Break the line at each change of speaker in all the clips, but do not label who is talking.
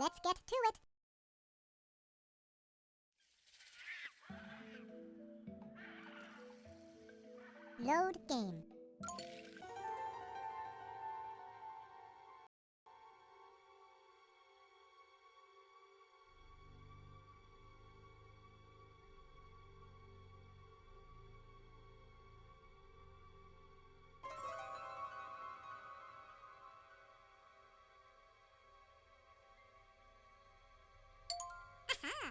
Let's get to it. Load game. Aha!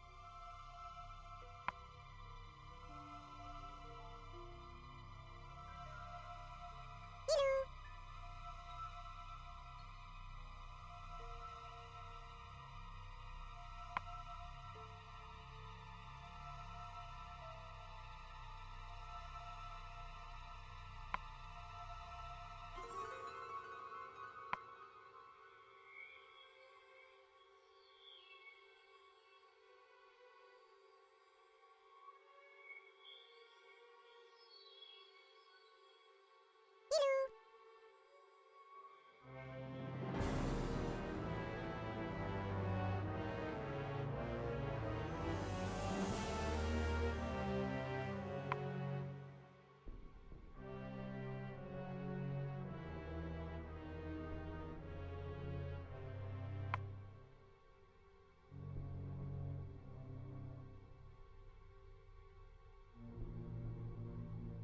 Hello. Hello. Hello.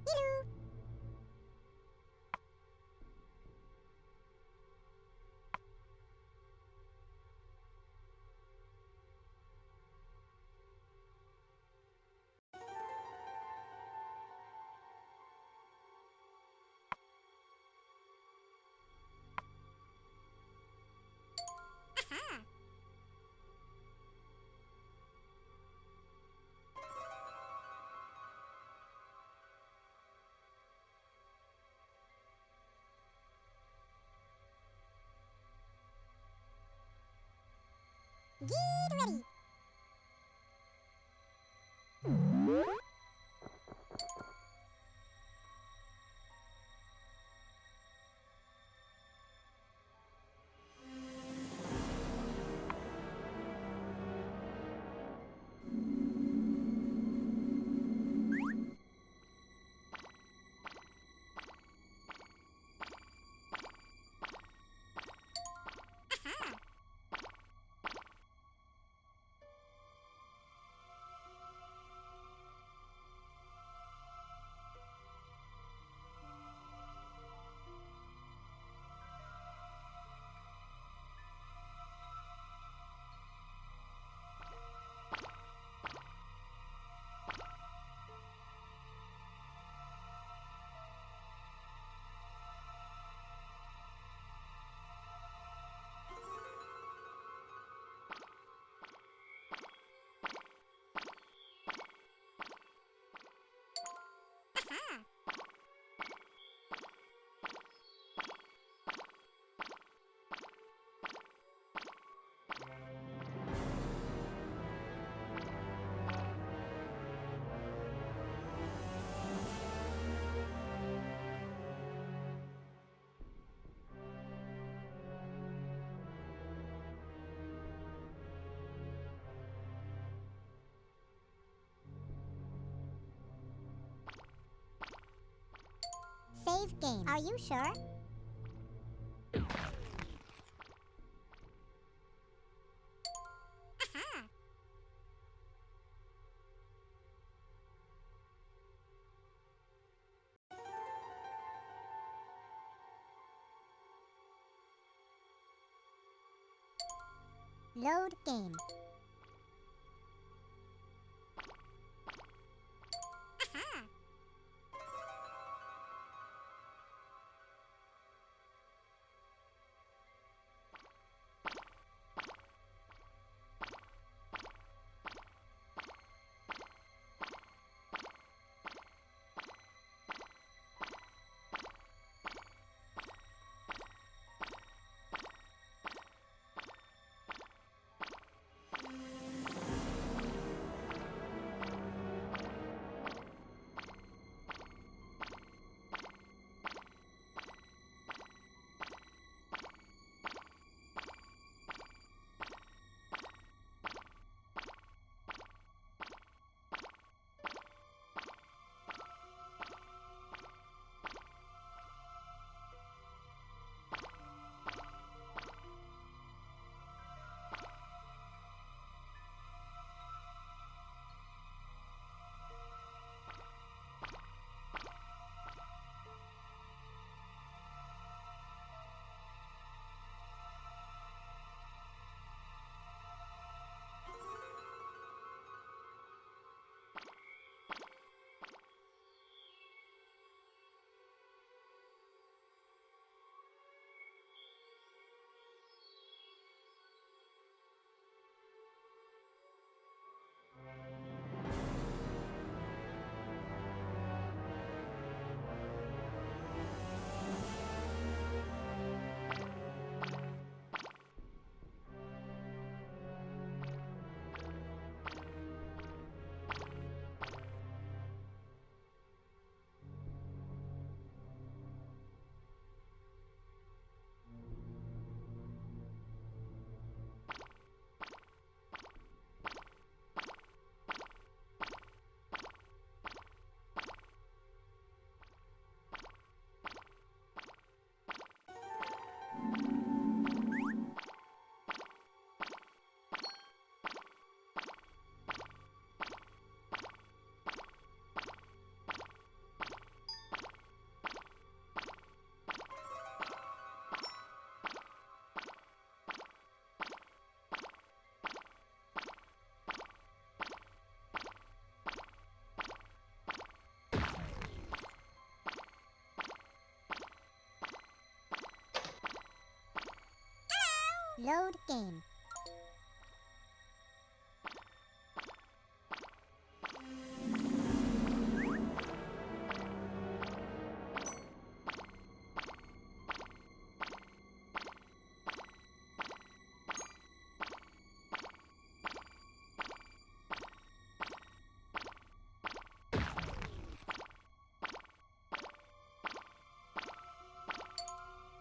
Hello. Aha! Get ready. Aha! Aha! Save game. Are you sure? Aha! Load game. Aha! Load game.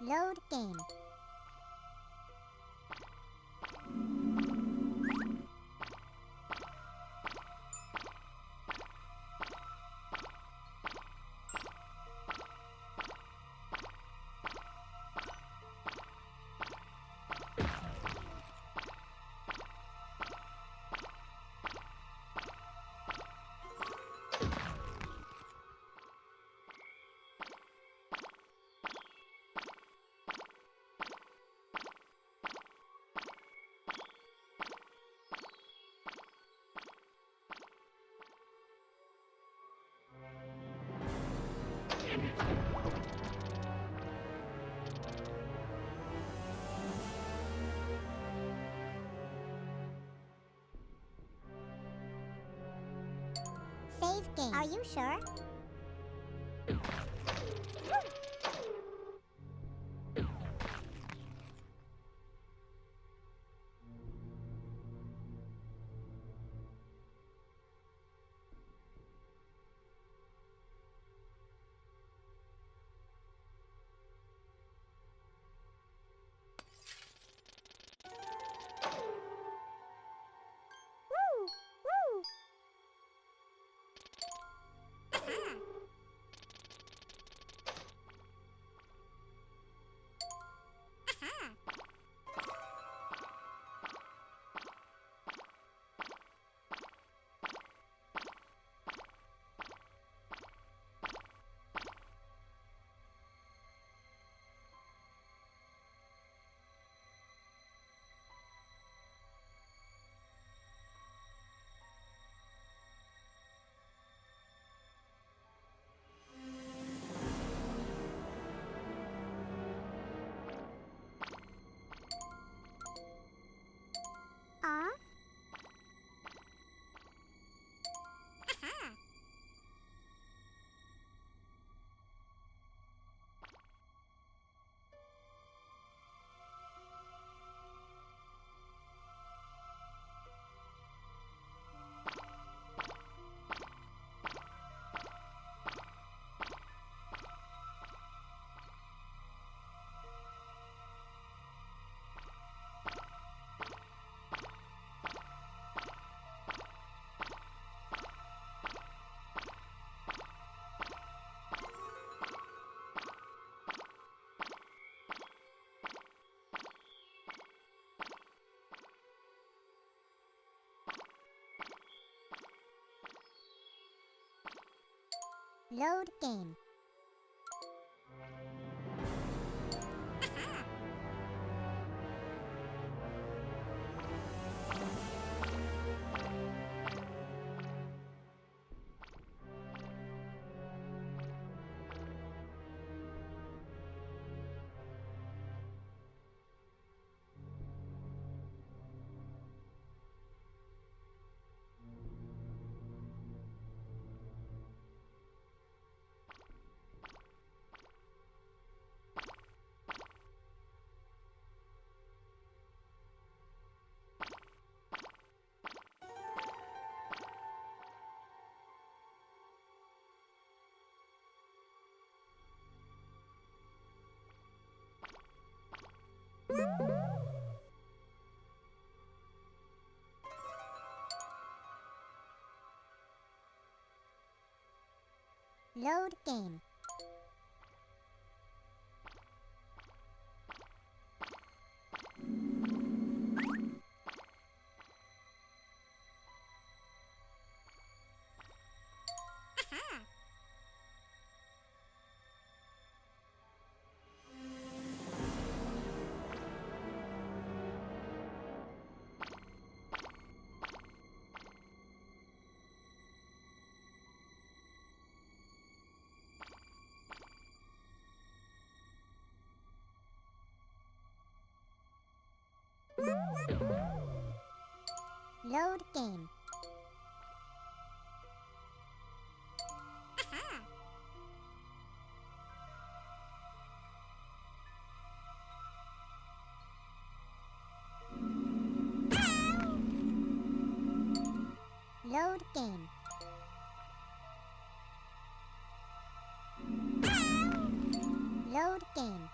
Load game. Save game. Are you sure? Woo! Woo! Aha! Aha! Ah? Aha! Load game. Aha! Load game. Aha! Load game. Aha! Load game. Load game.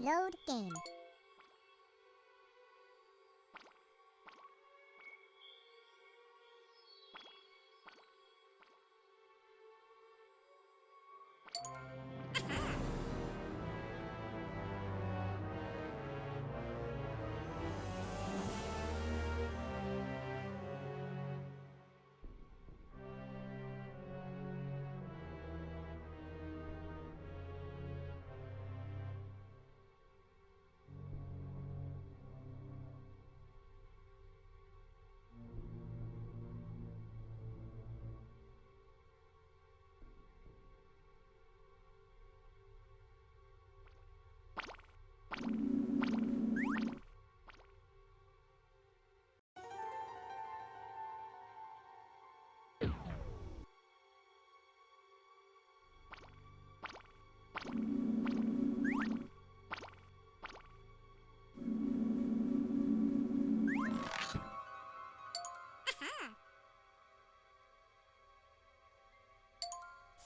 Load game.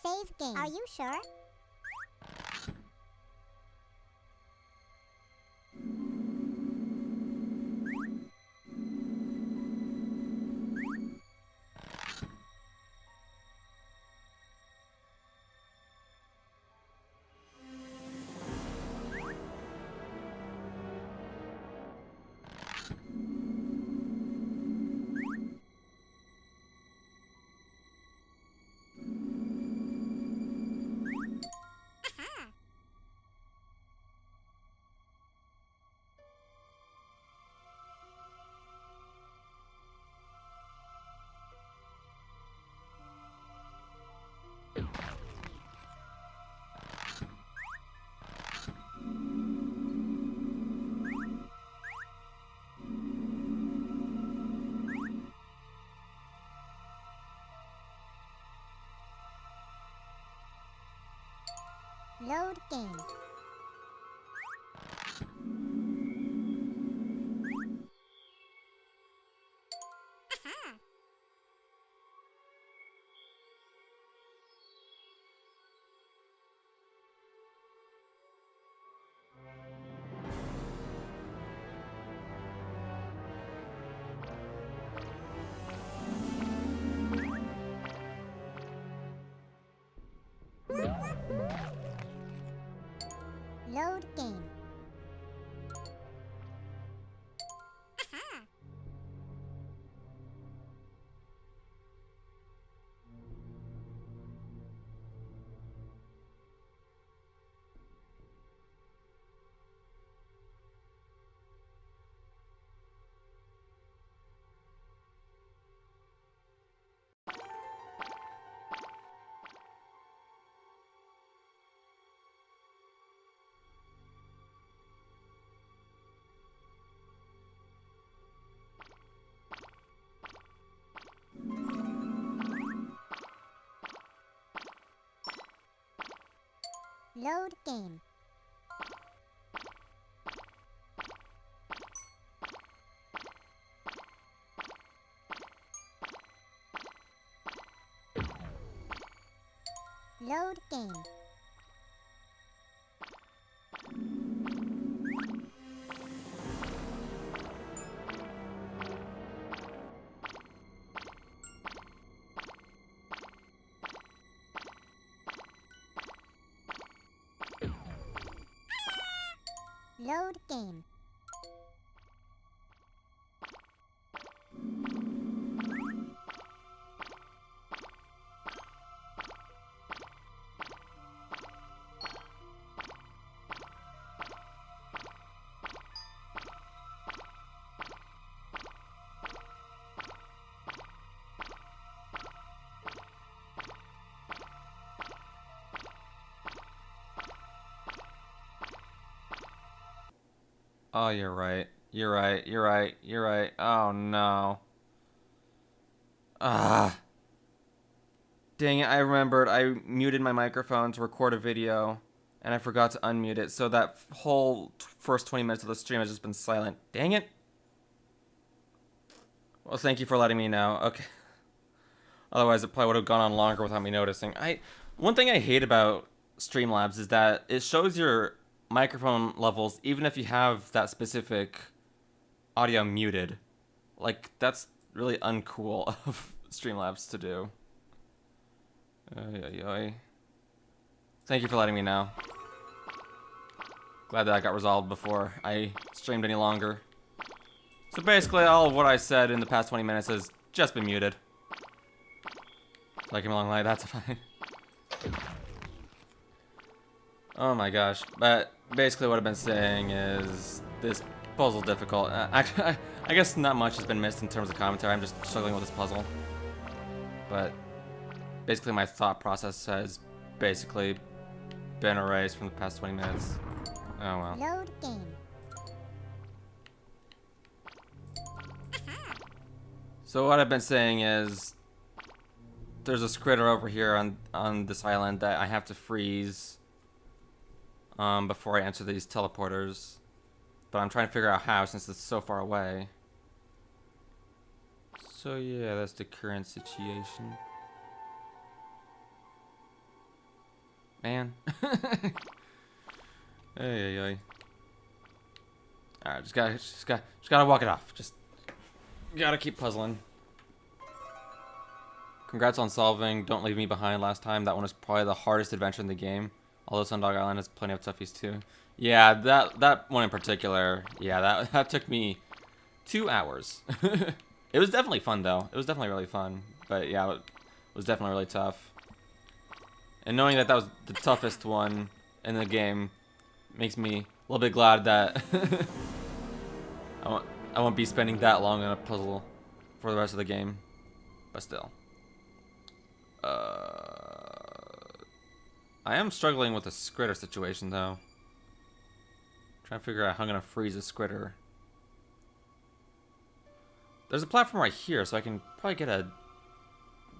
Save game. Are you sure? Load game. Aha! Load game. Aha! Load game. Load game. Load game.
Oh, you're right. You're right. You're right. You're right. Oh, no. Ah. Dang it, I remembered. I muted my microphone to record a video, and I forgot to unmute it, so that whole first 20 minutes of the stream has just been silent. Dang it. Well, thank you for letting me know. Okay. Otherwise, it probably would have gone on longer without me noticing. One thing I hate about Streamlabs is that it shows your microphone levels even if you have that specific audio muted. Like, that's really uncool of Streamlabs to do. Oy, oy, oy. Thank you for letting me know. Glad that got resolved before I streamed any longer. So basically, all of what I said in the past 20 minutes has just been muted. So I came along like that's fine. Oh my gosh. But basically what I've been saying is this puzzle's difficult. I guess not much has been missed in terms of commentary. I'm just struggling with this puzzle. But basically my thought process has basically been erased from the past 20 minutes. Oh well.
Load game.
So what I've been saying is there's a scritter over here on this island that I have to freeze before I enter these teleporters. But I'm trying to figure out how since it's so far away. So yeah, that's the current situation. Man. Hey. Alright, just gotta walk it off. Just gotta keep puzzling. Congrats on solving Don't Leave Me Behind last time. That one was probably the hardest adventure in the game. Although Sundog Island has plenty of toughies too. Yeah, that one in particular. Yeah, that took me 2 hours. It was definitely fun though. It was definitely really fun. But yeah, it was definitely really tough. And knowing that that was the toughest one in the game makes me a little bit glad that I won't be spending that long on a puzzle for the rest of the game. But still. I am struggling with the scritter situation though. Trying to figure out how I'm gonna freeze a scritter. There's a platform right here, so I can probably get a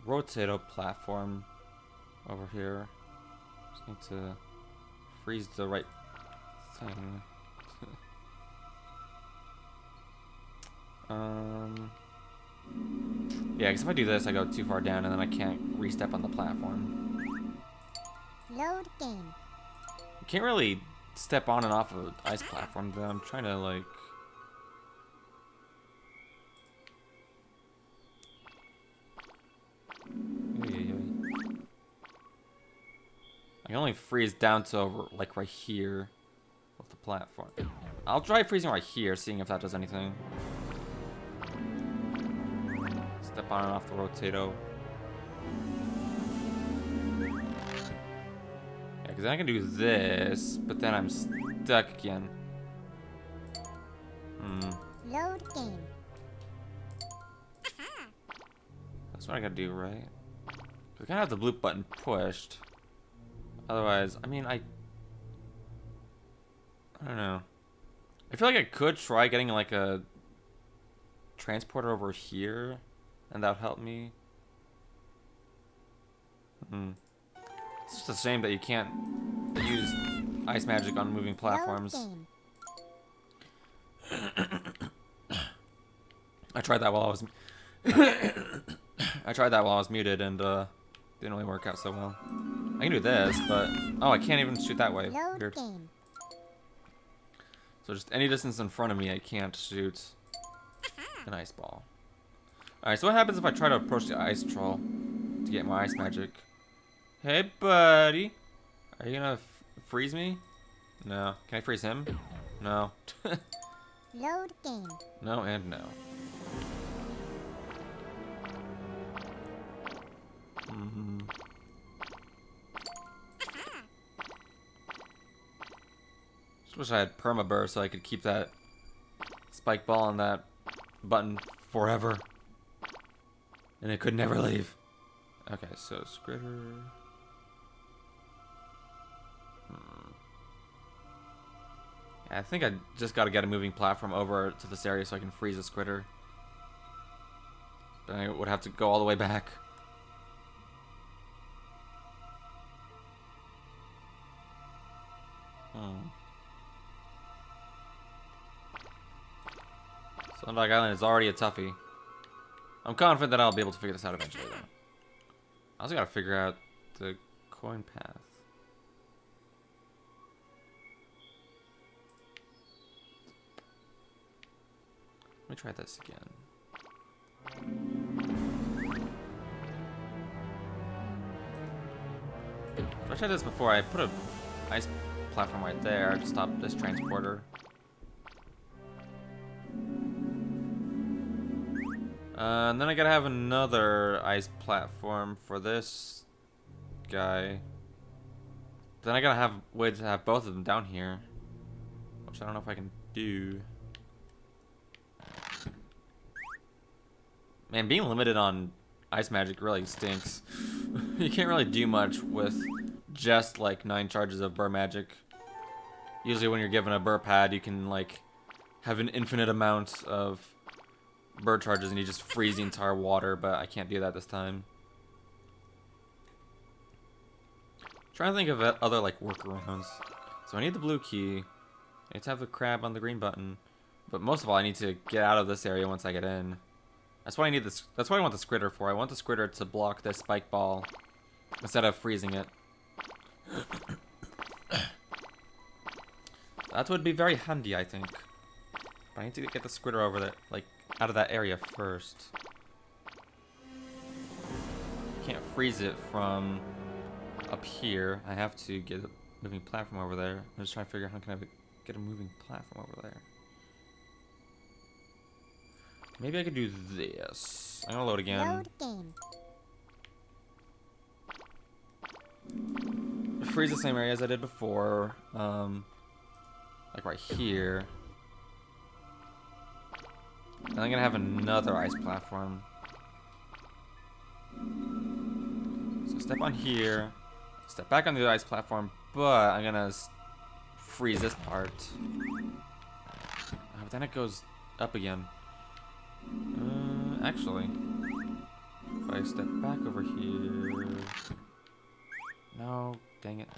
rotato platform over here. Just need to freeze the right thing. Yeah, because if I do this, I go too far down, and then I can't re-step on the platform.
Load game.
You can't really step on and off of an ice platform, though. I'm trying to, like... I can only freeze down to over, like, right here with the platform. I'll try freezing right here, seeing if that does anything. Step on and off the rotato. Yeah, because then I can do this, but then I'm stuck again.
Load game.
That's what I gotta do, right? I kind of have the blue button pushed. Otherwise, I mean, I don't know. I feel like I could try getting like a transporter over here, and that would help me. It's just a shame that you can't use ice magic on moving platforms. I tried that while I was I tried that while I was muted, and didn't really work out so well. I can do this, but oh, I can't even shoot that way. Weird. So just any distance in front of me, I can't shoot an ice ball. Alright, so what happens if I try to approach the ice troll to get my ice magic? Hey, buddy. Are you gonna freeze me? No. Can I freeze him? No.
Load game.
No and no. Just wish I had permaburst so I could keep that spike ball on that button forever. And it could never leave. Okay, so Scritter. I think I just gotta get a moving platform over to this area so I can freeze a squitter. Then I would have to go all the way back. Sundog Island is already a toughie. I'm confident that I'll be able to figure this out eventually, though. I also gotta figure out the coin path. Let me try this again. I tried this before. I put a ice platform right there to stop this transporter. And then I gotta have another ice platform for this guy. Then I gotta have ways to have both of them down here, which I don't know if I can do. Man, being limited on ice magic really stinks. You can't really do much with just like 9 charges of burr magic. Usually when you're given a burr pad, you can like have an infinite amount of burr charges and you just freeze the entire water, but I can't do that this time. Trying to think of other like workarounds. So I need the blue key. I need to have the crab on the green button. But most of all, I need to get out of this area once I get in. That's what I need this. That's what I want the scritter for. I want the scritter to block this spike ball instead of freezing it. That would be very handy, I think. But I need to get the squitter over there, like out of that area first. Can't freeze it from up here. I have to get a moving platform over there. I'm just trying to figure out how can I get a moving platform over there. Maybe I could do this. I'm gonna load again.
Load game.
Freeze the same area as I did before. Like right here. And I'm gonna have another ice platform. So step on here. Step back on the ice platform, but I'm gonna freeze this part. But then it goes up again. Actually, if I step back over here, no, dang it.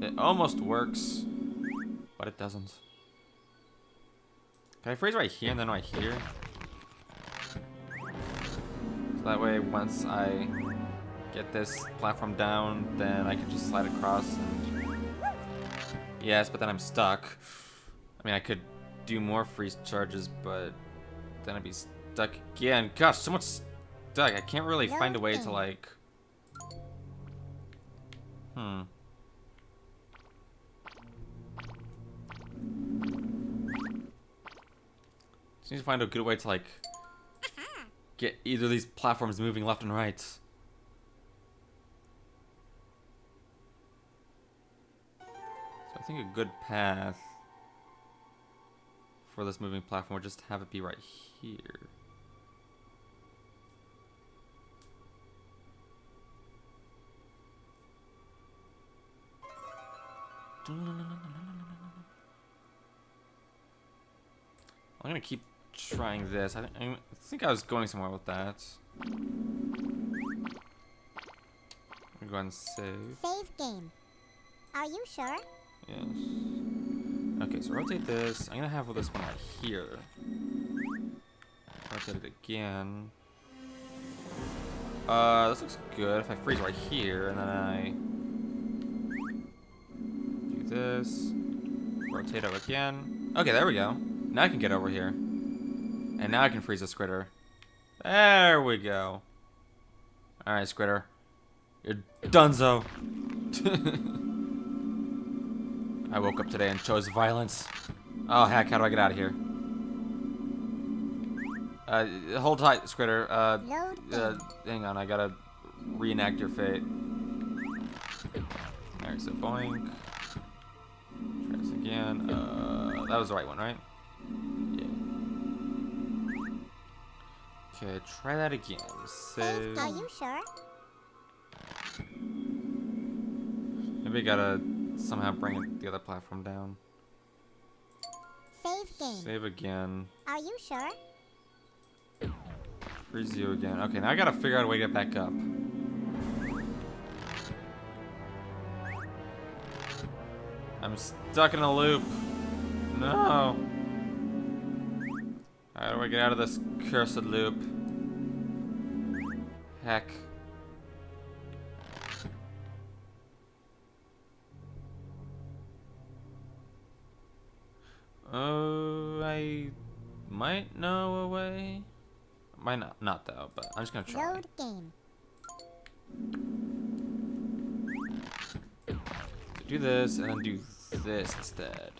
It almost works, but it doesn't. Can I freeze right here and then right here? So that way, once I get this platform down, then I can just slide across. And... Yes, but then I'm stuck. I mean, I could do more freeze charges, but then I'd be stuck again. Gosh, so much stuck. I can't really find a way to, like... Just need to find a good way to, like, get either of these platforms moving left and right. So I think a good path for this moving platform would just have it be right here. I'm gonna keep trying this. I think I was going somewhere with that. I'm gonna go ahead and save.
Save game. Are you sure?
Yes. Okay, so rotate this. I'm gonna have this one right here. Rotate it again. This looks good. If I freeze right here and then I do this, rotate it again. Okay, there we go. Now I can get over here, and now I can freeze the squitter. There we go. All right, squitter, you're donezo. I woke up today and chose violence. Oh heck, how do I get out of here? Hold tight, Scritter. Hang on, I gotta reenact your fate. Alright, so boink. Try this again. That was the right one, right? Yeah. Okay, try that again. Save.
Are you sure?
Maybe I gotta somehow bring the other platform down.
Save game.
Save again.
Are you sure?
Freeze you again. Okay, now I gotta figure out a way to get back up. I'm stuck in a loop. No. How do I get out of this cursed loop? Heck. Oh, I might know a way. Might not though, but I'm just gonna try.
Load game.
So do this and then do this instead.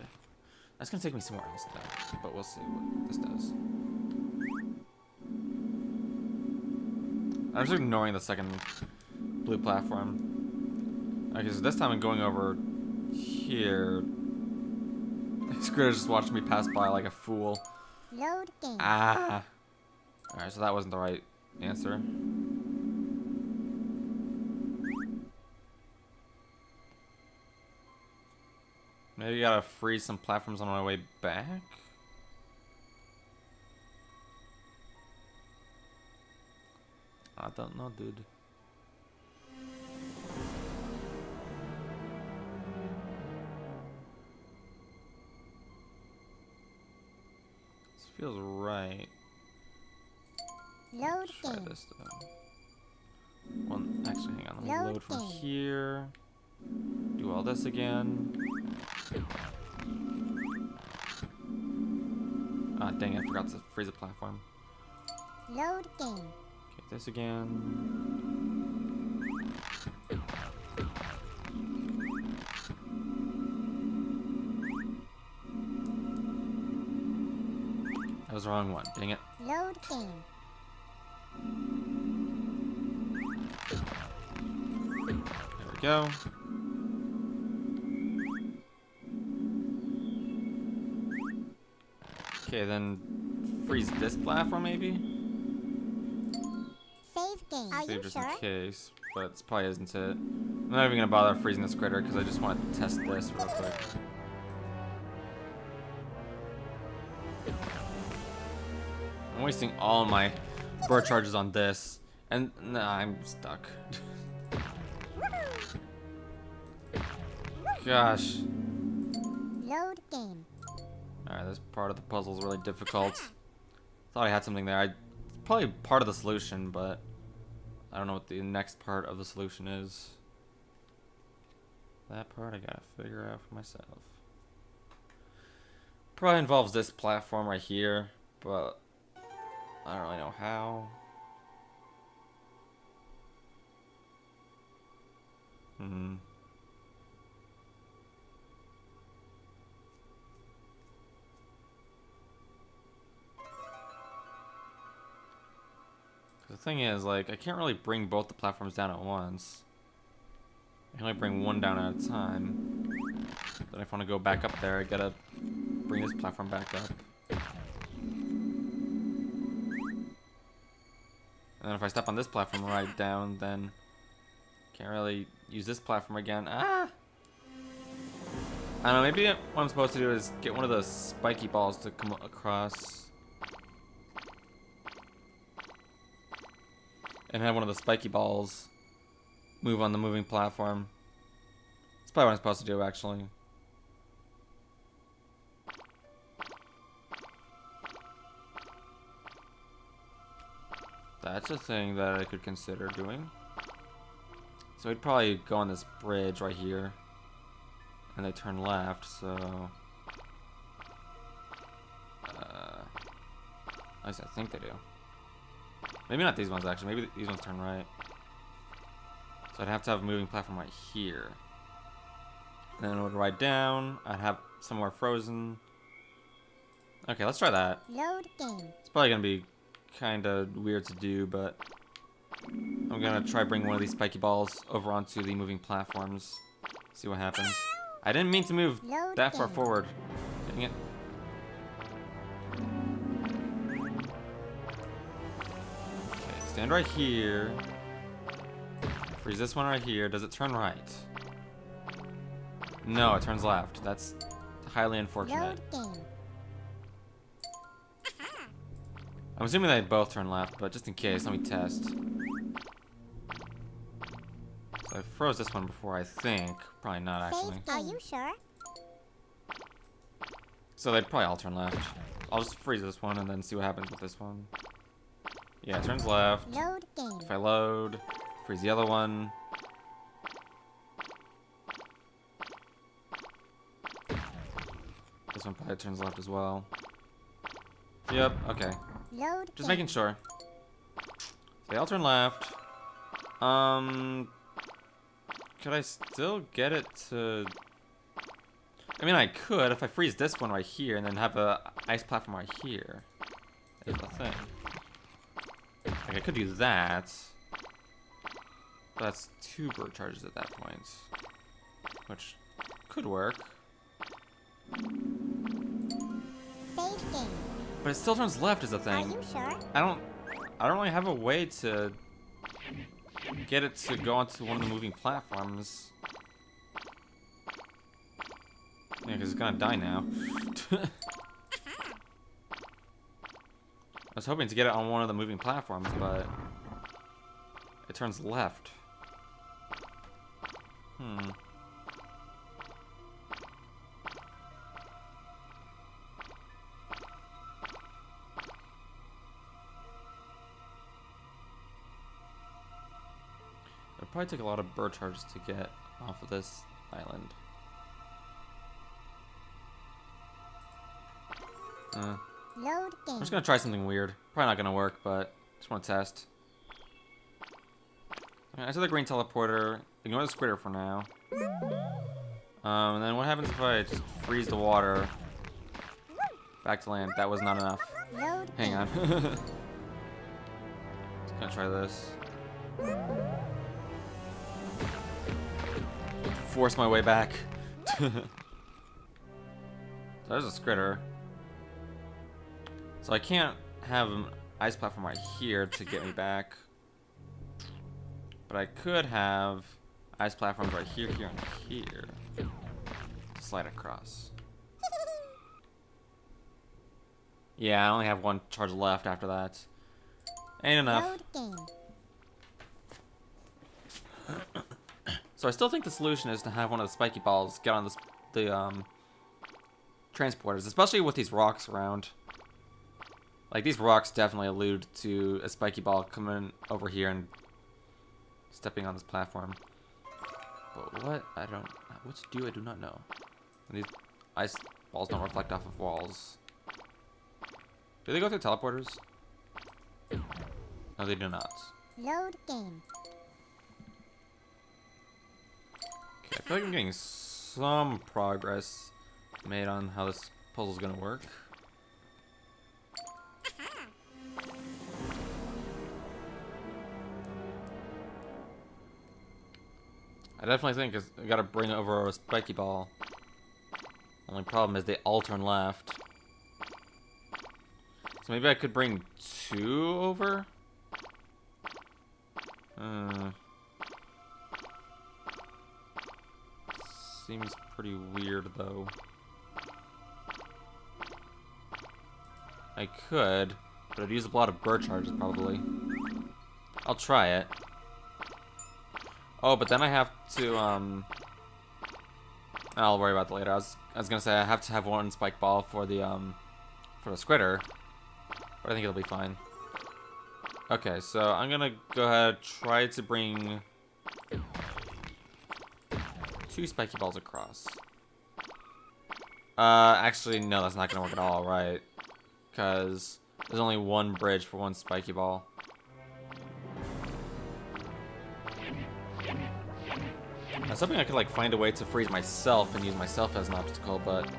That's gonna take me somewhere else though, but we'll see what this does. I'm just ignoring the second blue platform. Okay, so this time I'm going over here. Scrooge just watched me pass by like a fool.
Load game.
Ah. Alright, so that wasn't the right answer. Maybe I gotta freeze some platforms on my way back? I don't know, dude. This feels right.
Load
Try
game.
this though. One, actually, hang on. Let me load from
game.
here. Do all this again. Ah, dang! I forgot to freeze the platform.
Load game.
Okay, this again. That was the wrong one. Dang it.
Load game.
There we go. Okay, then freeze this platform maybe?
Save game. Are
Save
you
just
sure?
in case, but it probably isn't it. I'm not even gonna bother freezing this critter because I just want to test this real quick. I'm wasting all my bird charges on this, and nah, I'm stuck. Gosh.
Load game.
Alright, this part of the puzzle is really difficult. Thought I had something there. It's probably part of the solution, but I don't know what the next part of the solution is. That part I gotta figure out for myself. Probably involves this platform right here, but I don't really know how. The thing is, like, I can't really bring both the platforms down at once. I can only bring one down at a time. Then if I want to go back up there, I gotta bring this platform back up. And then if I step on this platform right down, then can't really use this platform again. Ah! I don't know, maybe what I'm supposed to do is get one of those spiky balls to come across. And have one of the spiky balls move on the moving platform. That's probably what I'm supposed to do, actually. That's a thing that I could consider doing. So we'd probably go on this bridge right here. And they turn left, so... at least I think they do. Maybe not these ones, actually. Maybe these ones turn right. So I'd have to have a moving platform right here. And then it would ride down. I'd have somewhere frozen. Okay, let's try that.
Load game.
It's probably going to be kind of weird to do, but I'm going to try bring one of these spiky balls over onto the moving platforms. See what happens. I didn't mean to move
Load
that far
game.
forward. Dang it. Stand right here. Freeze this one right here. Does it turn right? No, it turns left. That's highly unfortunate.
Load game.
I'm assuming they both turn left, but just in case, let me test. So I froze this one before, I think. Probably not, actually.
Save game. Are you sure?
So they'd probably all turn left. I'll just freeze this one and then see what happens with this one. Yeah, it turns left.
Load game.
If I load, freeze the other one. This one probably turns left as well. Yep, okay.
Load
Just
game.
making sure. They all turn left. Could I still get it to... I mean, I could if I freeze this one right here and then have a ice platform right here. Is the thing. Like, I could do that. But that's 2 bird charges at that point. Which could work.
Save game.
But it still turns left is the
Are
thing.
you sure?
I don't really have a way to get it to go onto one of the moving platforms. Yeah, because it's gonna die now. I was hoping to get it on one of the moving platforms, but it turns left. It'd probably take a lot of bird charges to get off of this island.
Load game.
I'm just gonna try something weird. Probably not gonna work, but just want to test. Okay, I said the green teleporter. Ignore the squitter for now. And then what happens if I just freeze the water back to land? That was not enough.
Load
Hang
game.
on. Just gonna try this. Force my way back. There's a squitter. So I can't have an ice platform right here to get me back. But I could have ice platforms right here, here, and here to slide across. Yeah, I only have 1 charge left after that. Ain't enough.
Load game.
So I still think the solution is to have one of the spiky balls get on the transporters, especially with these rocks around. Like, these rocks definitely allude to a spiky ball coming over here and stepping on this platform. But what I do not know. And these ice balls don't reflect off of walls. Do they go through teleporters? No, they do not.
Load game.
Okay, I feel like I'm getting some progress made on how this puzzle's gonna work. I definitely think I gotta bring over a spiky ball. Only problem is they all turn left. So maybe I could bring 2 over? Seems pretty weird though. I could, but I'd use a lot of bird charges probably. I'll try it. Oh, but then I have to, I'll worry about that later. I was gonna say I have to have 1 spike ball for the squitter, but I think it'll be fine. Okay, so I'm gonna go ahead, try to bring 2 spiky balls across. Actually, no, that's not gonna work at all, right? Because there's only 1 bridge for 1 spiky ball. I was hoping I could like find a way to freeze myself and use myself as an obstacle, but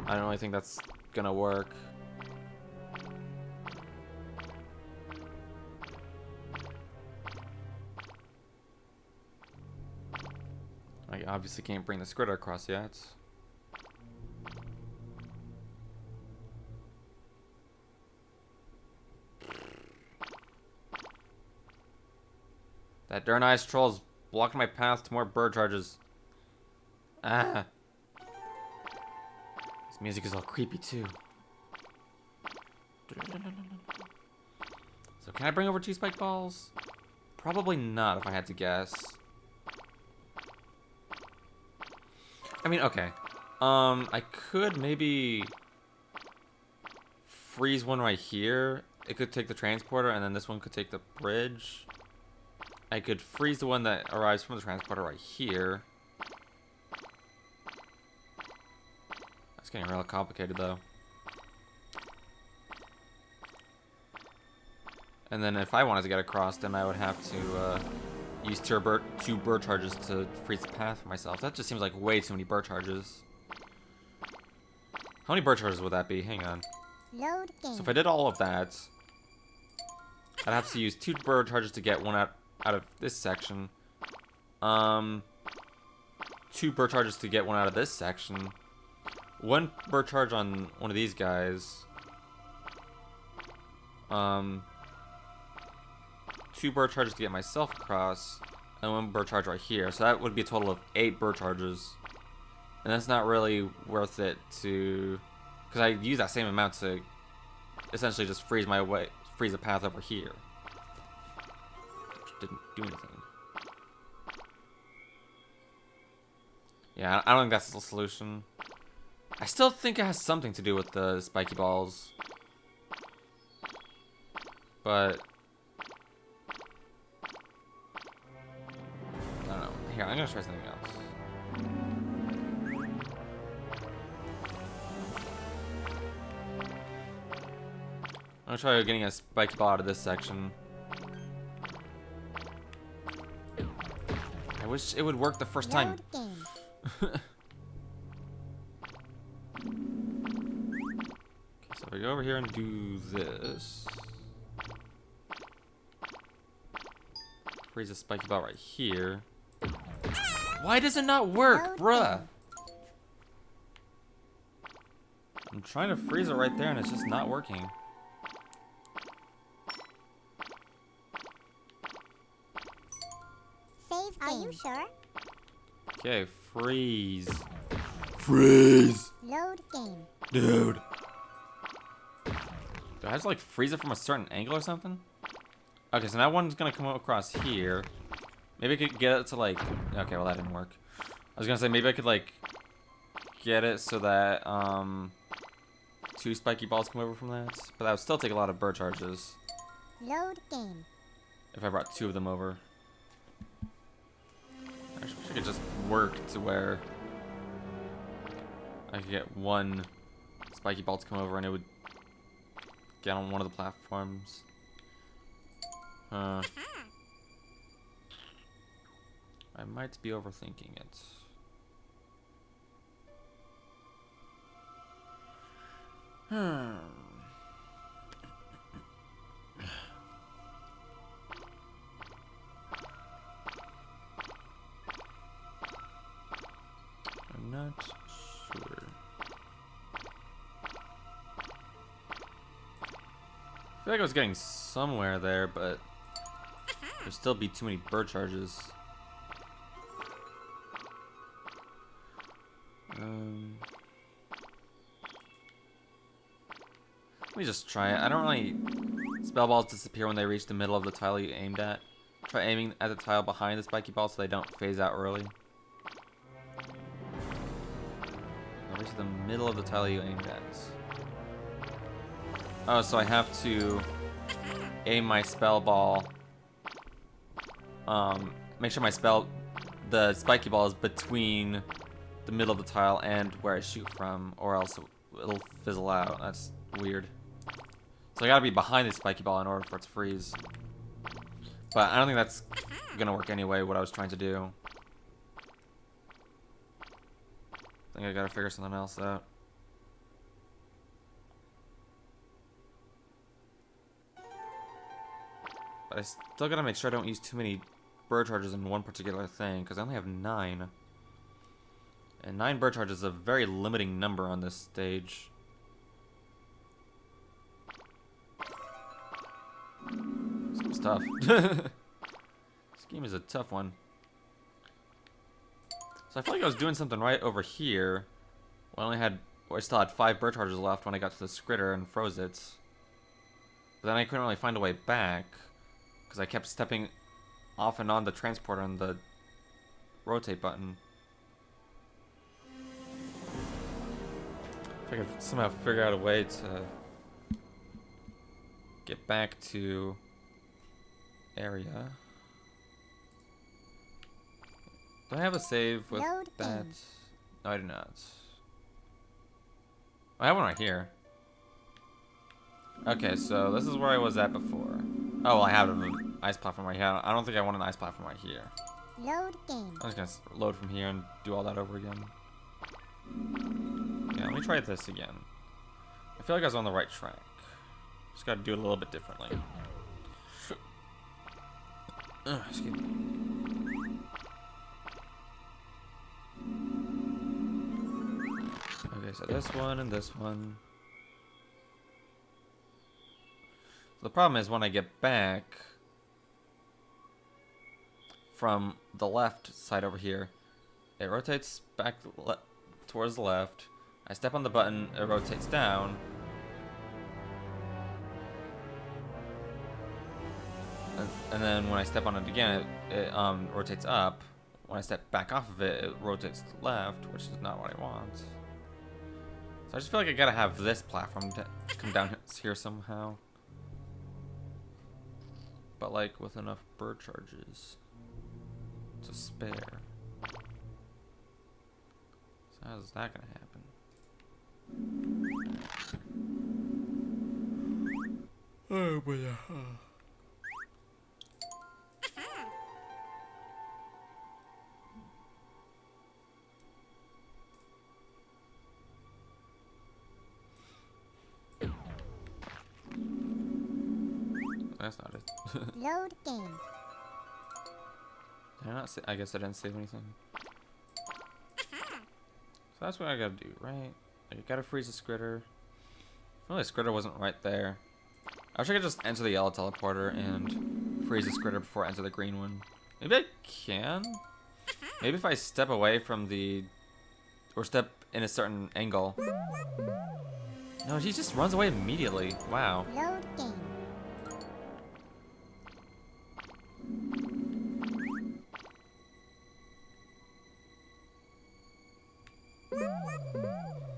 I don't really think that's gonna work. I obviously can't bring the squitter across yet. That darn ice troll's blocking my path to more bird charges. Ah. This music is all creepy too. So can I bring over 2 spike balls? Probably not if I had to guess. I mean, okay. I could maybe freeze one right here. It could take the transporter, and then this one could take the bridge. I could freeze the one that arrives from the transporter right here. That's getting real complicated, though. And then if I wanted to get across, then I would have to use 2 bird charges to freeze the path for myself. That just seems like way too many bird charges. How many bird charges would that be? Hang on.
Load game.
So if I did all of that, I'd have to use 2 bird charges to get one out of this section. 2 bird charges to get one out of this section. 1 bird charge on one of these guys. 2 bird charges to get myself across, and 1 bird charge right here. So that would be a total of 8 bird charges. And that's not really worth it to... Because I use that same amount to essentially just freeze the path over here. Which didn't do anything. Yeah, I don't think that's the solution. I still think it has something to do with the spiky balls. But... I don't know. Here, I'm gonna try something else. I'm gonna try getting a spiky ball out of this section. I wish it would work the first time.
Load game.
Okay, so if we go over here and do this. Freeze a spiky ball right here. Why does it not work, bruh? I'm trying to freeze it right there and it's just not working.
Save game. Are you sure?
Okay, freeze. Freeze!
Load game.
Dude. Do I have to like freeze it from a certain angle or something? Okay, so now one's gonna come across here. Maybe I could get it to like... Okay, well that didn't work. I was gonna say maybe I could like get it so that 2 spiky balls come over from that. But that would still take a lot of bird charges.
Load game.
If I brought 2 of them over. I wish I could just work to where I could get 1 spiky ball to come over and it would get on one of the platforms. I might be overthinking it. I'm not sure. I feel like I was getting somewhere there, but there'd still be too many bird charges. Let me just try it. I don't really... Spell balls disappear when they reach the middle of the tile you aimed at. Try aiming at the tile behind the spiky ball so they don't phase out early. Reach the middle of the tile you aimed at. Oh, so I have to aim my spell ball. Make sure the spiky ball is between the middle of the tile and where I shoot from, or else it'll fizzle out. That's weird. So I gotta be behind the spiky ball in order for it to freeze. But I don't think that's gonna work anyway, what I was trying to do. I think I gotta figure something else out. But I still gotta make sure I don't use too many bird charges in one particular thing, because I only have 9. And 9 bird charges is a very limiting number on this stage. This game's tough. This game is a tough one. So I feel like I was doing something right over here. I still had 5 bird charges left when I got to the Skritter and froze it. But then I couldn't really find a way back because I kept stepping off and on the transporter and the rotate button. If I could somehow figure out a way to get back to area. Do I have a save with
Load
that?
game.
No, I do not. I have one right here. Okay, so this is where I was at before. Oh, well, I have an ice platform right here. I don't think I want an ice platform right here.
Load game.
I'm just gonna load from here and do all that over again. Yeah, let me try this again. I feel like I was on the right track. Just gotta do it a little bit differently. Excuse me. Okay, so this one and this one. The problem is when I get back from the left side over here, it rotates back towards the left. I step on the button, it rotates down. And then when I step on it again, it rotates up. When I step back off of it, it rotates to the left, which is not what I want. So I just feel like I gotta have this platform to come down here somehow. But like with enough bird charges to spare. So how's that gonna happen? Oh boy. That's not it.
Load game.
Did I not I guess I didn't save anything. So that's what I gotta do, right? Like, I gotta freeze the Skritter. If only the Skritter wasn't right there. I wish I could just enter the yellow teleporter and freeze the Skritter before I enter the green one. Maybe I can? Maybe if I step away from the... or step in a certain angle. No, he just runs away immediately. Wow.
Load game.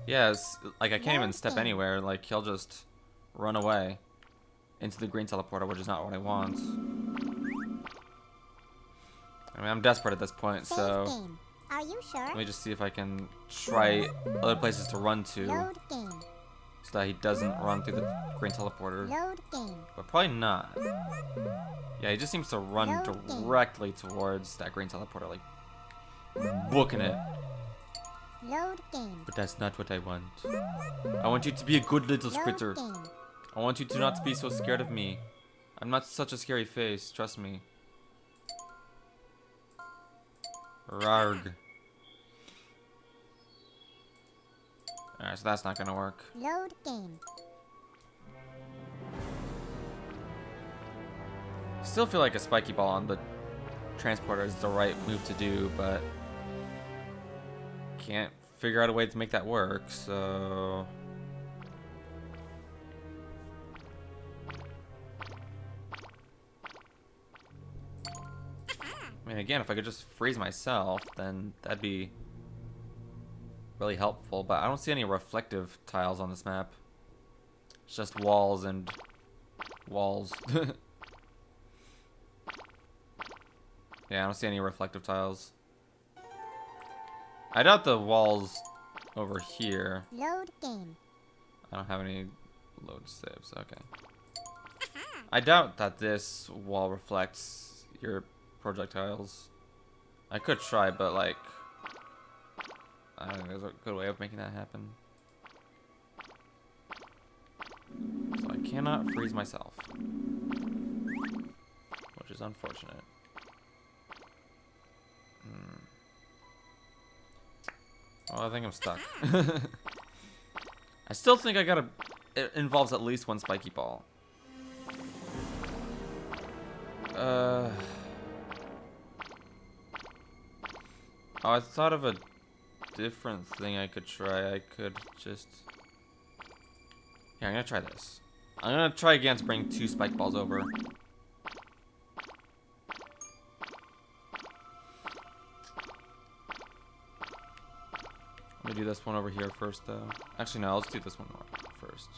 Yeah, it's, like I can't even step anywhere. Like he'll just run away into the green teleporter, which is not what I want. I mean, I'm desperate at this point,
Save
so
game. Are you sure?
let me just see if I can try other places to run to,
Load game.
so that he doesn't run through the green teleporter.
Load game.
But probably not. Yeah, he just seems to run
Load game.
directly towards that green teleporter, like booking it.
Load game.
But that's not what I want. I want you to be a good little
Load
Skritter.
game.
I want you to not be so scared of me. I'm not such a scary face, trust me. Rarg. Alright, so that's not gonna work.
Load game.
Still feel like a spiky ball on the transporter is the right move to do, but can't figure out a way to make that work, so... I mean, again, if I could just freeze myself, then that'd be really helpful, but I don't see any reflective tiles on this map. It's just walls and walls. Yeah, I don't see any reflective tiles. I doubt the walls over here.
Load game.
I don't have any load saves, okay. I doubt that this wall reflects your projectiles. I could try, but like, I don't think there's a good way of making that happen. So I cannot freeze myself, which is unfortunate. Well, I think I'm stuck. I still think I gotta... It involves at least one spiky ball. Oh, I thought of a different thing I could try. I could just... Yeah, I'm gonna try this. I'm gonna try again to bring 2 spike balls over. Let me do this one over here first, though. Actually, no, let's do this one first.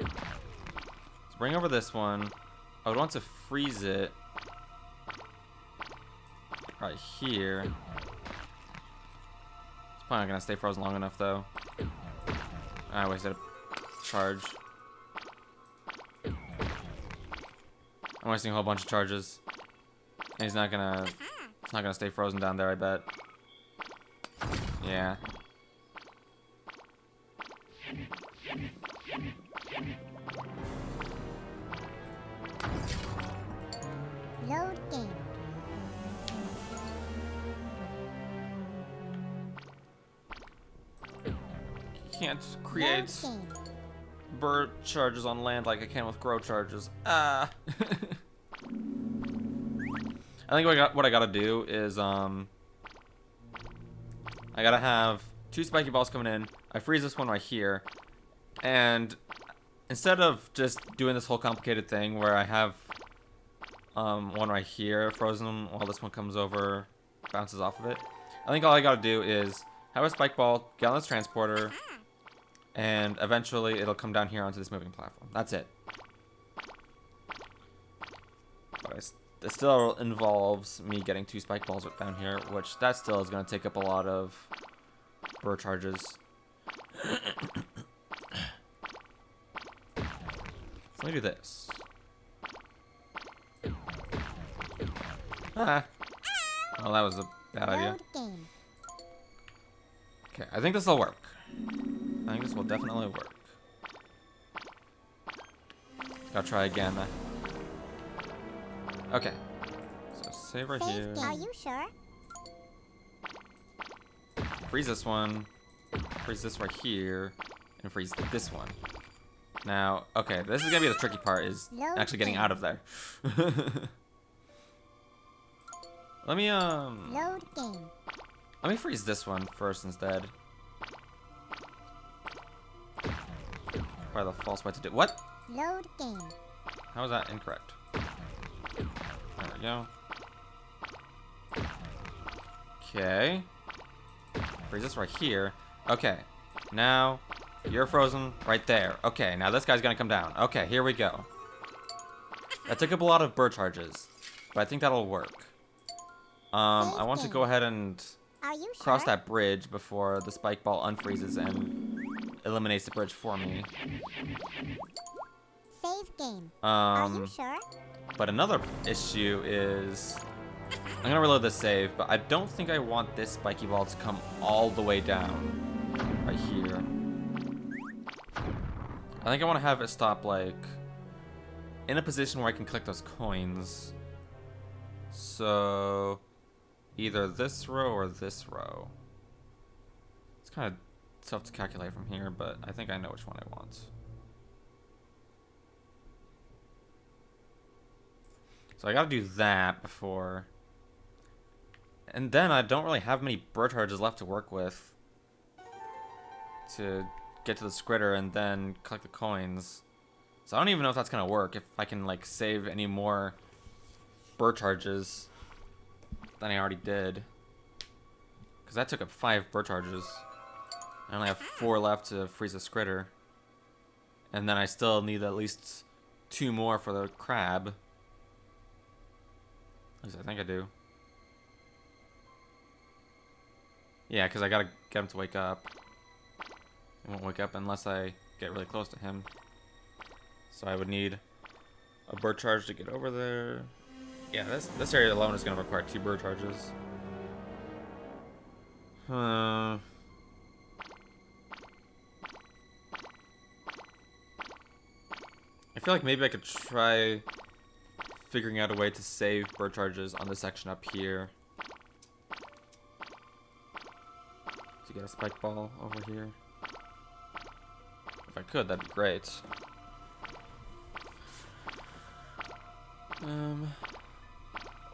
Let's bring over this one. I would want to freeze it right here. It's probably not gonna stay frozen long enough, though. I wasted a charge. I'm wasting a whole bunch of charges. And he's not gonna... It's not gonna stay frozen down there, I bet. Yeah.
Load game.
Can't create
Load game.
bird charges on land like I can with grow charges. Ah. I think what I gotta do is I gotta have 2 spiky balls coming in. I freeze this one right here, and instead of just doing this whole complicated thing where I have one right here frozen while this one comes over, bounces off of it, I think all I gotta do is have a spike ball, get on this transporter, and eventually it'll come down here onto this moving platform. That's it. But it still involves me getting 2 spike balls down here, which that still is going to take up a lot of burr charges. So let me do this. Ah. Well, that was a bad idea.
Load game.
Okay, I think this will work. I think this will definitely work. Gotta try again. Okay. So save right
Save
here.
game. Are you sure?
Freeze this one. Freeze this right here. And freeze this one. Now, okay, this is gonna be the tricky part, is
Load
actually getting
game.
out of there. Let me
Load game.
let me freeze this one first instead. Probably the false way to do. What?
Load game.
How is that incorrect? There we go. Okay. Freeze this right here. Okay. Now, you're frozen right there. Okay, now this guy's gonna come down. Okay, here we go. That took up a lot of burr charges, but I think that'll work. I want to go ahead and
Are you
cross
sure?
that bridge before the spike ball unfreezes and eliminates the bridge for me.
Save game. Are you sure?
But another issue is I'm gonna reload this save, but I don't think I want this spiky ball to come all the way down right here. I think I want to have it stop like in a position where I can collect those coins. So either this row or this row. It's kind of tough to calculate from here, but I think I know which one I want. So I gotta do that before. And then I don't really have many burr charges left to work with to get to the scritter and then collect the coins. So I don't even know if that's gonna work, if I can like save any more burr charges than I already did. Because that took up 5 burr charges. I only have 4 left to freeze the scritter. And then I still need at least 2 more for the crab. At least I think I do. Yeah, because I gotta get him to wake up. He won't wake up unless I get really close to him. So I would need a burr charge to get over there. Yeah, this area alone is gonna require 2 burr charges. I feel like maybe I could try figuring out a way to save burr charges on this section up here. To get a spike ball over here. If I could, that'd be great.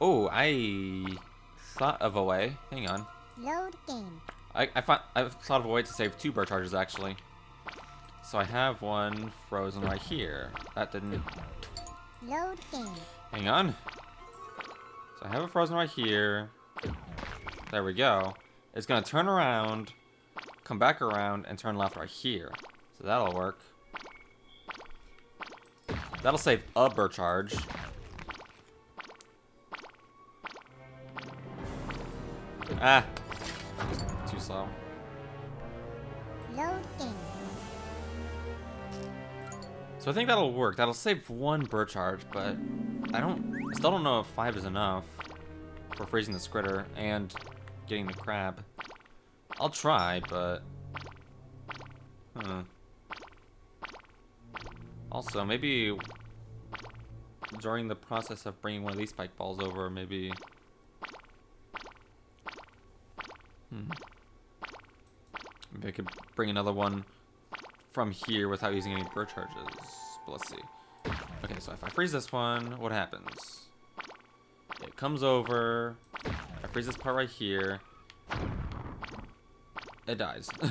Oh, I thought of a way. Hang on.
Load game.
I thought of a way to save 2 bird charges actually. So I have one frozen right here. That didn't.
Load game.
Hang on. So I have it frozen right here. There we go. It's gonna turn around, come back around, and turn left right here. So that'll work. That'll save a bird charge. Ah, too slow.
Load game.
So I think that'll work. That'll save 1 bird charge, but I still don't know if 5 is enough for freezing the Skritter and getting the crab. I'll try, but also maybe during the process of bringing one of these spike balls over, maybe maybe I could bring another one from here without using any bird charges. But let's see. Okay, so if I freeze this one, what happens? It comes over. I freeze this part right here. It dies. So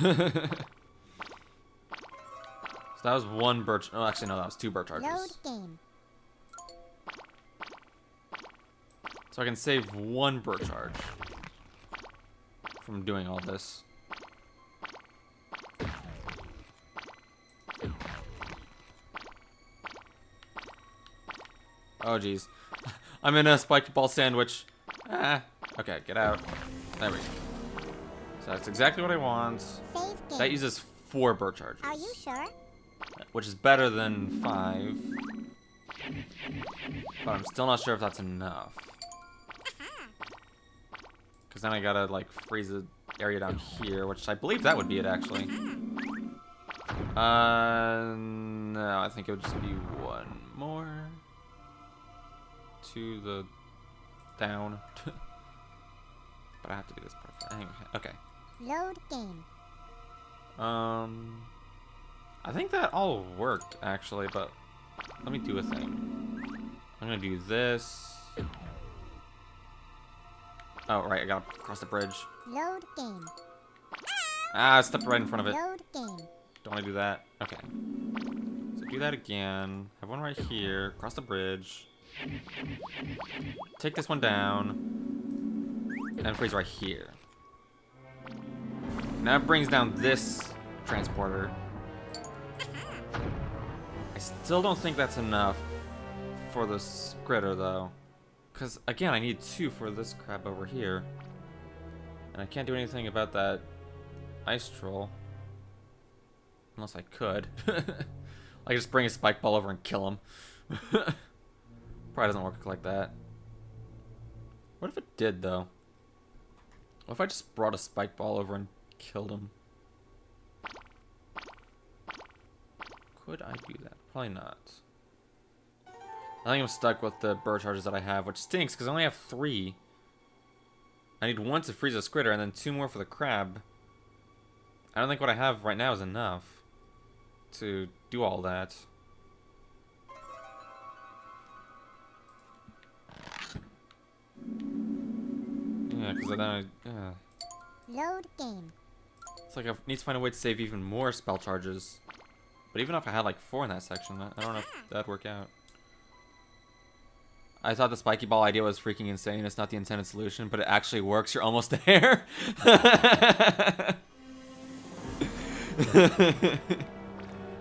that was 1 bird. Oh, actually, no, that was 2 bird charges.
Load game.
So I can save 1 bird charge from doing all this. Oh, geez. I'm in a spiked ball sandwich. Ah. Okay, get out. There we go. So that's exactly what I want.
Save game.
That uses 4 bird charges.
Are you sure?
Which is better than 5. But I'm still not sure if that's enough. Because then I gotta, like, freeze the area down here, which I believe that would be it, actually. No, I think it would just be 1 more. To the down. But I have to do this part. Hang on. Okay.
Load game.
I think that all worked, actually, but let me do a thing. I'm gonna do this. Oh, right, I gotta cross the bridge.
Load game.
Ah, I stepped right in front of it.
Load game.
Don't want to do that. Okay. So do that again. Have one right here. Cross the bridge. Take this one down. And freeze right here. Now it brings down this transporter. I still don't think that's enough for the Skritter, though. Because, again, I need 2 for this crab over here. And I can't do anything about that ice troll. Unless I could. I could just bring a spike ball over and kill him. Probably doesn't work like that. What if it did, though? What if I just brought a spike ball over and killed him? Could I do that? Probably not. I think I'm stuck with the bird charges that I have, which stinks because I only have 3. I need 1 to freeze a Skritter and then 2 more for the crab. I don't think what I have right now is enough to do all that. Yeah, because then I...
Load game.
It's like I need to find a way to save even more spell charges. But even if I had like 4 in that section, I don't know if that'd work out. I thought the spiky ball idea was freaking insane. It's not the intended solution, but it actually works. You're almost there.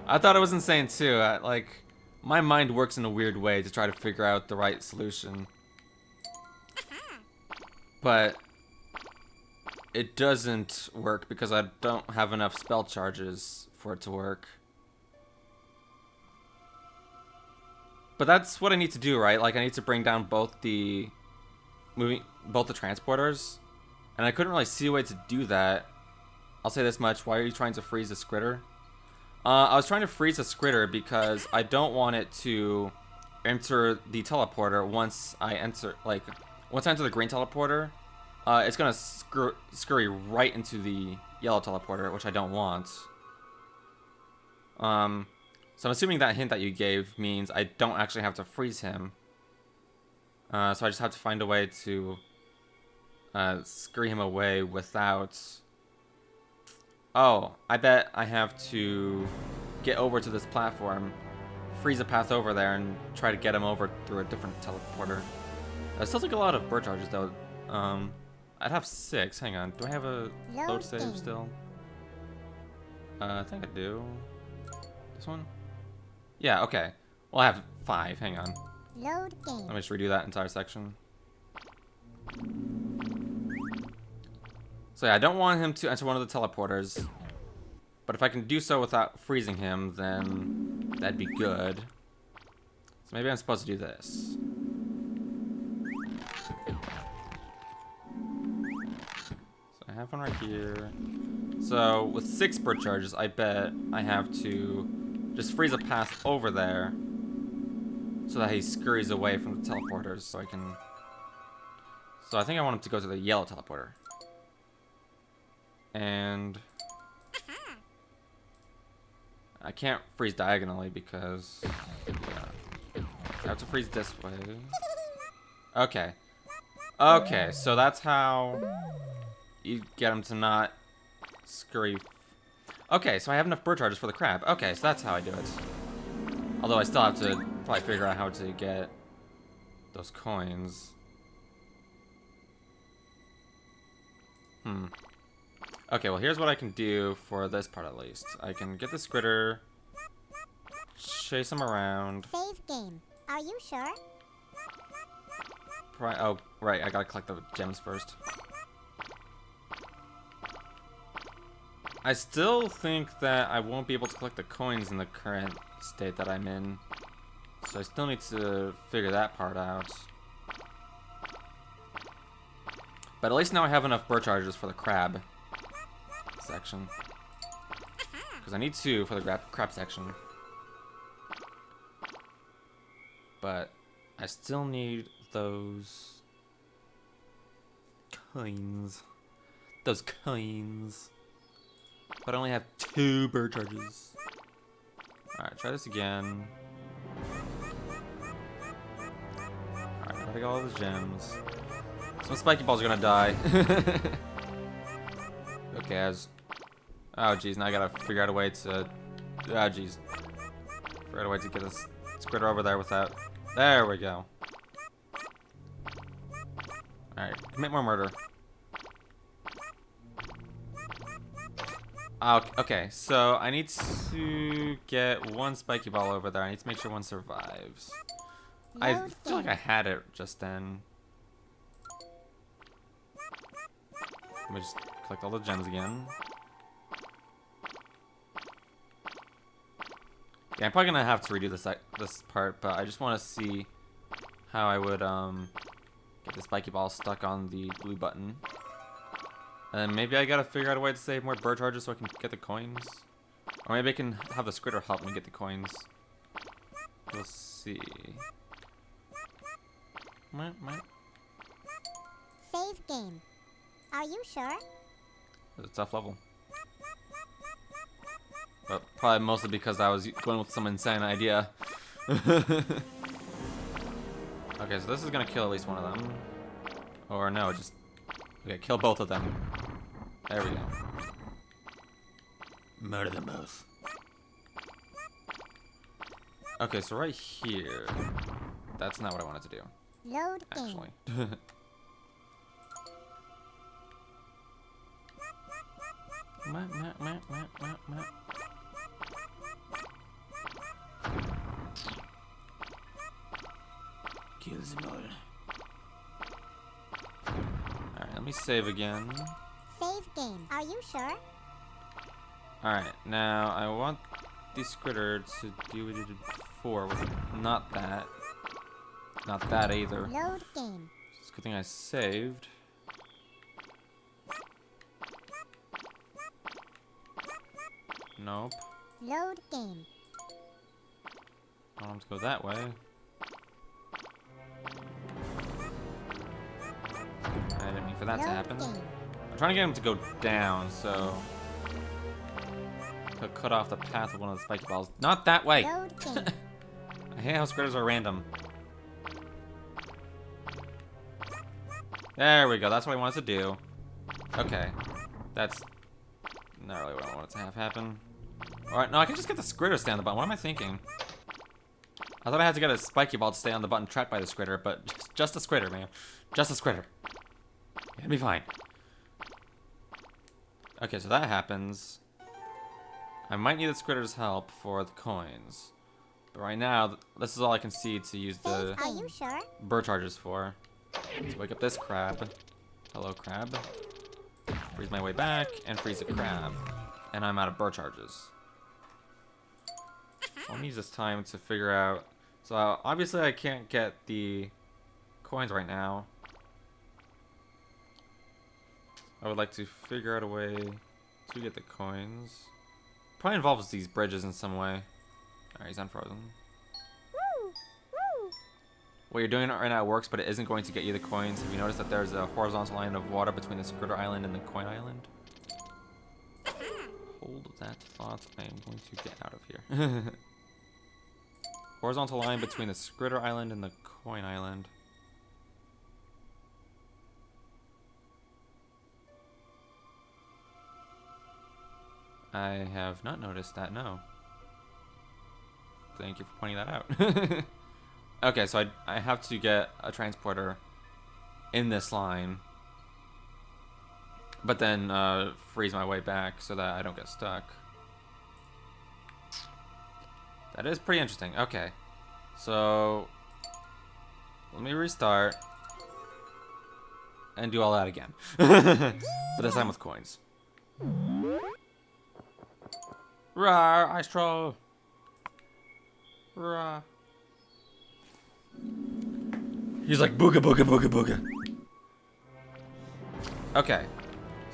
I thought it was insane too. Like, my mind works in a weird way to try to figure out the right solution. But it doesn't work because I don't have enough spell charges for it to work. But that's what I need to do, right? Like, I need to bring down both the transporters, and I couldn't really see a way to do that. I'll say this much: why are you trying to freeze the Skritter? I was trying to freeze the Skritter because I don't want it to enter the teleporter once I enter. Like, once I enter the green teleporter, it's gonna scurry right into the yellow teleporter, which I don't want. So I'm assuming that hint that you gave means I don't actually have to freeze him. So I just have to find a way to scurry him away without... Oh, I bet I have to get over to this platform, freeze a path over there, and try to get him over through a different teleporter. It still take a lot of bird charges, though. I'd have 6. Hang on. Do I have a load save still? I think I do. This one? Yeah, okay. Well, I have 5. Hang on.
Load game.
Let me just redo that entire section. So yeah, I don't want him to enter one of the teleporters. But if I can do so without freezing him, then that'd be good. So maybe I'm supposed to do this. So I have one right here. So with 6 bird charges, I bet I have to just freeze a path over there so that he scurries away from the teleporters so I can... So I think I want him to go to the yellow teleporter. And... I can't freeze diagonally because... Yeah. I have to freeze this way. Okay. Okay, so that's how you get him to not scurry. Okay, so I have enough bird charges for the crab. Okay, so that's how I do it. Although I still have to probably figure out how to get those coins. Okay, well here's what I can do for this part at least. I can get this critter, chase him around.
Save game. Are you sure?
Oh, right, I gotta collect the gems first. I still think that I won't be able to collect the coins in the current state that I'm in. So I still need to figure that part out. But at least now I have enough bird charges for the crab section. Because I need 2 for the crab section. But I still need those coins. Those coins. But I only have 2 bird charges. Alright, try this again. Alright, gotta get all those gems. Some spiky balls are gonna die. Okay, oh jeez, now I gotta figure out a way to... Oh jeez. Figure out a way to get this critter over there without... There we go. Alright, commit more murder. Okay, so I need to get 1 spiky ball over there. I need to make sure 1 survives. I feel like I had it just then. Let me just collect all the gems again. Yeah, I'm probably gonna have to redo this part, but I just want to see how I would get the spiky ball stuck on the blue button. And then maybe I gotta figure out a way to save more bird charges so I can get the coins. Or maybe I can have the squitter help me get the coins. We'll see.
Save game. Are you sure?
It's a tough level. But probably mostly because I was going with some insane idea. Okay, so this is gonna kill at least one of them. Or no, just... Okay, kill both of them. There we go. Murder them both. Okay, so right here... That's not what I wanted to do.
Load
actually.
game.
Kill them all. Alright, let me save again.
Save game. Are you sure?
Alright, now I want this critter to do what it did before with not that. Not that either.
Load game.
It's a good thing I saved. Nope.
Load game.
I want him to go that way. I didn't mean for that to happen.
Game.
I'm trying to get him to go down, so... to cut off the path of one of the spiky balls. Not that way!
Load game.
I hate how squares are random. There we go. That's what I wanted to do. Okay. That's not really what I wanted to have happen. Alright, no, I can just get the scritter to stay on the button. What am I thinking? I thought I had to get a spiky ball to stay on the button trapped by the scritter, but just a scritter, man. Just a scritter. It'll be fine. Okay, so that happens. I might need the scritter's help for the coins. But right now, this is all I can see to use the
Are you sure?
bird charges for. Let's wake up this crab. Hello, crab. Freeze my way back, and freeze the crab. And I'm out of bird charges. I'll use this time to figure out. So obviously I can't get the coins right now. I would like to figure out a way to get the coins. Probably involves these bridges in some way. Alright, he's unfrozen.
Woo! Woo!
What you're doing right now works, but it isn't going to get you the coins. Have you noticed that there's a horizontal line of water between the Scritter Island and the Coin Island? Hold that thought. I am going to get out of here. Horizontal line between the Scritter Island and the Coin Island. I have not noticed that, no. Thank you for pointing that out. Okay, so I have to get a transporter in this line, but then freeze my way back so that I don't get stuck. That is pretty interesting. Okay, so let me restart and do all that again. But this time with coins. Rawr, ice troll. Rawr. He's like booga booga booga booga. Okay,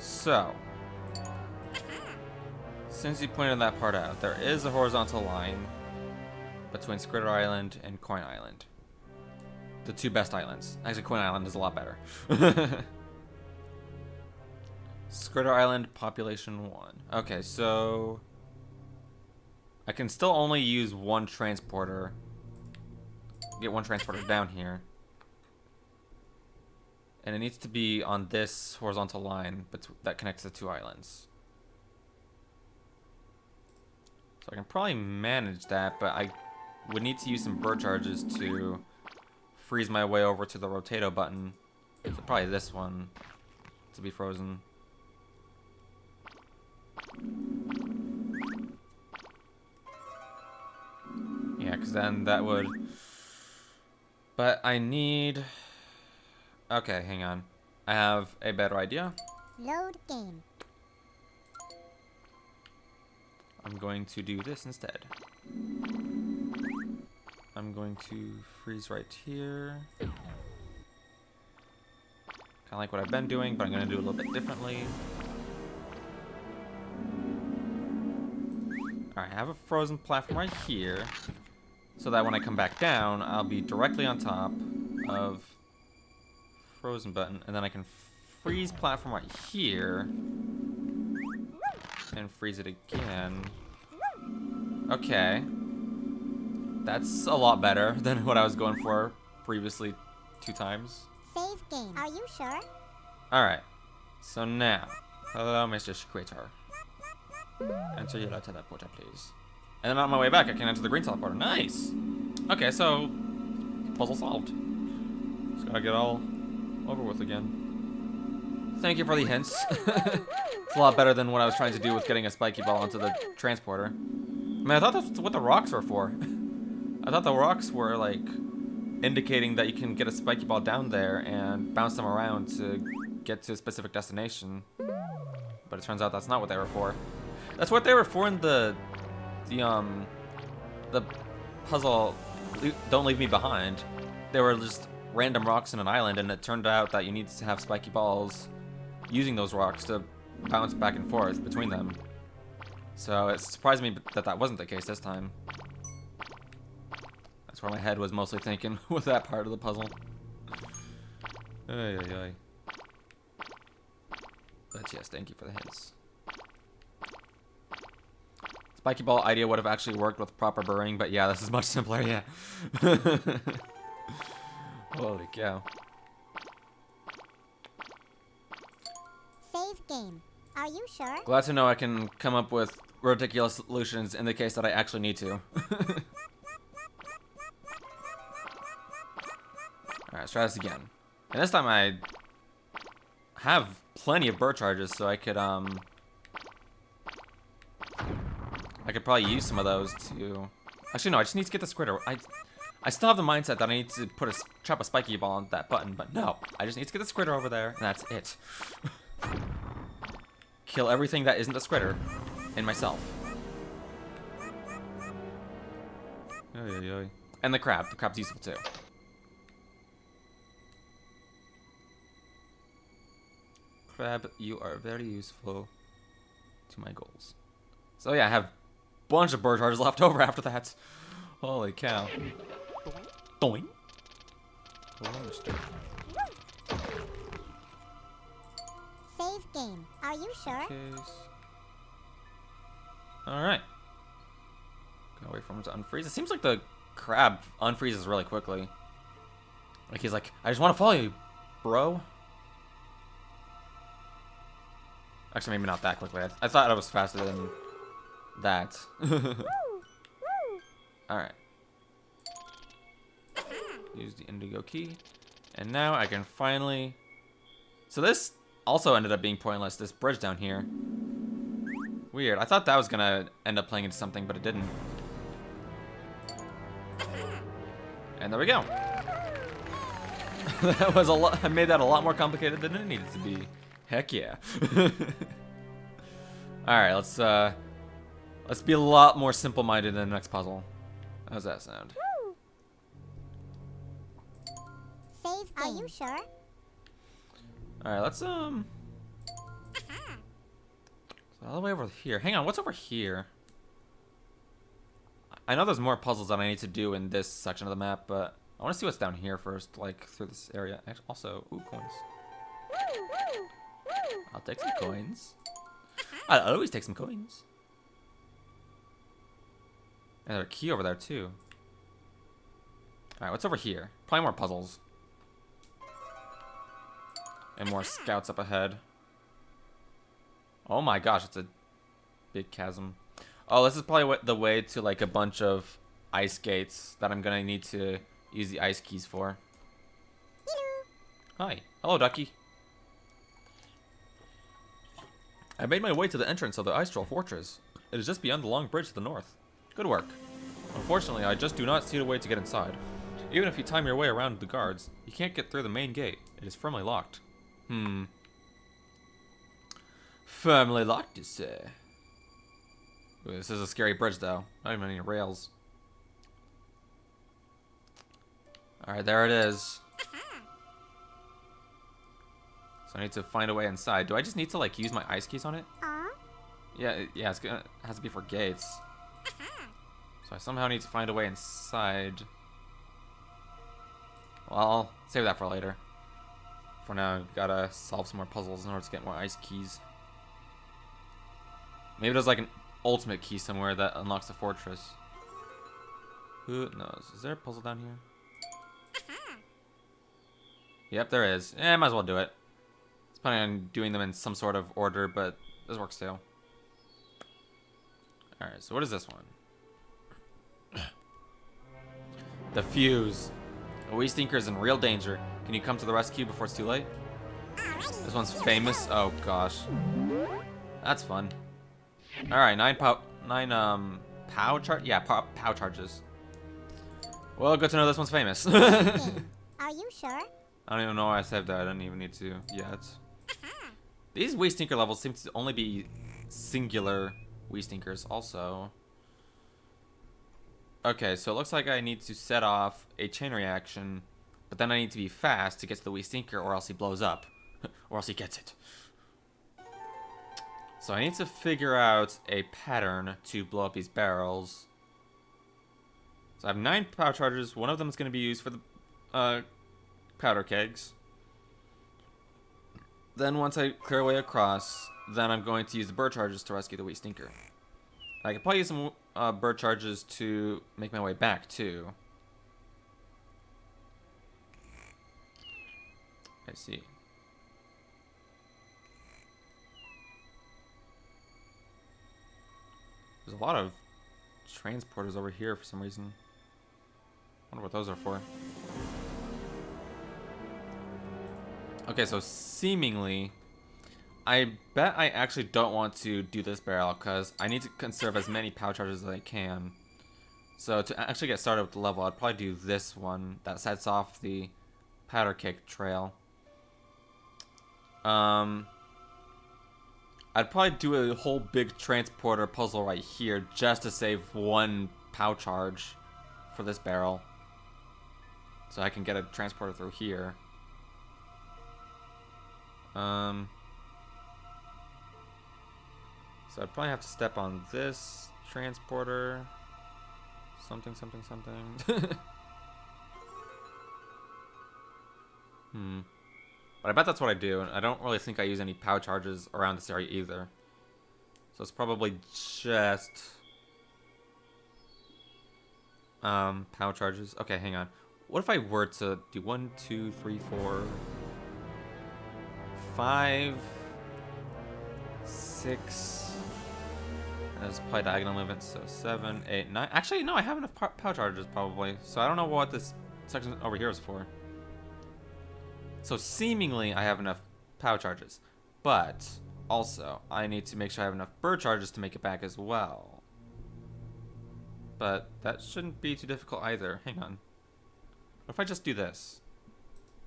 so since you pointed that part out, there is a horizontal line between Scritter Island and Coin Island. The two best islands. Actually, Coin Island is a lot better. Scritter Island, population 1. Okay, so I can still only use one transporter. Get one transporter down here. And it needs to be on this horizontal line that connects the two islands. So I can probably manage that, but I would need to use some bird charges to freeze my way over to the rotato button. So probably this one to be frozen. Yeah, because then that would... But I need... Okay, hang on. I have a better idea.
Load game.
I'm going to do this instead. I'm going to freeze right here. Kind of like what I've been doing, but I'm going to do a little bit differently. Alright, I have a frozen platform right here, so that when I come back down, I'll be directly on top of frozen button, and then I can freeze platform right here and freeze it again. Okay, that's a lot better than what I was going for previously 2 times.
Save game. Are you sure?
Alright, so now, hello Mr. Scritter. Enter your teleporter, please. And then on my way back, I can enter the green teleporter. Nice! Okay, so puzzle solved. Just gotta get all over with again. Thank you for the hints. It's a lot better than what I was trying to do with getting a spiky ball onto the transporter. I mean, I thought that's what the rocks were for. I thought the rocks were like indicating that you can get a spiky ball down there and bounce them around to get to a specific destination. But it turns out that's not what they were for. That's what they were for in the puzzle Don't Leave Me Behind. They were just random rocks in an island, and it turned out that you need to have spiky balls using those rocks to bounce back and forth between them. So it surprised me that that wasn't the case this time. That's where my head was mostly thinking with that part of the puzzle. Ay, ay, ay. But yes, thank you for the hints. Spiky ball idea would have actually worked with proper burrowing, but yeah, this is much simpler, yeah. Holy cow.
game. Are you sure?
Glad to know I can come up with ridiculous solutions in the case that I actually need to. Alright, let's try this again. And this time I have plenty of bird charges, so I could probably use some of those to... Actually, no, I just need to get the squirter. I still have the mindset that I need to trap a spiky ball on that button, but no. I just need to get the squirter over there, and that's it. Kill everything that isn't the squirter, and myself. And the crab. The crab's useful too. Crab, you are very useful to my goals. So yeah, I have a bunch of bird charges left over after that. Holy cow. Doink.
Save game. Are you sure?
Alright. Gonna wait for him to unfreeze. It seems like the crab unfreezes really quickly. Like he's like, I just want to follow you, bro. Actually, maybe not that quickly. I thought I was faster than that. Alright. Use the indigo key. And now I can finally... So this also ended up being pointless, this bridge down here. Weird. I thought that was gonna end up playing into something, but it didn't. And there we go. That was a lot. I made that a lot more complicated than it needed to be. Heck yeah. Alright, let's be a lot more simple-minded in the next puzzle. How's that sound?
Save game. Are you sure?
Alright, let's so all the way over here. Hang on, what's over here? I know there's more puzzles that I need to do in this section of the map, but I want to see what's down here first, like through this area. Also, ooh, coins. I'll take some coins. I'll always take some coins. And there's a key over there too. Alright, what's over here? Probably more puzzles. And more scouts up ahead. Oh my gosh, it's a big chasm. Oh, this is probably the way to like a bunch of ice gates that I'm gonna need to use the ice keys for.
Hello.
Hi. Hello, Ducky. I made my way to the entrance of the Ice Troll Fortress. It is just beyond the long bridge to the north. Good work. Unfortunately, I just do not see a way to get inside. Even if you time your way around the guards, you can't get through the main gate. It is firmly locked. Firmly locked, you say? Ooh, this is a scary bridge, though. Not even any rails. Alright, there it is. So I need to find a way inside. Do I just need to, like, use my ice keys on it? Yeah, it's gonna, it has to be for gates. So I somehow need to find a way inside. Well, I'll save that for later. For now, I've gotta solve some more puzzles in order to get more ice keys. Maybe there's like an ultimate key somewhere that unlocks the fortress. Who knows? Is there a puzzle down here? Yep, there is. Might as well do it. I was planning on doing them in some sort of order, but this works too. Alright, so what is this one? The fuse. A wee stinker is in real danger. Can you come to the rescue before it's too late? This one's famous. Oh gosh, that's fun. All right, 9 pow charge. Yeah, pow charges. Well, good to know this one's famous.
Are you sure?
I don't even know why I saved that. I don't even need to yet. These wee stinker levels seem to only be singular wee stinkers. Also. Okay, so it looks like I need to set off a chain reaction, but then I need to be fast to get to the wee stinker, or else he blows up, or else he gets it. So I need to figure out a pattern to blow up these barrels. So I have 9 power charges. One of them is going to be used for the powder kegs. Then once I clear a way across, then I'm going to use the bird charges to rescue the wee stinker. I could probably use some bird charges to make my way back too. I see. There's a lot of transporters over here for some reason. Wonder what those are for. Okay, so seemingly, I bet I actually don't want to do this barrel because I need to conserve as many power charges as I can. So to actually get started with the level, I'd probably do this one that sets off the powder cake trail. I'd probably do a whole big transporter puzzle right here just to save one power charge for this barrel. So I can get a transporter through here. So I'd probably have to step on this transporter. Something. But I bet that's what I do. And I don't really think I use any power charges around this area either. So it's probably just power charges. Okay, hang on. What if I were to do 1, 2, 3, 4, 5, 6. That's probably diagonal movements. So 7, 8, 9. Actually, no, I have enough power charges probably. So I don't know what this section over here is for. So seemingly I have enough power charges, but also I need to make sure I have enough bird charges to make it back as well. But that shouldn't be too difficult either. Hang on. What if I just do this?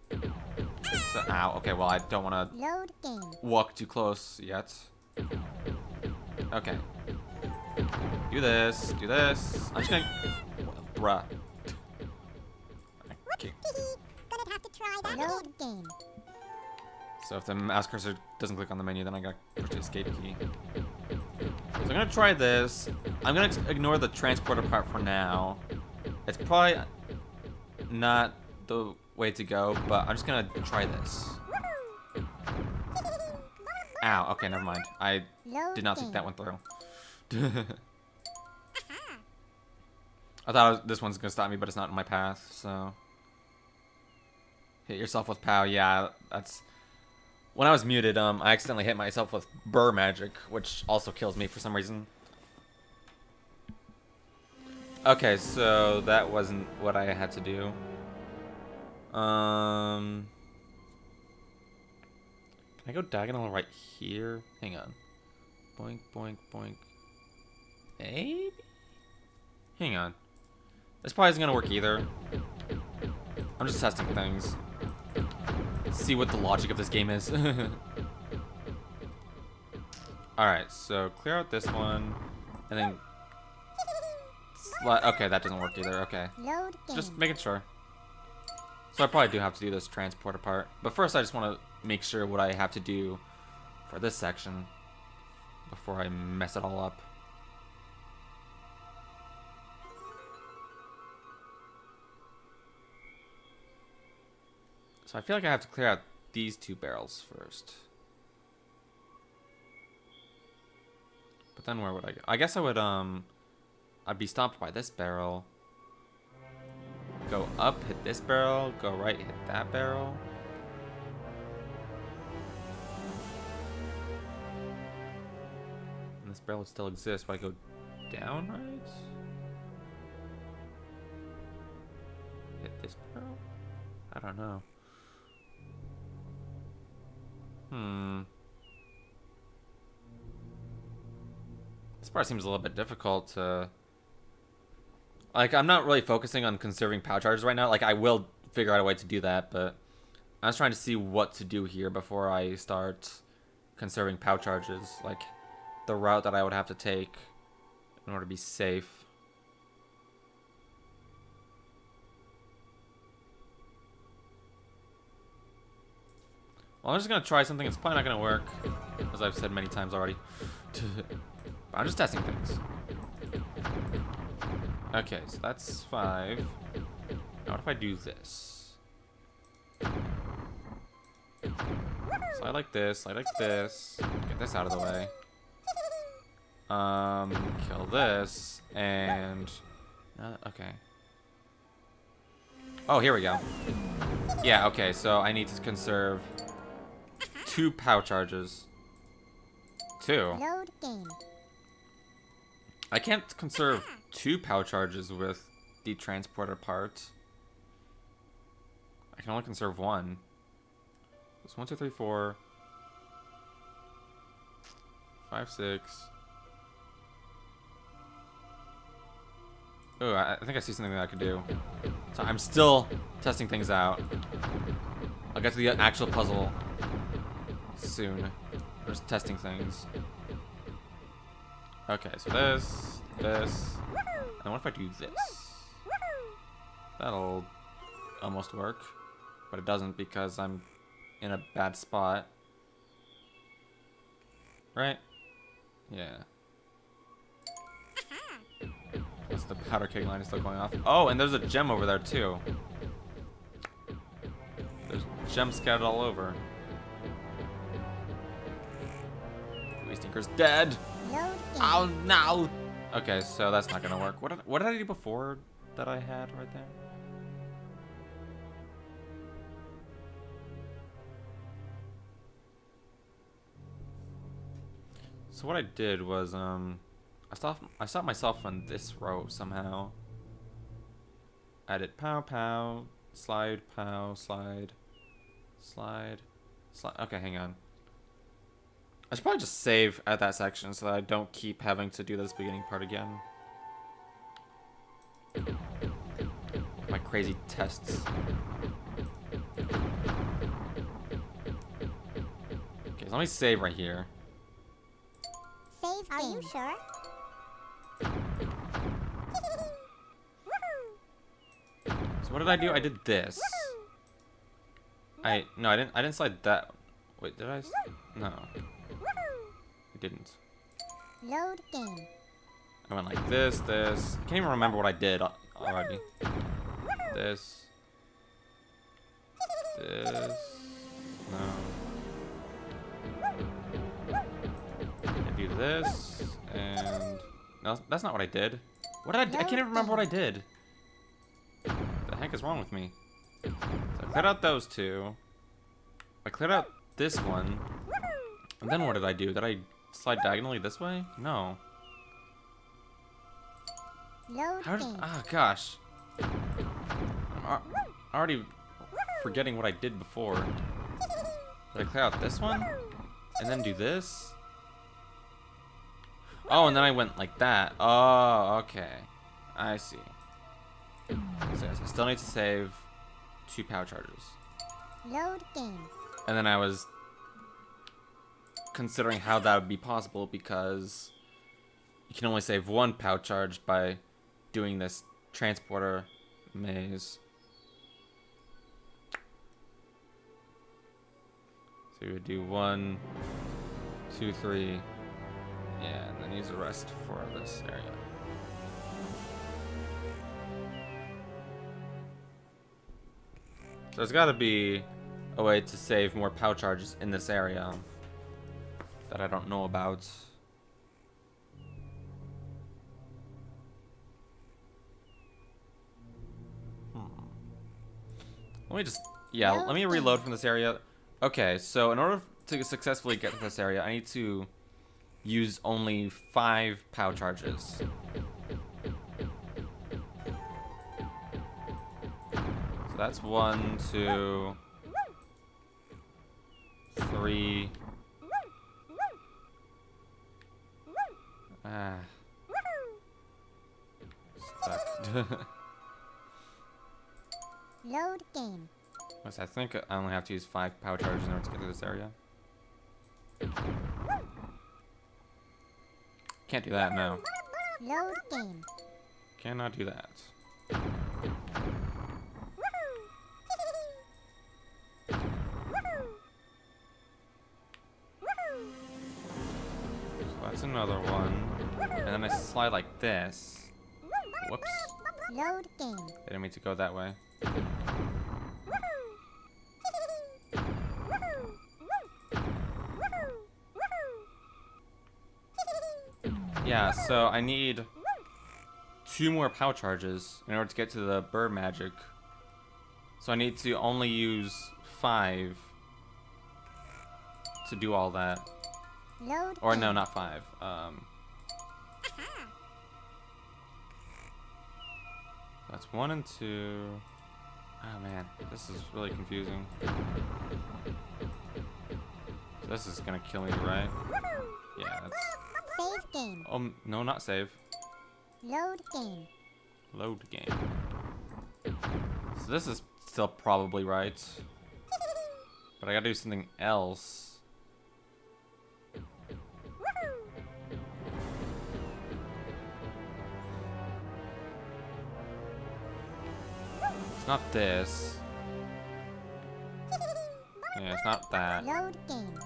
So, ow. Okay, well I don't want to walk too close yet. Okay. Do this. Do this. I'm just gonna. Bruh. Okay.
Gonna have to try that load game.
So if the mouse cursor doesn't click on the menu, then I gotta push the escape key. So I'm gonna try this. I'm gonna ignore the transporter part for now. It's probably not the way to go, but I'm just gonna try this. Ow, okay, never mind. I did not think that went through. I thought this one's gonna stop me, but it's not in my path, so. Hit yourself with POW, yeah, that's... When I was muted, I accidentally hit myself with Burr Magic, which also kills me for some reason. Okay, so that wasn't what I had to do. Can I go diagonal right here? Hang on. Boink, boink, boink. Maybe? Hang on. This probably isn't gonna work either. I'm just testing things. See what the logic of this game is. Alright, so clear out this one. And then... Okay, that doesn't work either. Okay. Just making sure. So I probably do have to do this transporter part. But first I just want to make sure what I have to do for this section before I mess it all up. So I feel like I have to clear out these two barrels first. But then where would I go? I guess I would, I'd be stopped by this barrel. Go up, hit this barrel. Go right, hit that barrel. And this barrel would still exist, but I go down, right? Hit this barrel? I don't know. This part seems a little bit difficult to... Like, I'm not really focusing on conserving power charges right now. Like, I will figure out a way to do that, but I was trying to see what to do here before I start conserving power charges. Like, the route that I would have to take in order to be safe. Well, I'm just going to try something. It's probably not going to work, as I've said many times already. But I'm just testing things. Okay, so that's 5. Now what if I do this? So I like this, get this out of the way. Kill this, and... okay. Oh, here we go. Yeah, okay, so I need to conserve 2 power charges. 2?
Load game.
I can't conserve 2 power charges with the transporter part. I can only conserve 1. It's 1, 2, 3, 4, 5, 6. Oh, I think I see something that I could do. So I'm still testing things out. I'll get to the actual puzzle soon. I'm just testing things. Okay, so this, and what if I do this? That'll almost work, but it doesn't because I'm in a bad spot. Right? Yeah. That's the powder keg line is still going off. Oh, and there's a gem over there too. There's gems scattered all over. Stinker's dead. Oh no. Okay, so that's not gonna work. What did I do before that I had right there? So what I did was I stopped myself on this row somehow. I did pow pow, slide, pow, slide, slide, slide. Okay, hang on. I should probably just save at that section so that I don't keep having to do this beginning part again. My crazy tests. Okay, so let me save right here.
Save game. Are you sure?
So what did I do? I did this. No, I didn't slide that. Wait, did I? No. I didn't.
Load game.
I went like this. I can't even remember what I did already. This. No. I do this, and no, that's not what I did. What did I do? I can't even remember what I did. What the heck is wrong with me? So I cleared out those 2. I cleared out this one. And then what did I do? Did I slide diagonally this way? No. Oh gosh. I'm already forgetting what I did before. Did I clear out this one? And then do this? Oh, and then I went like that. Oh, okay. I see. So I still need to save 2 power charges.
Load game.
And then I was considering how that would be possible because you can only save 1 power charge by doing this transporter maze. So you would do 1, 2, 3. Yeah, and then use the rest for this area. So there's got to be a way to save more power charges in this area that I don't know about. Let me just, yeah, let me reload from this area. Okay, so in order to successfully get to this area, I need to use only 5 power charges. So that's 1, 2, 3. Stuck.
Load game.
Yes, I think I only have to use 5 power charges in order to get to this area. Can't do that, no.
Load game.
Cannot do that. So that's another one. And then I slide like this. Whoops.
Load game.
Didn't mean to go that way. Yeah, so I need 2 more power charges in order to get to the bird magic. So I need to only use 5 to do all that.
Load
Or
game.
no, not 5. That's 1 and 2. Oh man, this is really confusing. So this is gonna kill me, right? Yeah, that's...
Save game.
Oh, no, not save.
Load game.
Load game. So this is still probably right. But I gotta do something else. It's not this. Yeah, it's not that.
Load game.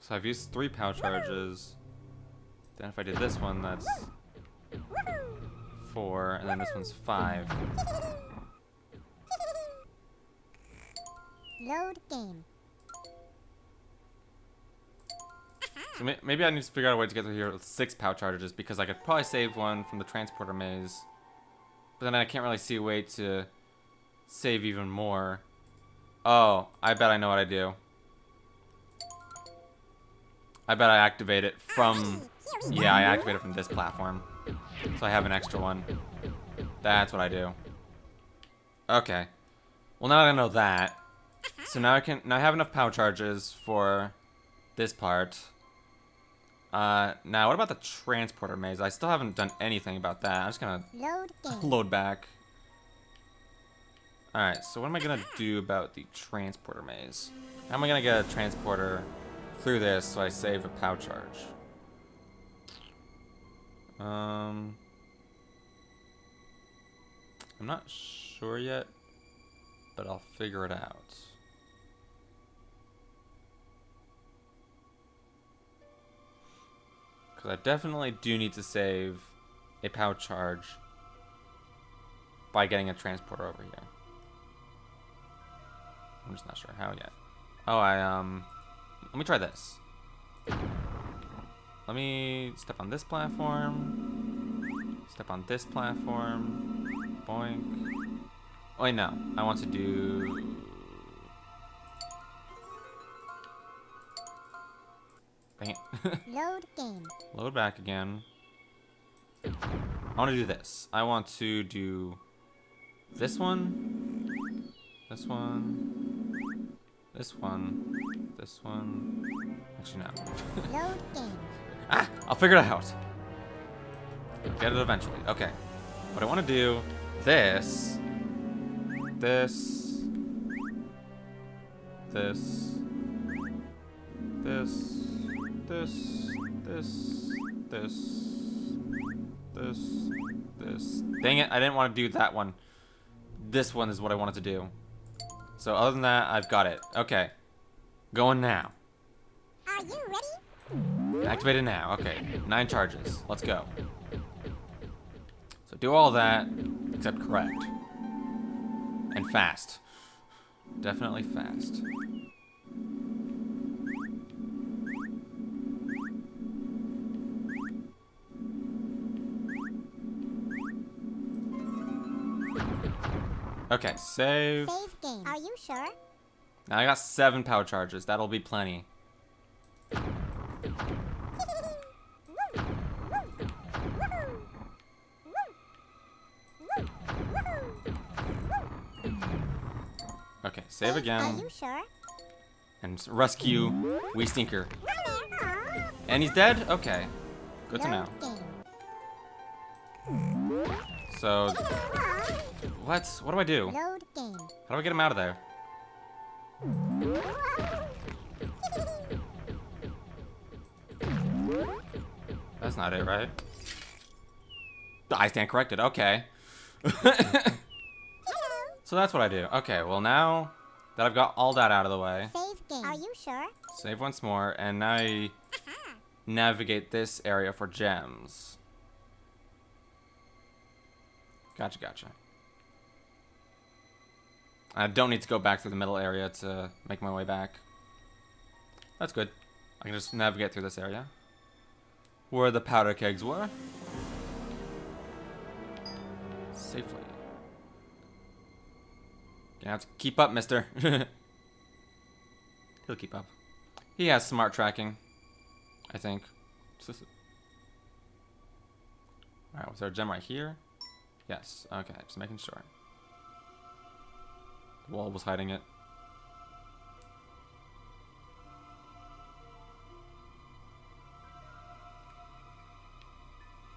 So I've used 3 power charges. Then if I did this one, that's 4, and then this one's 5.
Load game.
So maybe I need to figure out a way to get through here with 6 power charges, because I could probably save one from the transporter maze. But then I can't really see a way to save even more. Oh, I bet I know what I do. I bet I activate it from... Yeah, I activate it from this platform. So I have an extra one. That's what I do. Okay. Well, now that I know that. So now I have enough power charges for this part. Now what about the transporter maze? I still haven't done anything about that. I'm just gonna load back. Alright, so what am I gonna do about the transporter maze? How am I gonna get a transporter through this so I save a power charge? I'm not sure yet, but I'll figure it out. Because I definitely do need to save a power charge by getting a transporter over here. I'm just not sure how yet. Oh, let me try this. Let me step on this platform. Step on this platform. Boink. Oh, wait, no. I want to do... Dang it.
Load game.
Load back again. I want to do this. I want to do this one. This one. This one. This one. Actually, no.
Load game.
Ah! I'll figure it out. I'll get it eventually. Okay. But I want to do this. This. This. This. This. This. Dang it, I didn't want to do that one. This one is what I wanted to do. So other than that, I've got it. Okay. Going now.
Are you ready?
Activated now. Okay. 9 charges. Let's go. So do all that, except correct. And fast. Definitely fast. Okay, save.
Save game. Are you sure?
Now I got 7 power charges. That'll be plenty. Okay, save again.
Are you sure?
And rescue Wee Stinker. And he's dead? Okay. Good to know. So, what? What do I do?
Load game.
How do I get him out of there? That's not it, right? I stand corrected. Okay. So that's what I do. Okay, well now that I've got all that out of the way.
Save game. Are you sure?
Save once more, and now I navigate this area for gems. Gotcha. I don't need to go back through the middle area to make my way back. That's good. I can just navigate through this area where the powder kegs were. Safely. Gonna have to keep up, mister. He'll keep up. He has smart tracking, I think. Alright, was there a gem right here? Yes, okay, just making sure. The wall was hiding it.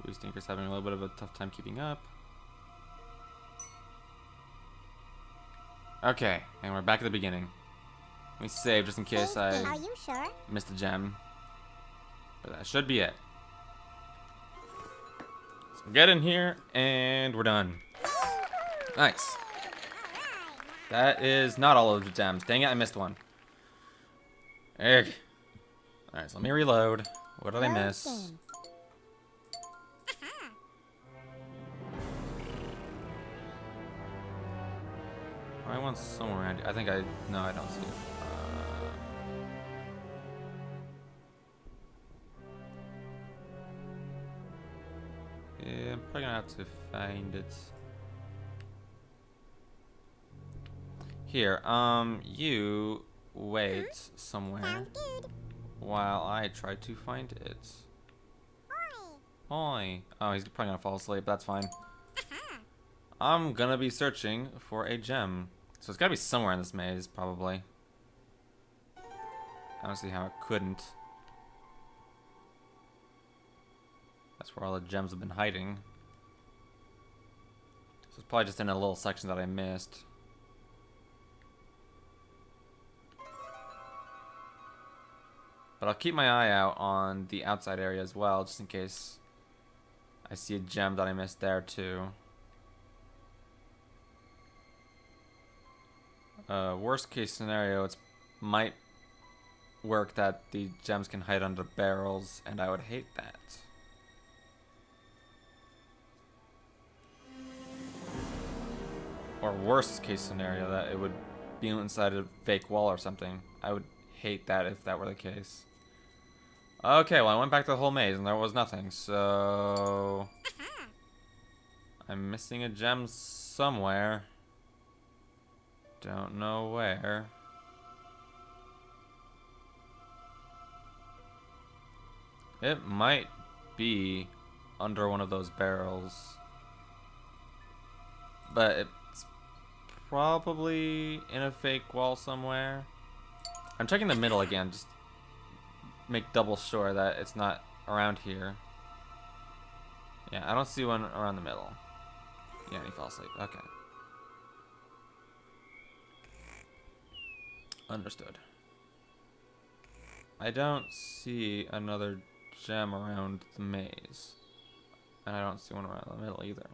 We Stinker's having a little bit of a tough time keeping up. Okay, and we're back at the beginning. Let me save just in case
Are
I
you sure?
missed a gem. But that should be it. So get in here, and we're done. Nice. That is not all of the gems. Dang it, I missed one. Egg. Alright, so let me reload. What did I miss?
Game.
I want somewhere around here. I think no, I don't see it. Yeah, I'm probably gonna have to find it. Here, you wait somewhere
Sounds good.
while I try to find it. Oi. Oh, he's probably gonna fall asleep. That's fine. I'm gonna be searching for a gem. So it's gotta be somewhere in this maze, probably. I don't see how it couldn't. That's where all the gems have been hiding. So it's probably just in a little section that I missed. But I'll keep my eye out on the outside area as well, just in case I see a gem that I missed there too. Worst case scenario, it might work that the gems can hide under barrels, and I would hate that. Or worst case scenario, that it would be inside a fake wall or something. I would hate that if that were the case. Okay, well I went back to the whole maze and there was nothing, so I'm missing a gem somewhere. Don't know where. It might be under one of those barrels. But it's probably in a fake wall somewhere. I'm checking the middle again, just make double sure that it's not around here. Yeah, I don't see one around the middle. Yeah, he fell asleep. Okay. Understood. I don't see another gem around the maze. And I don't see one around the middle either.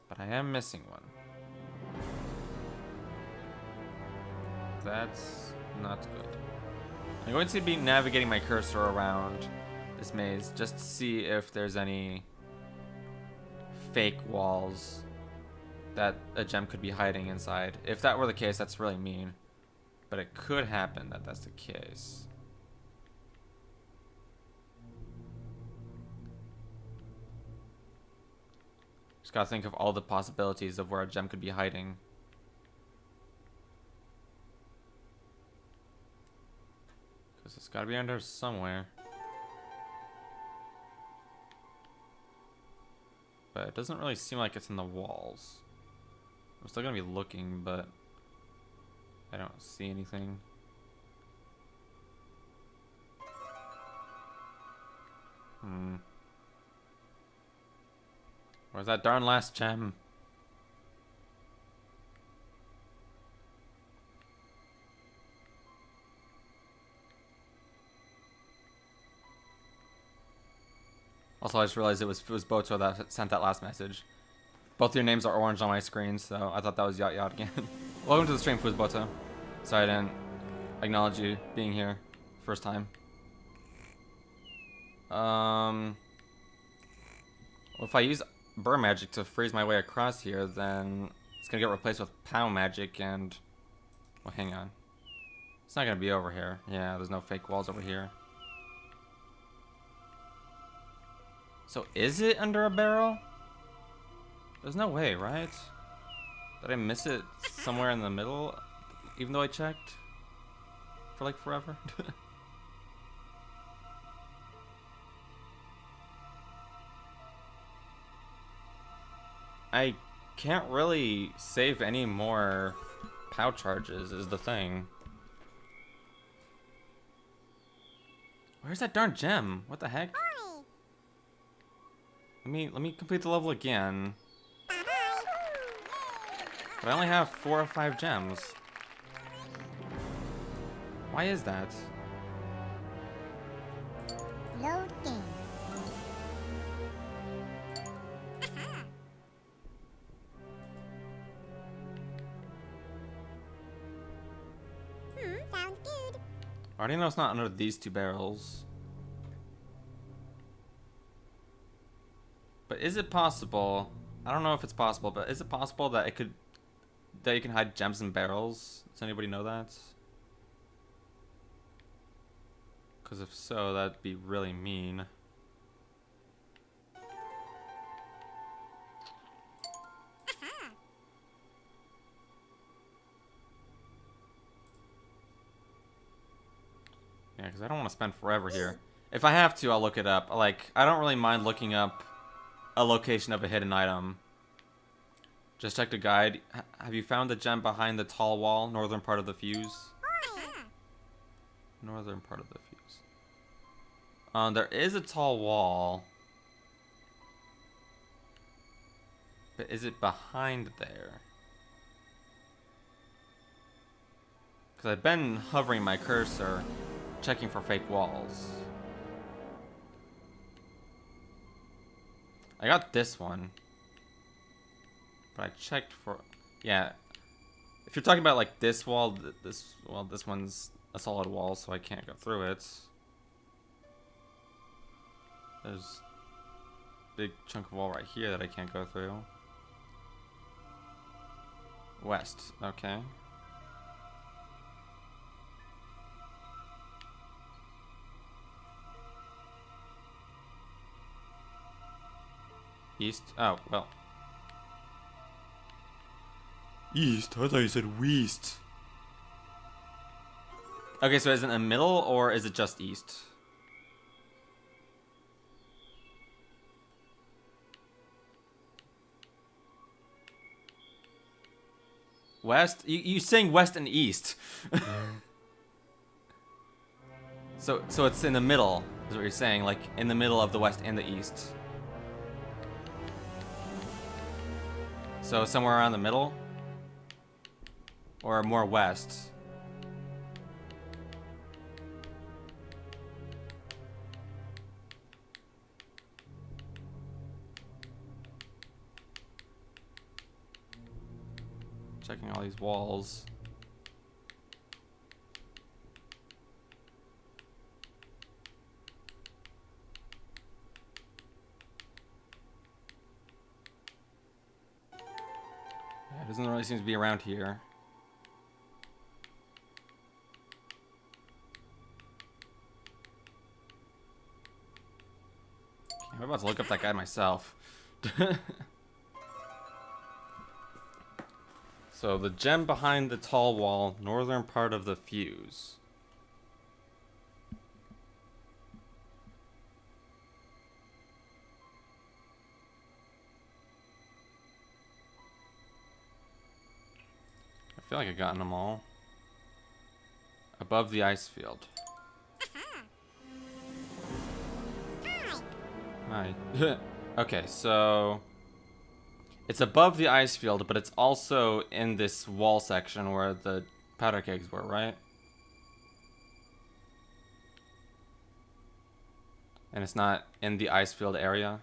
But I am missing one. That's not good. I'm going to be navigating my cursor around this maze just to see if there's any fake walls that a gem could be hiding inside. If that were the case, that's really mean. But it could happen that that's the case. Just gotta think of all the possibilities of where a gem could be hiding. Because it's gotta be under somewhere. But it doesn't really seem like it's in the walls. I'm still gonna be looking, but I don't see anything. Where's that darn last gem? Also, I just realized it was Boto that sent that last message. Both your names are orange on my screen, so I thought that was Yacht Yacht again. Welcome to the stream, Boto. Sorry I didn't acknowledge you being here first time. Well, if I use burn magic to freeze my way across here, then it's gonna get replaced with pow magic and... Well, hang on. It's not gonna be over here. Yeah, there's no fake walls over here. So is it under a barrel? There's no way, right? Did I miss it somewhere in the middle? Even though I checked for like forever? I can't really save any more POW charges is the thing. Where's that darn gem? What the heck?
Oi.
Let me complete the level again.
Bye-bye.
But I only have 4 or 5 gems. Why is that?
Load game. Sounds good.
I already know it's not under these 2 barrels. But is it possible? I don't know if it's possible, but is it possible that you can hide gems in barrels? Does anybody know that? Because if so, that'd be really mean. Yeah, because I don't want to spend forever here. If I have to, I'll look it up. Like, I don't really mind looking up a location of a hidden item. Just check the guide. Have you found the gem behind the tall wall, northern part of the fuse? Northern part of the fuse. There is a tall wall. But is it behind there? Because I've been hovering my cursor, checking for fake walls. I got this one. But I checked for... Yeah. If you're talking about like this wall, this one's a solid wall, so I can't go through it. There's a big chunk of wall right here that I can't go through. West, okay. East, oh, well. East? I thought you said west. Okay, so is it in the middle or is it just east? West? You saying west and east. So it's in the middle, is what you're saying, like in the middle of the west and the east. So somewhere around the middle? Or more west? Checking all these walls. Yeah, it doesn't really seem to be around here. Okay, I'm about to look up that guy myself. So the gem behind the tall wall, northern part of the fuse. I feel like I've gotten them all. Above the ice field. Hi. Okay, so it's above the ice field, but it's also in this wall section where the powder kegs were, right? And it's not in the ice field area.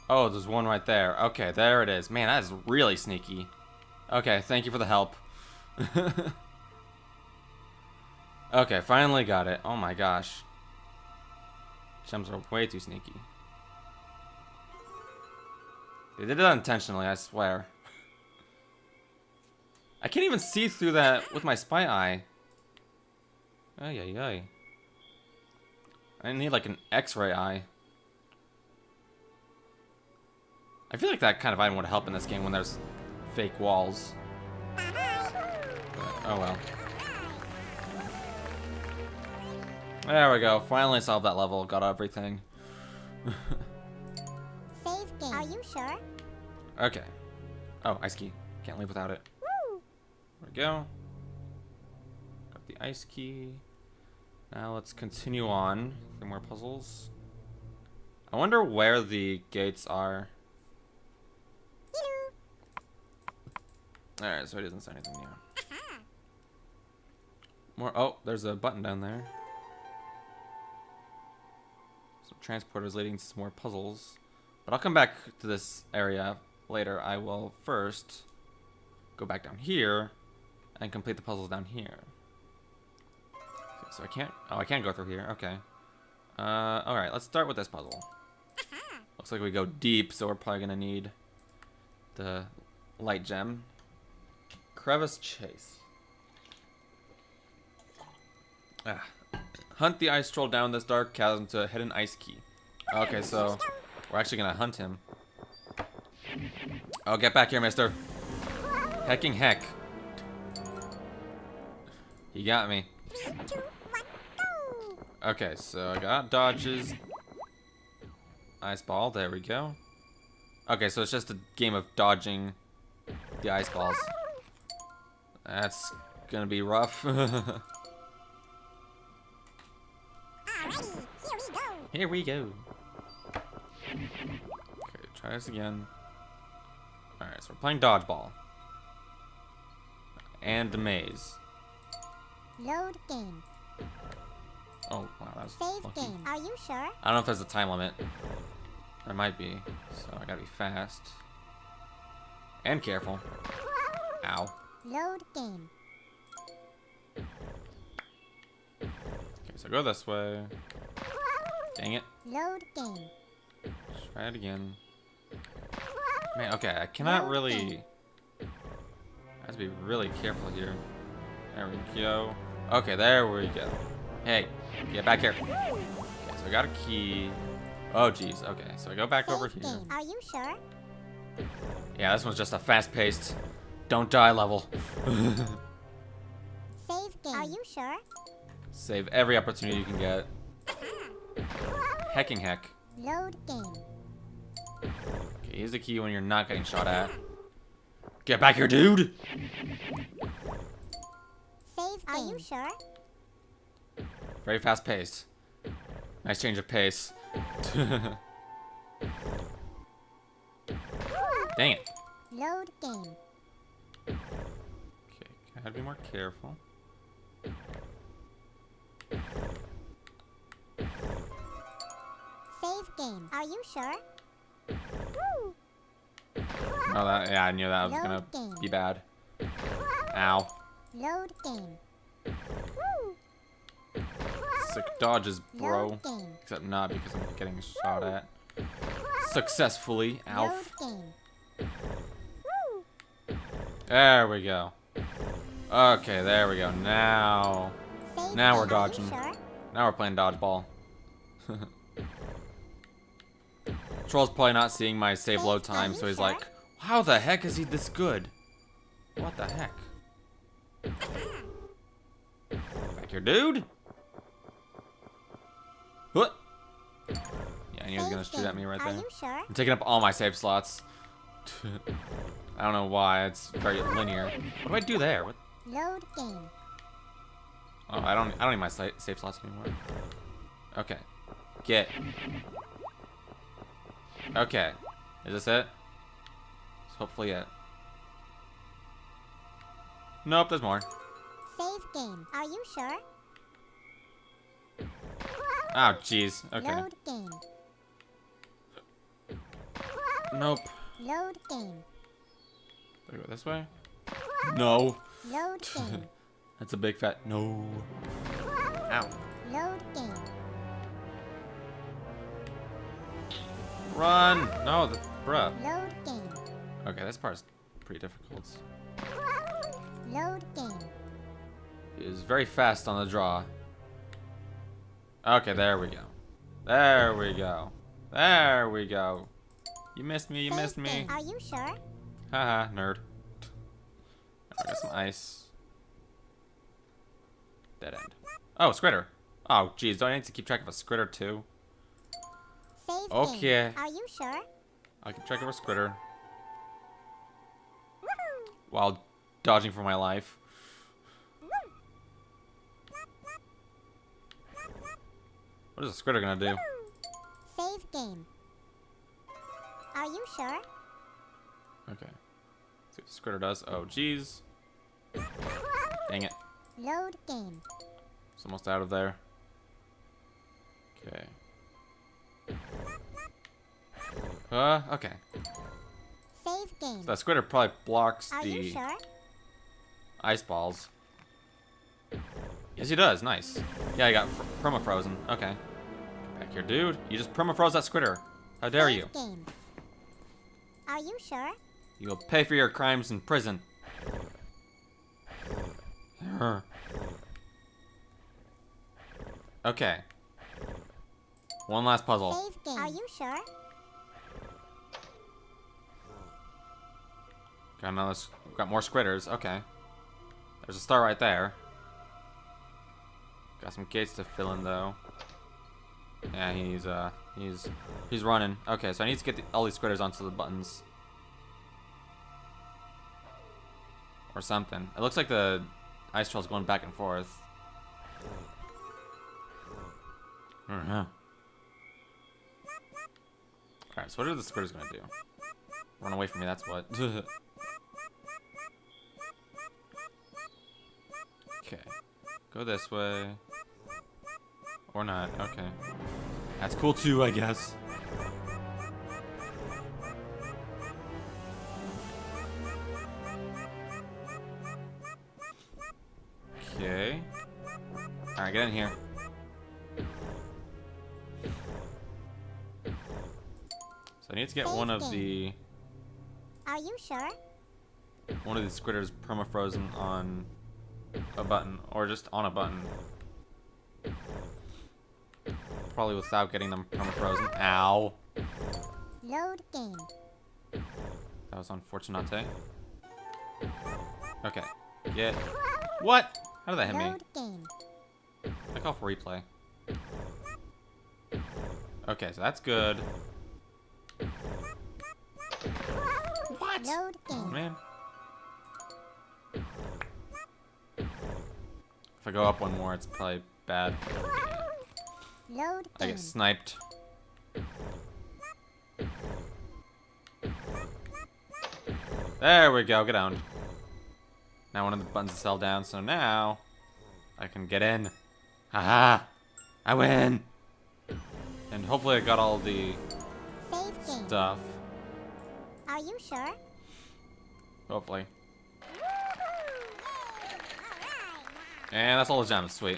Oh, there's one right there. Okay, there it is. Man, that is really sneaky. Okay, thank you for the help. Okay, finally got it. Oh my gosh. Gems are way too sneaky. They did that intentionally, I swear. I can't even see through that with my spy eye. Ay, ay, ay. I need like an X-ray eye. I feel like that kind of item would help in this game when there's fake walls. Oh well. There we go. Finally solved that level. Got everything.
Save game. Are you sure?
Okay. Oh, ice key. Can't leave without it.
Woo!
There we go. Got the ice key. Now let's continue on. 3 more puzzles. I wonder where the gates are. Alright, so he doesn't say anything new. More. Oh, there's a button down there. So transporters leading to some more puzzles. But I'll come back to this area later. I will first go back down here and complete the puzzles down here. Okay, so I can't. Oh, I can't go through here. Okay. Alright, let's start with this puzzle. Looks like we go deep, so we're probably gonna need the light gem. Crevice chase. Hunt the ice troll down this dark chasm to a hidden ice key. Okay, so we're actually gonna hunt him. Oh, get back here, mister. Hecking heck. He got me.
3, 2, 1, go!
Okay, so I got dodges. Ice ball, there we go. Okay, so it's just a game of dodging the ice balls. That's gonna be rough.
Alrighty, here we go.
Here we go. Okay, try this again. Alright, so we're playing dodgeball. And the maze.
Load game.
Oh, wow, that was
Save
lucky.
game. Are you sure?
I don't know if there's a time limit. There might be, so I gotta be fast. And careful. Ow.
Load game.
Okay, so go this way. Dang it.
Load game.
Try it again. Man, okay, I cannot really... I have to be really careful here. There we go. Okay, there we go. Hey, get back here. Okay, so I got a key. Oh, jeez. Okay, so I go back over
Save
here.
game. Are you sure?
Yeah, this one's just a fast-paced, don't die level.
Save game. Are you sure?
Save every opportunity you can get. Hecking heck.
Load game.
Okay, use the key when you're not getting shot at. Get back here, dude!
Save game. Are you sure?
Very fast-paced. Nice change of pace. Dang it.
Load game.
Okay, gotta be more careful.
Save game. Are you sure? Woo!
Oh, that, yeah, I knew that was gonna
Load
be bad. Ow.
Load game. Woo!
Sick dodges, bro.
Load game.
Except not because I'm getting shot at. Successfully.
Load
Alf.
game. Woo!
There we go. Okay, there we go. Now
Save
Now
game.
we're dodging.
Are you sure?
we're playing dodgeball. Troll's probably not seeing my save load time, so he's like, how the heck is he this good? What the heck? Back here, dude. What? Yeah, I knew he was gonna
Save
shoot at me
game.
right
Are
there.
you sure?
I'm taking up all my save slots. I don't know why. It's very linear. What do I do there? What?
Load game.
Oh, I don't need my save slots anymore. Okay. Get. Okay. Is this it? It's hopefully it. Nope, there's more.
Save game. Are you sure?
Oh, jeez. Okay.
Load game.
Nope.
Load game.
Do I go this way? No.
Load game.
That's a big fat no. Ow.
Load game.
Run! No, bruh.
Load game.
Okay, this part's pretty difficult.
Load game.
He is very fast on the draw. Okay, there we go. There we go. There we go. You missed me, you
Save
missed me.
game. Are you sure?
Haha, nerd. I got some ice. Dead end. Oh, Scritter. Oh, geez. Do I need to keep track of a Scritter, too?
Save
Okay.
game. Are you sure?
I'll keep track of a Scritter.
Woohoo!
While dodging for my life. What is a Scritter gonna do?
Save game. Are you sure?
Okay. Let's see what the Scritter does. Oh, geez. Dang it.
Load game.
It's almost out of there. Okay. Okay.
Save game.
So that Scritter probably blocks
Are you
the
sure?
ice balls. Yes, he does. Nice. Yeah, I got perma-frozen. Okay. Get back here, dude. You just perma-froze that Scritter. How dare you?
Save game. Are you sure?
You will pay for your crimes in prison. Okay. One last puzzle.
Save game. Are you sure?
Got more Scritters. Okay. There's a star right there. Got some gates to fill in though. Yeah, he's running. Okay, so I need to get all these Scritters onto the buttons. Or something. It looks like the ice troll's going back and forth. I don't know. Alright, so what are the Scritters gonna do? Run away from me, that's what. Okay. Go this way. Or not, okay. That's cool too, I guess. Okay. Alright, get in here. So I need to get
Save
one of
game. Are you sure?
one of these Scritters perma-frozen on a button, or just on a button. Probably without getting them perma-frozen. Ow.
Load game.
That was unfortunate. Okay. Get. What? How did that hit me?
Load game.
I call for replay. Okay, so that's good. What?
Load
Oh,
game.
man. If I go up one more, it's probably bad.
Load
I
game.
get sniped. There we go, get down. Now one of the buttons is held down, so now I can get in. Haha! I win! And hopefully I got all the
Save game.
stuff.
Are you sure?
Hopefully. And that's all the gems, sweet.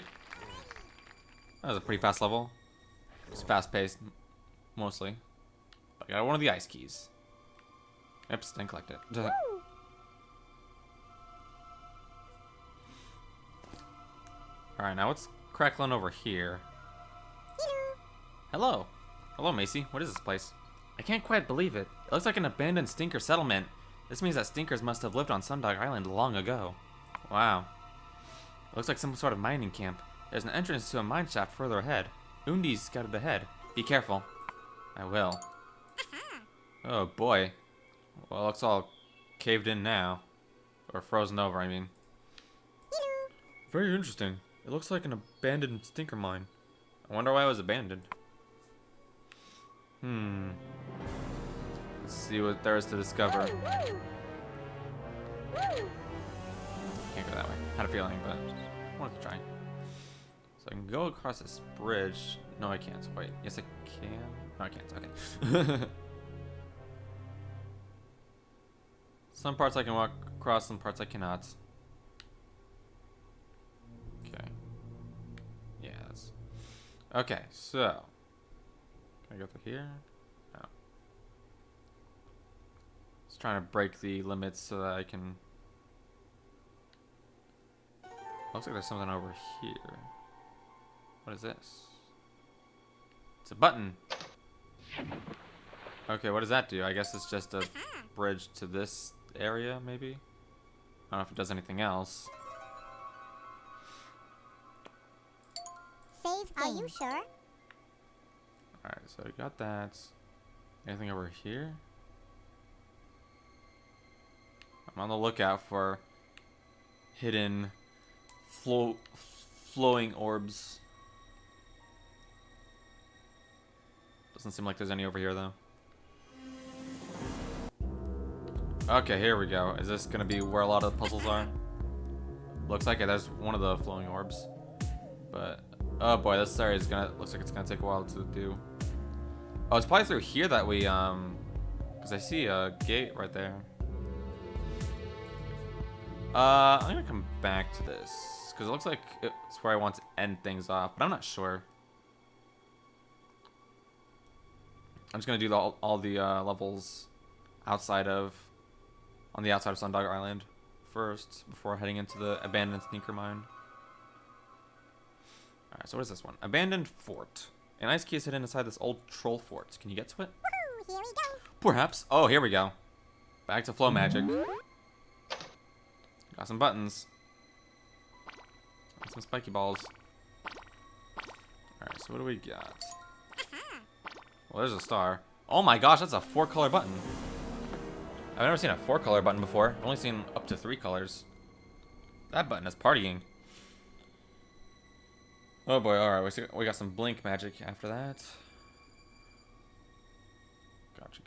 That was a pretty fast level. It's fast paced, mostly. But I got one of the ice keys. Oops, didn't collect it. Alright, now what's crackling over here? Hello. Hello, Macy. What is this place? I can't quite believe it. It looks like an abandoned stinker settlement. This means that stinkers must have lived on Sundog Island long ago. Wow. It looks like some sort of mining camp. There's an entrance to a mine shaft further ahead. Undi's scouted ahead. Be careful. I will. Oh boy. Well, it looks all caved in now. Or frozen over, I mean. Very interesting. It looks like an abandoned stinker mine. I wonder why it was abandoned. Let's see what there is to discover. Can't go that way. Had a feeling, but I wanted to try. So I can go across this bridge. No, I can't. Wait. Yes, I can. No, I can't. Okay. Some parts I can walk across, some parts I cannot. Okay. Yeah, that's... Okay, so... Can I go through here? No. Just trying to break the limits so that I can... Looks like there's something over here. What is this? It's a button. Okay, what does that do? I guess it's just a bridge to this area, maybe? I don't know if it does anything else.
Are you sure?
Alright, so we got that. Anything over here? I'm on the lookout for hidden flowing orbs. Doesn't seem like there's any over here though. Okay, here we go. Is this gonna be where a lot of the puzzles are? Looks like it. There's one of the flowing orbs. But oh boy, this area is looks like it's gonna take a while to do. Oh, it's probably through here that we because I see a gate right there. I'm gonna come back to this because it looks like it's where I want to end things off, but I'm not sure. I'm just gonna do all the levels on the outside of Sundog Island first before heading into the abandoned sneaker mine. Alright, so what is this one? Abandoned fort. An ice key is hidden inside this old troll fort. Can you get to it?
Woohoo, here we go.
Perhaps. Oh, here we go. Back to flow magic. Got some buttons. Got some spiky balls. Alright, so what do we got? Well, there's a star. Oh my gosh, that's a 4-color button. I've never seen a 4-color button before. I've only seen up to 3 colors. That button is partying. Oh boy, alright, we got some blink magic after that.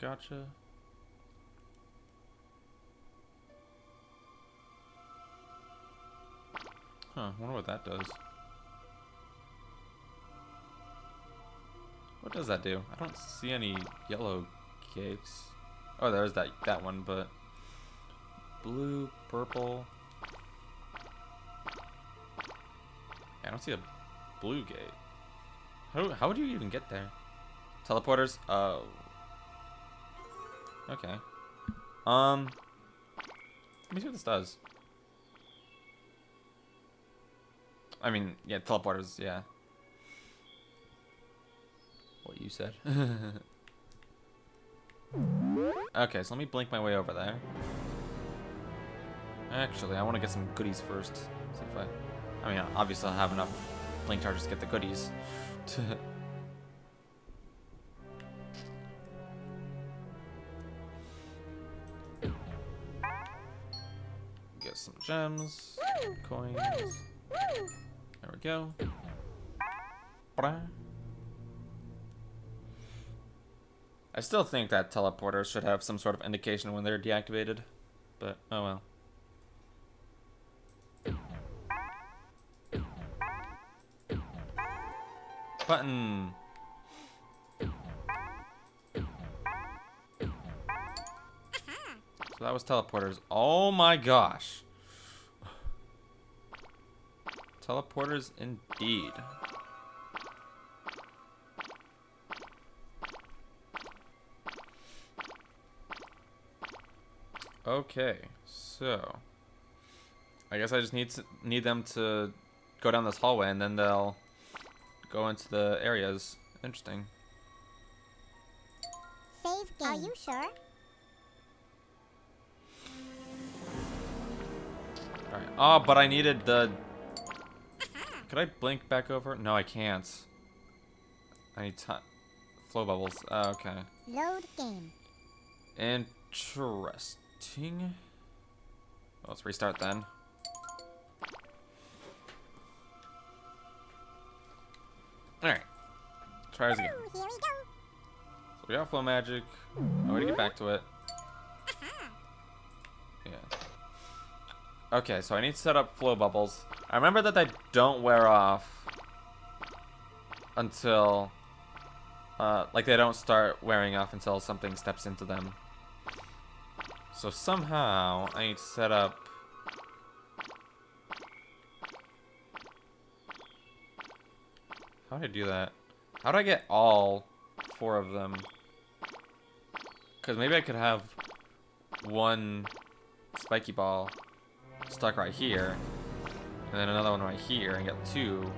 Gotcha. Huh, I wonder what that does. What does that do? I don't see any yellow gates. Oh, there's that one, but blue, purple. Yeah, I don't see a blue gate. How would you even get there? Teleporters? Oh. Okay. Let me see what this does. I mean, yeah, teleporters, yeah. What you said. Okay, so let me blink my way over there. Actually, I want to get some goodies first. See if I mean, obviously I'll have enough blink charges to get the goodies. Get some gems, coins. There we go. I still think that teleporters should have some sort of indication when they're deactivated, but oh well. Button. So that was teleporters. Oh my gosh. Teleporters indeed. Okay, so I guess I just need them to go down this hallway, and then they'll go into the areas. Interesting.
Save game. Are you sure?
Alright. Oh, but I needed the... Could I blink back over? No, I can't. I need flow bubbles. Oh, okay.
Load game.
Interesting. Well, let's restart then. Alright. Try this again.
Here we go.
So we got flow magic. Oh, way to get back to it. Yeah. Okay, so I need to set up flow bubbles. I remember that they don't wear off until... like, they don't start wearing off until something steps into them. So somehow I need to set up... How do I do that? How do I get all 4 of them? Because maybe I could have one spiky ball stuck right here, and then another one right here, and get 2.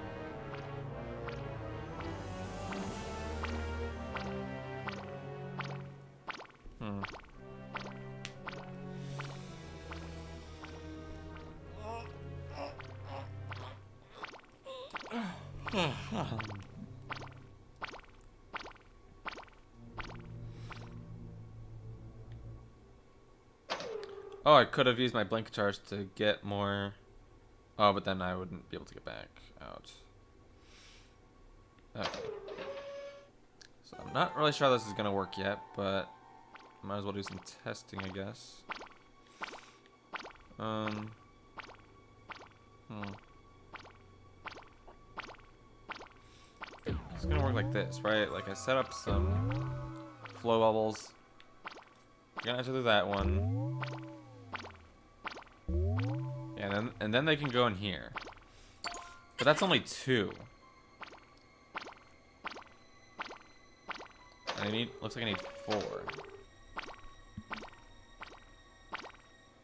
Oh, I could have used my blink charge to get more. Oh, but then I wouldn't be able to get back out. Okay. So I'm not really sure how this is gonna work yet, but might as well do some testing, I guess. It's gonna work like this, right? Like I set up some flow bubbles. You're gonna have to do that one. Yeah, and then they can go in here. But that's only 2. And I need, looks like I need 4.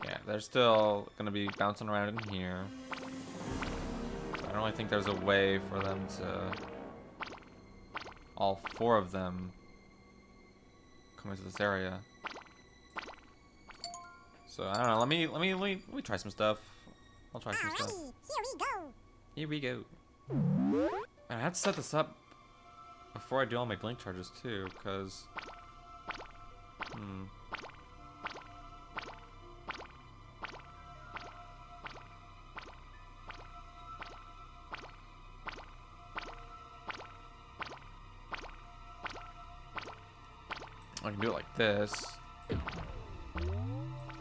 Yeah, they're still gonna be bouncing around in here. I don't really think there's a way for them to, all 4 of them, come into this area. So I don't know. Let me try some stuff. I'll try some stuff.
Here we go.
Here we go. I have to set this up before I do all my blink charges too, because I can do it like this.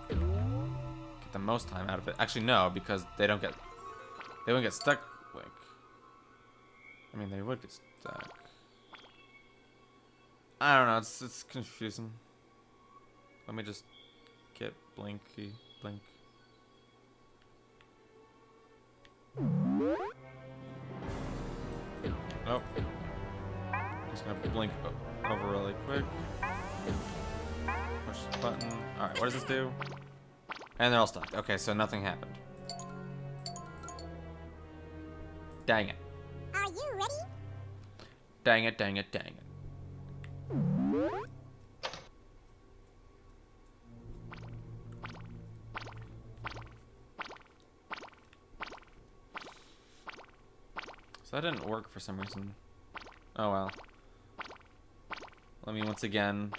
Get the most time out of it. Actually, no, because they won't get stuck. Like, I mean, they would get stuck. I don't know. It's confusing. Let me just get blink. Oh, just gonna blink over really quick. Push the button. All right, what does this do? And they're all stuck. Okay, so nothing happened. Dang it.
Are you ready?
Dang it, dang it, dang it. So that didn't work for some reason. Oh well. Let me once again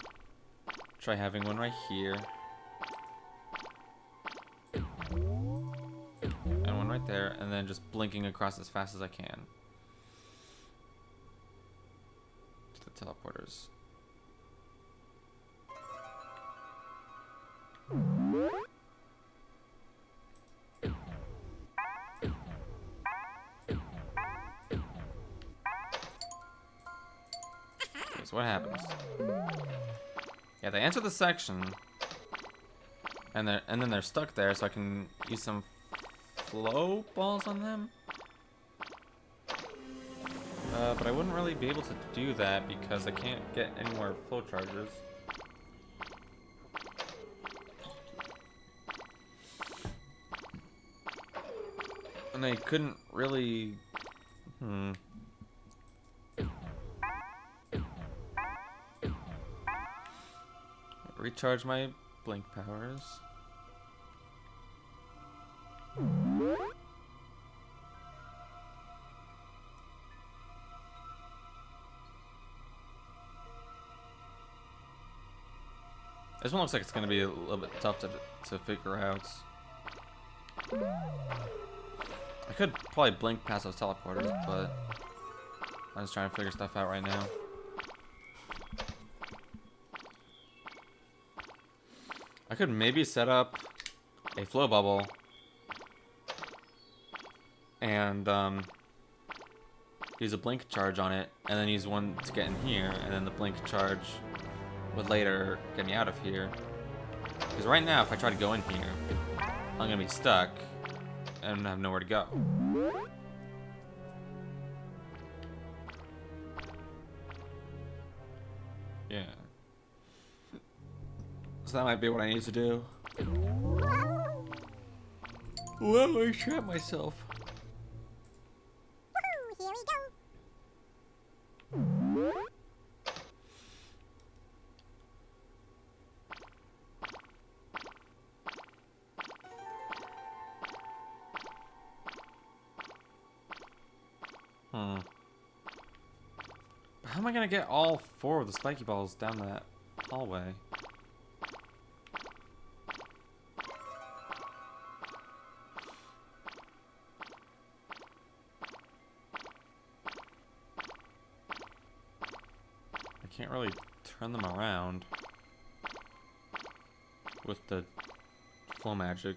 try having one right here. And one right there, and then just blinking across as fast as I can. To the teleporters. Okay, so what happens? Yeah, they enter the section, and then they're stuck there, so I can use some flow balls on them. But I wouldn't really be able to do that because I can't get any more flow charges. And I couldn't really... Recharge my blink powers. This one looks like it's going to be a little bit tough to figure out. I could probably blink past those teleporters, but I'm just trying to figure stuff out right now. I could maybe set up a flow bubble and use a blink charge on it, and then use one to get in here, and then the blink charge would later get me out of here. Because right now, if I try to go in here, I'm gonna be stuck and have nowhere to go. Yeah. So that might be what I need to do. Whoa, I trapped myself.
Woohoo, here we go.
How am I gonna get all 4 of the spiky balls down that hallway? can't really turn them around with the flow magic.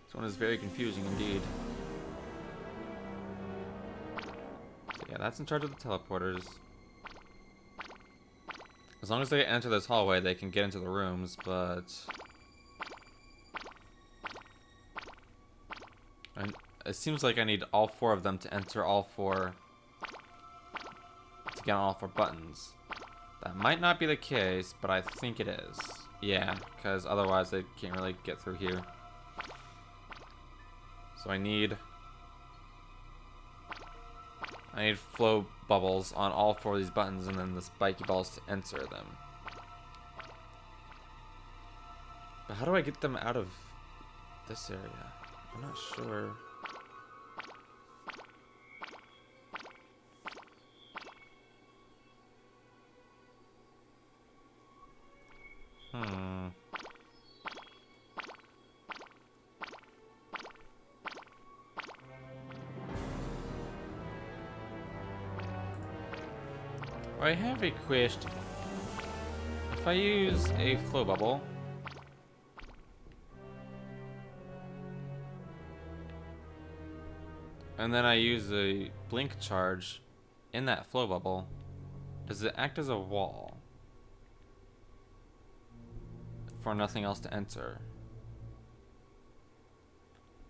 This one is very confusing indeed. So yeah, that's in charge of the teleporters. As long as they enter this hallway, they can get into the rooms, but... And it seems like I need all 4 of them to enter all 4... to get on all 4 buttons. That might not be the case, but I think it is. Yeah, because otherwise they can't really get through here. So I need flow bubbles on all 4 of these buttons and then the spiky balls to enter them. But how do I get them out of this area? I'm not sure. I have a question. If I use a flow bubble, and then I use a blink charge in that flow bubble, does it act as a wall for nothing else to enter?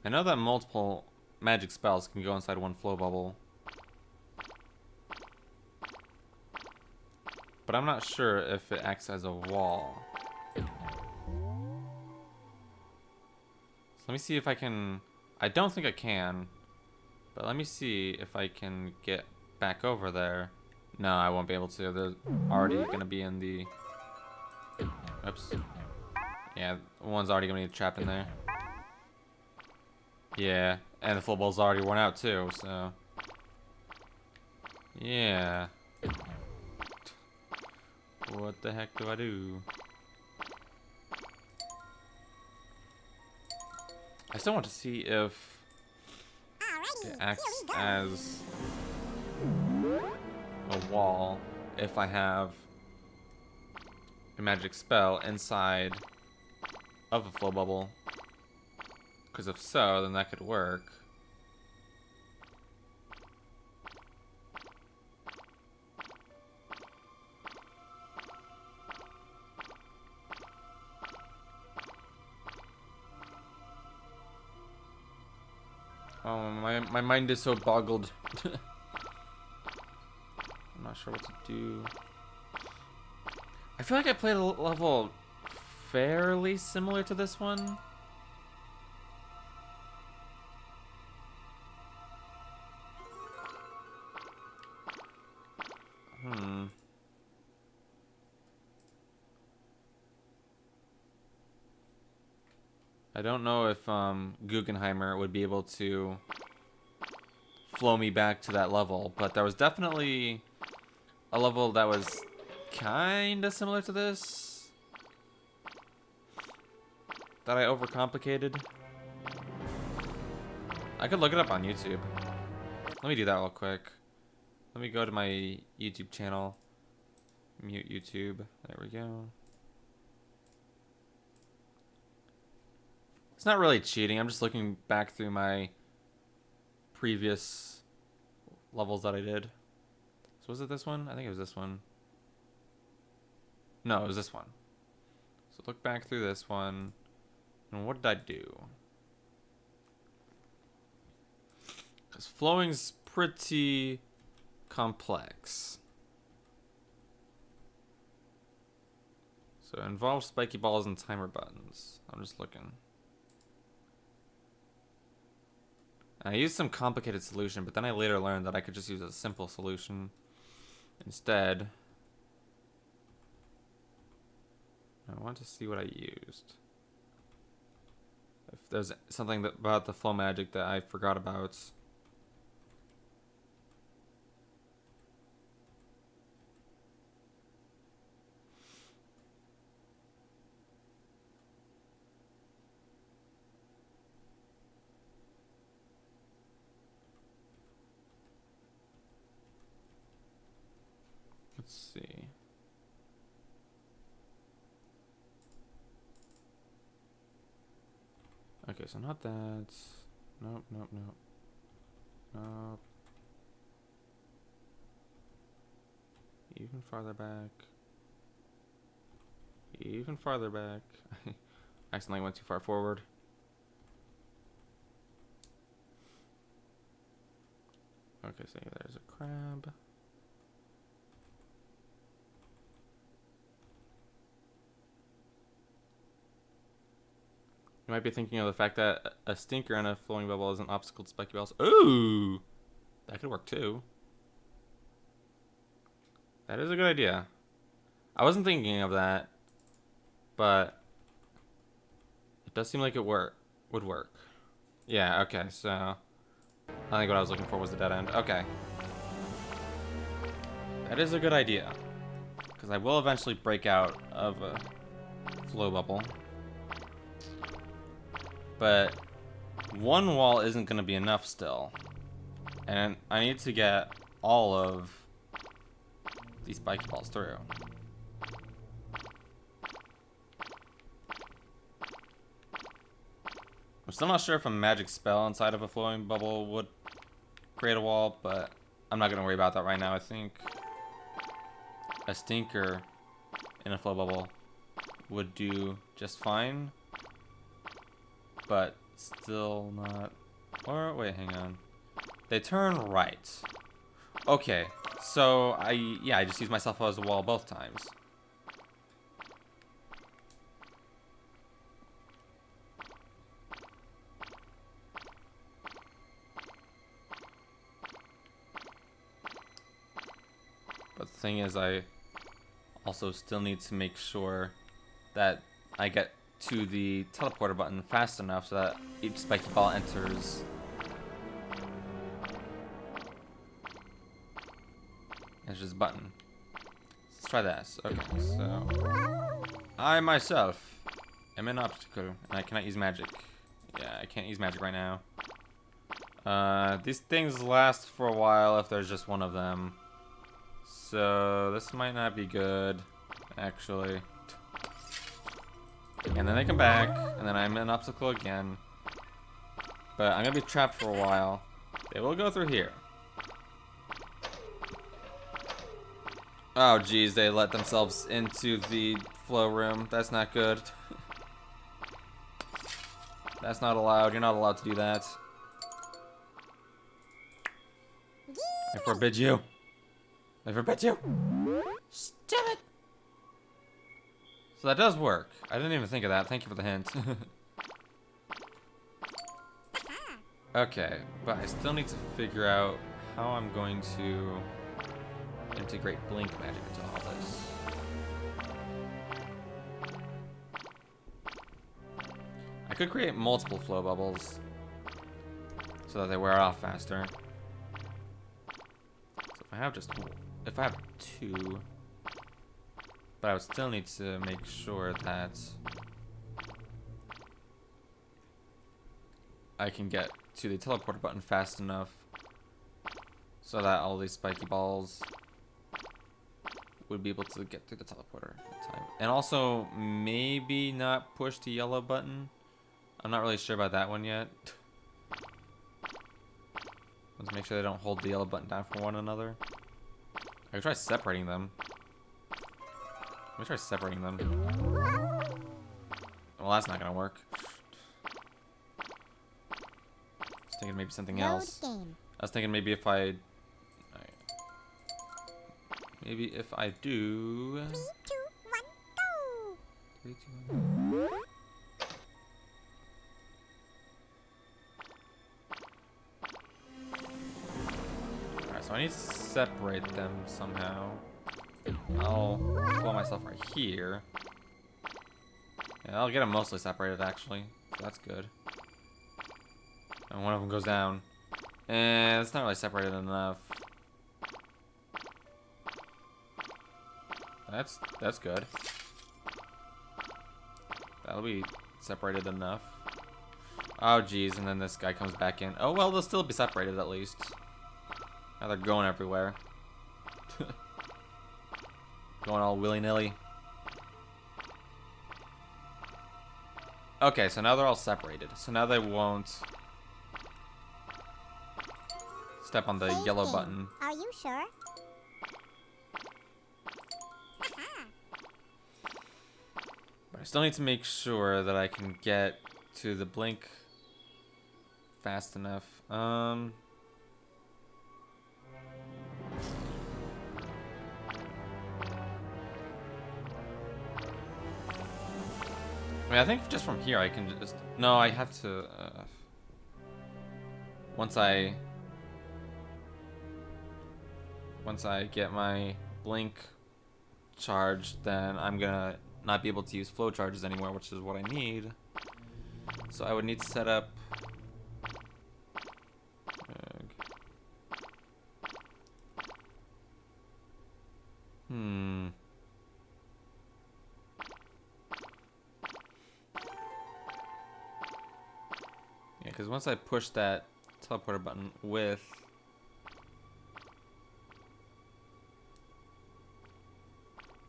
I know that multiple magic spells can go inside one flow bubble, but I'm not sure if it acts as a wall. So let me see if I can... I don't think I can, but let me see if I can get back over there. No, I won't be able to. They're already going to be in the... Oops. Yeah, one's already going to be trapped in there. Yeah, and the flow ball's already worn out too, so... Yeah. What the heck do I do? I still want to see if it acts as a wall if I have a magic spell inside of a flow bubble. Because if so, then that could work. Oh, my mind is so boggled. I'm not sure what to do. I feel like I played a level fairly similar to this one. I don't know if Guggenheimer would be able to flow me back to that level, but there was definitely a level that was kind of similar to this that I overcomplicated. I could look it up on YouTube. Let me do that real quick. Let me go to my YouTube channel. Mute YouTube. There we go. It's not really cheating. I'm just looking back through my previous levels that I did. So was it this one? I think it was this one. No, it was this one. So look back through this one. And what did I do? Because flowing's pretty complex. So it involves spiky balls and timer buttons. I'm just looking. I used some complicated solution, but then I later learned that I could just use a simple solution instead. I want to see what I used. If there's something about the flow magic that I forgot about. Let's see. Okay, so not that. Nope, nope, nope. Nope. Even farther back. Even farther back. I accidentally went too far forward. Okay, so there's a crab. You might be thinking of the fact that a stinker and a flowing bubble is an obstacle to spiky balls. Ooh! That could work too. That is a good idea. I wasn't thinking of that, but it does seem like it would work. Yeah, okay, so I think what I was looking for was the dead end. Okay. That is a good idea. Because I will eventually break out of a flow bubble. But one wall isn't going to be enough still. And I need to get all of these spiky balls through. I'm still not sure if a magic spell inside of a flowing bubble would create a wall, but I'm not going to worry about that right now. I think a stinker in a flow bubble would do just fine, but still not. Or wait, hang on. They turn right. Okay, so I just use myself as a wall both times. But the thing is, I also still need to make sure that I get to the teleporter button fast enough so that each spiky ball enters. Enters the button. Let's try this. Okay, so I myself am an obstacle, and I cannot use magic. Yeah, I can't use magic right now. These things last for a while if there's just one of them. So this might not be good, actually. And then they come back, and then I'm an obstacle again. But I'm gonna be trapped for a while. They will go through here. Oh geez, they let themselves into the flow room. That's not good. That's not allowed. You're not allowed to do that. I forbid you. I forbid you. Stop it. So that does work. I didn't even think of that. Thank you for the hint. Okay, but I still need to figure out how I'm going to integrate blink magic into all this. I could create multiple flow bubbles so that they wear off faster. So if I have two, but I would still need to make sure that I can get to the teleporter button fast enough so that all these spiky balls would be able to get through the teleporter in time. And also, maybe not push the yellow button. I'm not really sure about that one yet. Let's make sure they don't hold the yellow button down for one another. I could try separating them. Let me try separating them. Well, that's not gonna work. I was thinking maybe something else. I was thinking maybe if I... Maybe if I do...
3, 2, 1, go!
3, 2, 1. Alright, so I need to separate them somehow. I'll pull myself right here. Yeah, I'll get them mostly separated actually. So that's good. And one of them goes down. And it's not really separated enough. That's good. That'll be separated enough. Oh geez, and then this guy comes back in. Oh well, they'll still be separated at least. Now they're going everywhere. Going all willy-nilly. Okay, so now they're all separated. So now they won't step on the
Save
yellow
game.
button.
Are you sure?
But I still need to make sure that I can get to the blink fast enough. I mean, I think just from here I can just... No, I have to... Once I get my blink charged, then I'm gonna not be able to use flow charges anymore, which is what I need. So I would need to set up... Yeah, because once I push that teleporter button with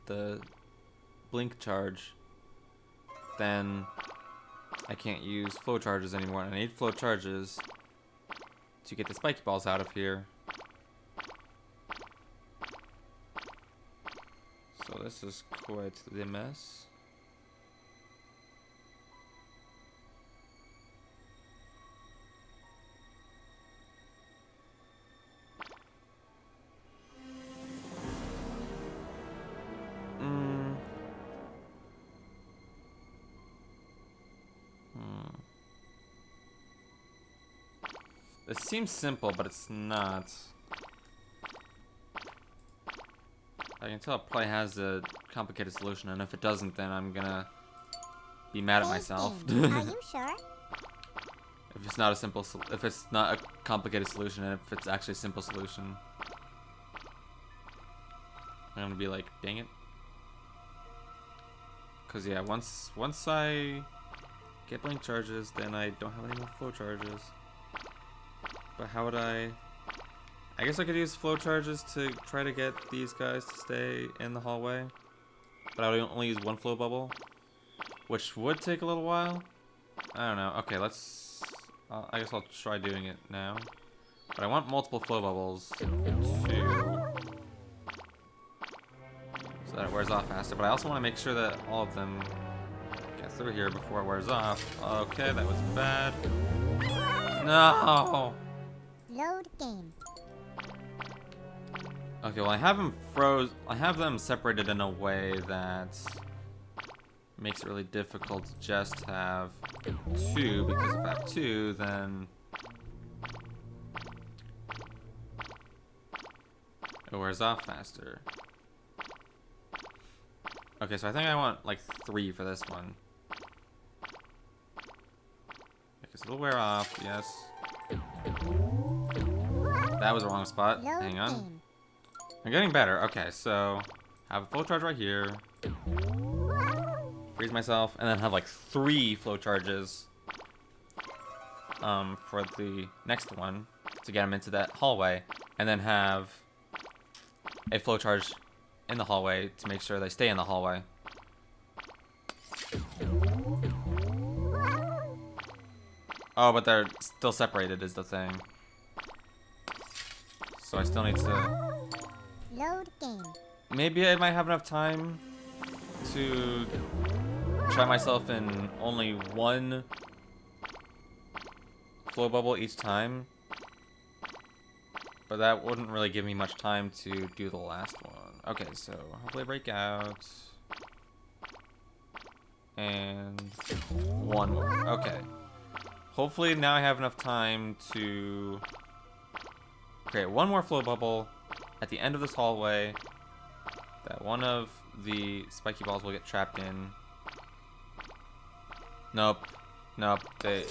the blink charge, then I can't use flow charges anymore. And I need flow charges to get the spiky balls out of here. So this is quite the mess. It seems simple, but it's not. I can tell it probably has a complicated solution, and if it doesn't, then I'm gonna be mad at myself.
Are you sure?
If it's not a simple, if it's not a complicated solution, and if it's actually a simple solution, I'm gonna be like, dang it. Cause yeah, once I get blink charges, then I don't have any more flow charges. But how would I guess I could use flow charges to try to get these guys to stay in the hallway. But I would only use one flow bubble, which would take a little while. I don't know. Okay, let's... I guess I'll try doing it now. But I want multiple flow bubbles to... so that it wears off faster. But I also want to make sure that all of them get through here before it wears off. Okay, that was bad. No!
Load game.
Okay, well I have them separated in a way that makes it really difficult to just have two, because if I have two, then it wears off faster. Okay, so I think I want like 3 for this one. Because it'll wear off, yes. That was the wrong spot.
Load
Hang on.
game.
I'm getting better. Okay, so have a flow charge right here. Freeze myself, and then have like 3 flow charges for the next one to get them into that hallway, and then have a flow charge in the hallway to make sure they stay in the hallway. Oh, but they're still separated is the thing. So I still need to...
Load game.
Maybe I might have enough time to try myself in only 1 flow bubble each time. But that wouldn't really give me much time to do the last one. Okay, so hopefully break out. And 1 more. Okay. Hopefully now I have enough time to create 1 more flow bubble at the end of this hallway that one of the spiky balls will get trapped in. Nope. Nope. They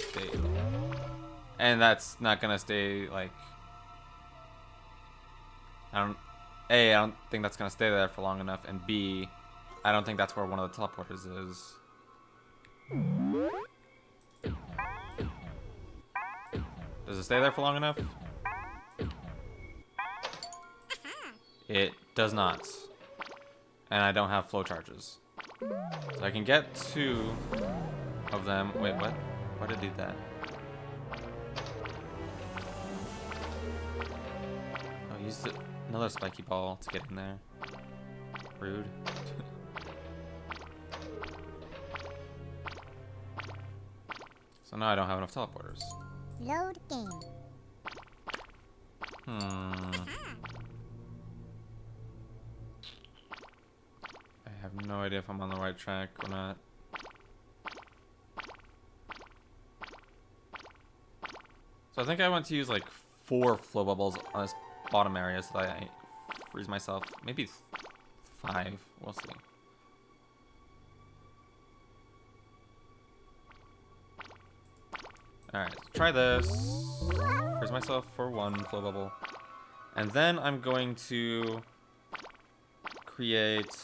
and that's not gonna stay like... A, I don't think that's gonna stay there for long enough, and B, I don't think that's where one of the teleporters is. Does it stay there for long enough? It does not. And I don't have flow charges. So I can get 2 of them. Wait, what? Why did I do that? Oh, use another spiky ball to get in there. Rude. So now I don't have enough teleporters.
Load game.
I have no idea if I'm on the right track or not. So I think I want to use like 4 flow bubbles on this bottom area so that I freeze myself. Maybe 5. We'll see. Alright, try this. Freeze myself for 1 flow bubble. And then I'm going to create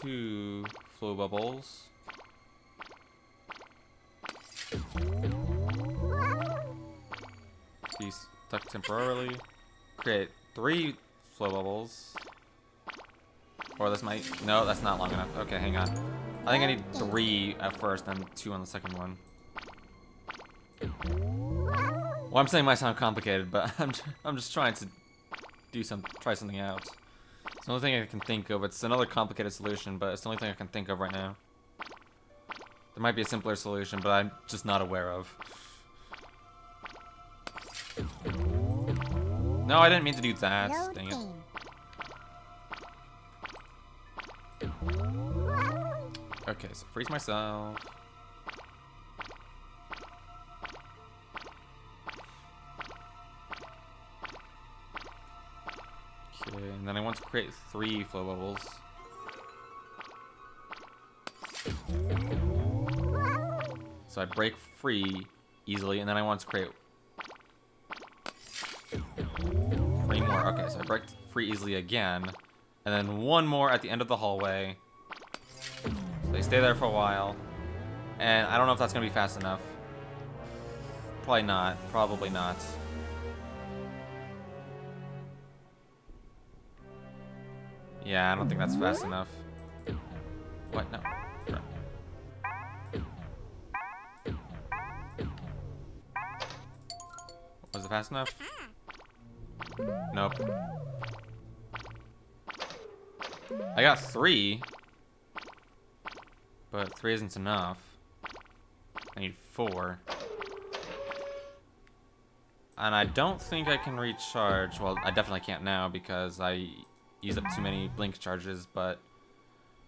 2 flow bubbles. Be stuck temporarily. Create 3 flow bubbles. Or this might... No, that's not long enough. Okay, hang on. I think I need 3 at first, then 2 on the second one. Well, I'm saying it might sound complicated, but I'm just trying to try something out. It's the only thing I can think of. It's another complicated solution, but it's the only thing I can think of right now. There might be a simpler solution, but I'm just not aware of. No, I didn't mean to do that.
Load
Dang it.
game.
Okay, so freeze myself. Okay, and then I want to create 3 flow bubbles. So I break free easily, and then I want to create 3 more. Okay, so I break free easily again, and then 1 more at the end of the hallway. So they stay there for a while, and I don't know if that's gonna be fast enough. Probably not. Probably not. Yeah, I don't think that's fast enough. What? No. Was it fast enough? Nope. I got 3. But 3 isn't enough. I need 4. And I don't think I can recharge. Well, I definitely can't now because I used up too many blink charges, but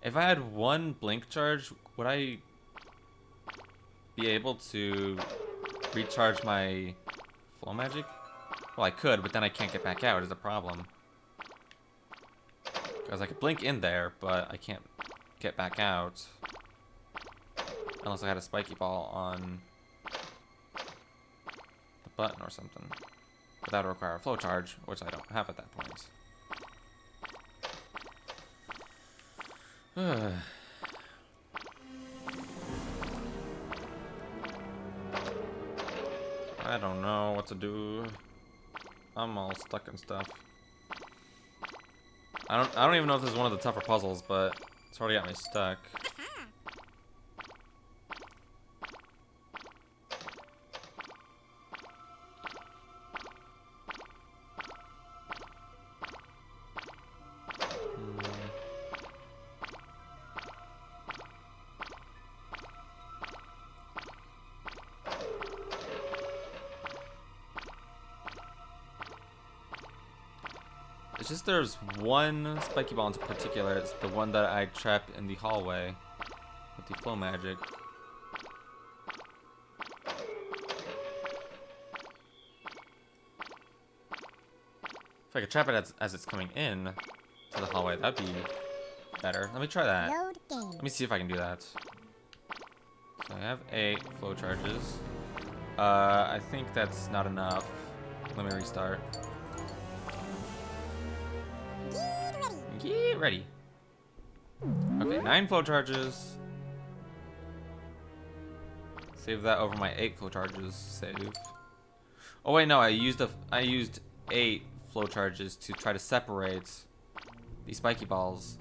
if I had 1 blink charge, would I be able to recharge my flow magic? Well, I could, but then I can't get back out is the problem. Because I could blink in there, but I can't get back out. Unless I had a spiky ball on the button or something. But that would require a flow charge, which I don't have at that point. I don't know what to do. I'm all stuck in stuff. I don't even know if this is one of the tougher puzzles, but it's already got me stuck. It's just there's one spiky ball in particular. It's the one that I trapped in the hallway with the flow magic. If I could trap it as it's coming in to the hallway, that'd be better. Let me try that.
Load game.
Let me see if I can do that. So I have 8 flow charges. I think that's not enough. Let me restart. Get ready. Okay, 9 flow charges. Save that over my 8 flow charges. Save. Oh wait, no, I used 8 flow charges to try to separate these spiky balls.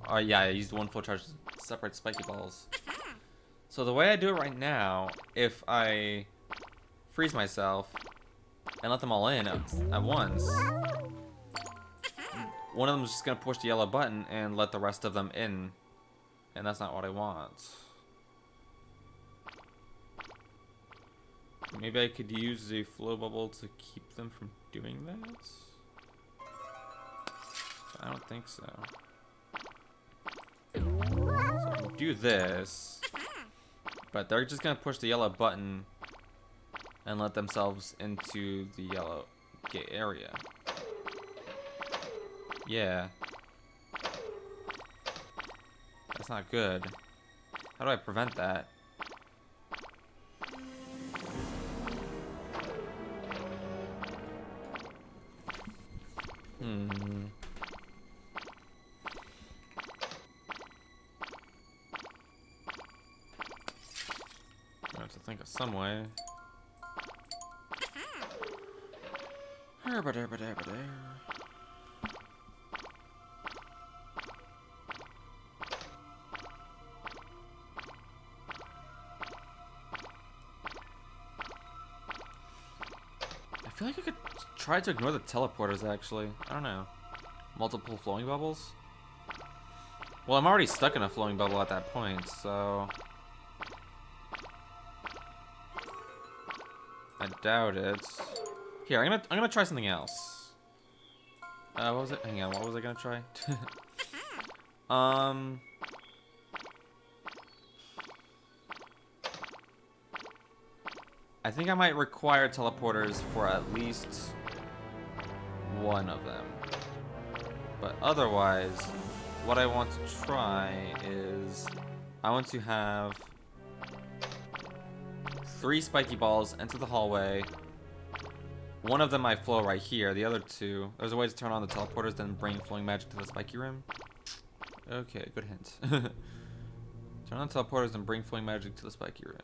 Oh yeah, I used one flow charge to separate spiky balls. So the way I do it right now, if I freeze myself and let them all in at once, one of them is just gonna push the yellow button and let the rest of them in, and that's not what I want. Maybe I could use a flow bubble to keep them from doing that? I don't think so. So I can do this, but they're just gonna push the yellow button and let themselves into the yellow gate area. Yeah. That's not good. How do I prevent that? I have to think of some way. I feel like I could try to ignore the teleporters, actually. I don't know. Multiple flowing bubbles? Well, I'm already stuck in a flowing bubble at that point, so... I doubt it. Here, I'm gonna try something else. What was it? Hang on, what was I gonna try? I think I might require teleporters for at least one of them. But otherwise, what I want to try is I want to have 3 spiky balls into the hallway. One of them might flow right here. The other 2, there's a way to turn on the teleporters, then bring flowing magic to the spiky room. Okay, good hint. Turn on the teleporters, then bring flowing magic to the spiky room.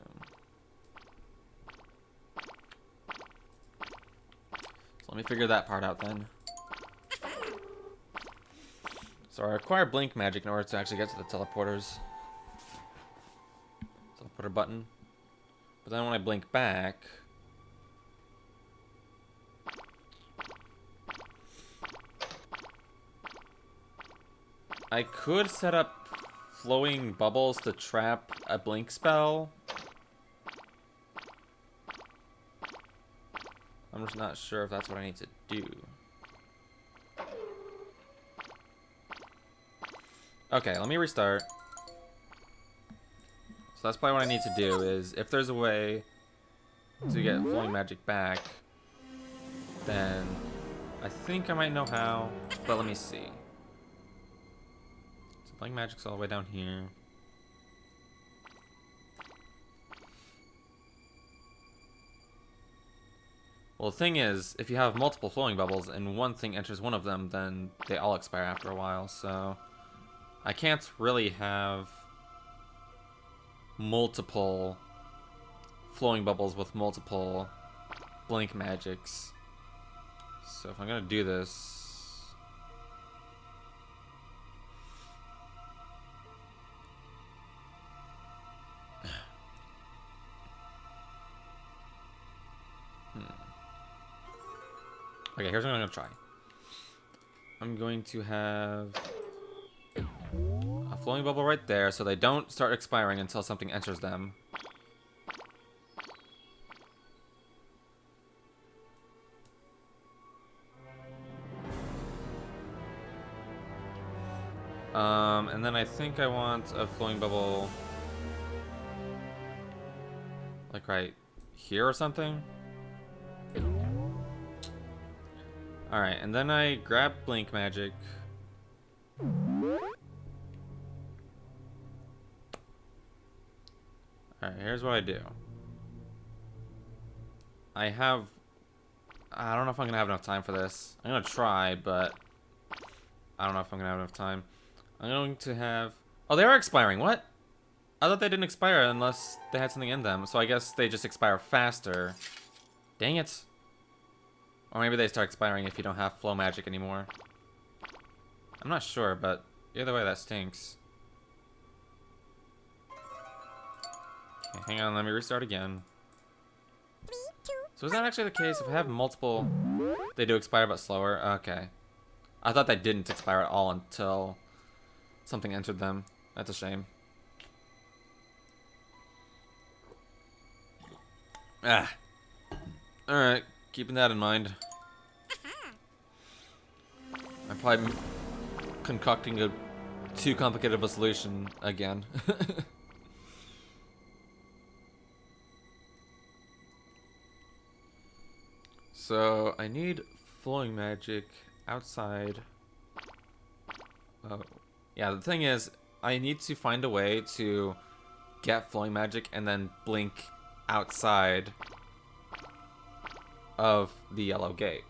So let me figure that part out then. So I require blink magic in order to actually get to the teleporters. Teleporter button. But then when I blink back, I could set up flowing bubbles to trap a blink spell. I'm just not sure if that's what I need to do. Okay, let me restart. So that's probably what I need to do is, if there's a way to get flowing magic back, then I think I might know how, but let me see. So flowing magic's all the way down here. Well, the thing is, if you have multiple flowing bubbles and one thing enters one of them, then they all expire after a while, so I can't really have multiple flowing bubbles with multiple blink magics. So if I'm gonna do this, okay, here's what I'm gonna try. I'm going to have a flowing bubble right there so they don't start expiring until something enters them. And then I think I want a flowing bubble like right here or something. Alright, and then I grab blink magic. Alright, here's what I do. I don't know if I'm gonna have enough time for this. I'm gonna try, but I don't know if I'm gonna have enough time. I'm going to have... Oh, they are expiring. What? I thought they didn't expire unless they had something in them. So I guess they just expire faster. Dang it. Or maybe they start expiring if you don't have flow magic anymore. I'm not sure, but either way, that stinks. Okay, hang on, let me restart again.
3, 2,
So is that actually the case? If I have multiple, they do expire but slower? Okay. I thought they didn't expire at all until something entered them. That's a shame. Ah. Alright, keeping that in mind. I'm probably concocting a too complicated of a solution again. So I need flowing magic outside. Oh, yeah. The thing is, I need to find a way to get flowing magic and then blink outside of the yellow gate.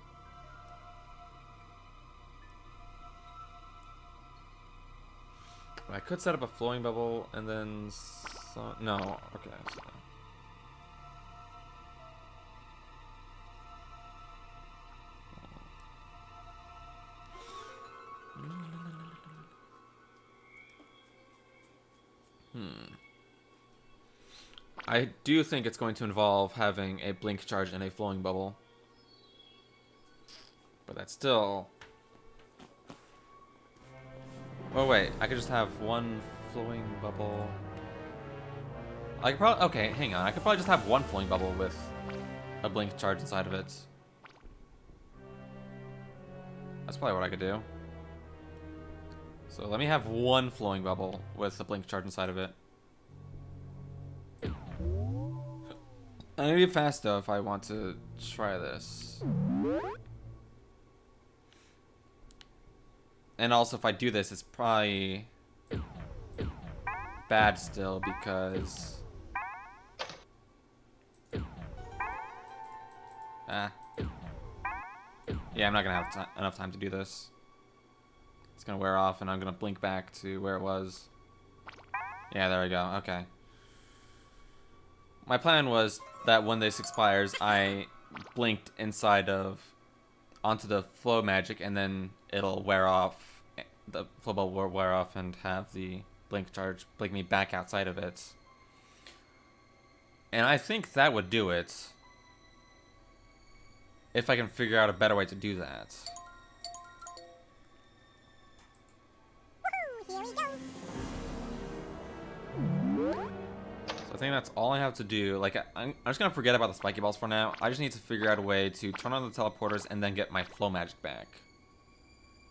I could set up a flowing bubble and then no. Okay. So. I do think it's going to involve having a blink charge and a flowing bubble. But that's still... Oh wait, I could just have one flowing bubble. I could probably... Okay, hang on. I could probably just have one flowing bubble with a blink charge inside of it. That's probably what I could do. So let me have one flowing bubble with a blink charge inside of it. I need to be fast though if I want to try this. And also if I do this, it's probably bad still because... Yeah, I'm not gonna have enough time to do this. It's gonna wear off and I'm gonna blink back to where it was. Yeah, there we go, okay. My plan was that when this expires, I blinked inside of onto the flow magic and then it'll wear off. The flow bubble will wear off and have the blink charge blink me back outside of it. And I think that would do it. If I can figure out a better way to do that.
woohoo, here we go.
So I think that's all I have to do. Like, I'm just gonna forget about the spiky balls for now. I just need to figure out a way to turn on the teleporters and then get my flow magic back.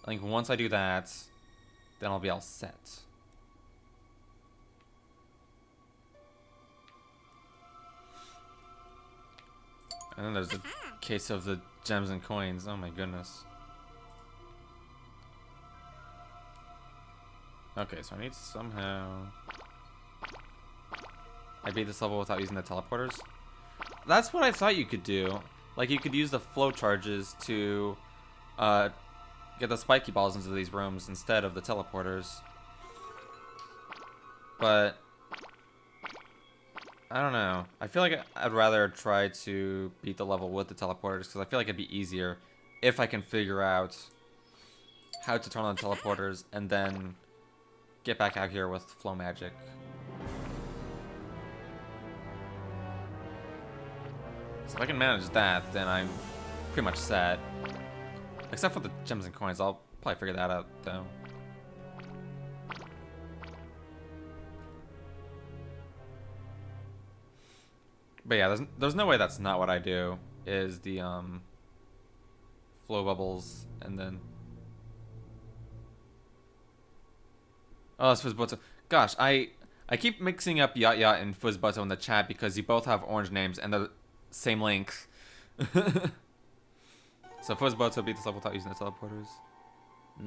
I think once I do that, then I'll be all set. And then there's the case of the gems and coins. Oh my goodness. Okay, so I need to somehow... I beat this level without using the teleporters? That's what I thought you could do. Like, you could use the flow charges to get the spiky balls into these rooms instead of the teleporters. But... I don't know. I feel like I'd rather try to beat the level with the teleporters because I feel like it'd be easier if I can figure out how to turn on the teleporters and then get back out here with flow magic. So if I can manage that, then I'm pretty much set. Except for the gems and coins, I'll probably figure that out though. But yeah, there's no way that's not what I do, is the flow bubbles and then... Oh, it's Fuzzbutto. Gosh, I keep mixing up Yacht Yacht and Fuzzbutto in the chat because you both have orange names and they're the same length. So Fuzzbutto beat this level without using the teleporters.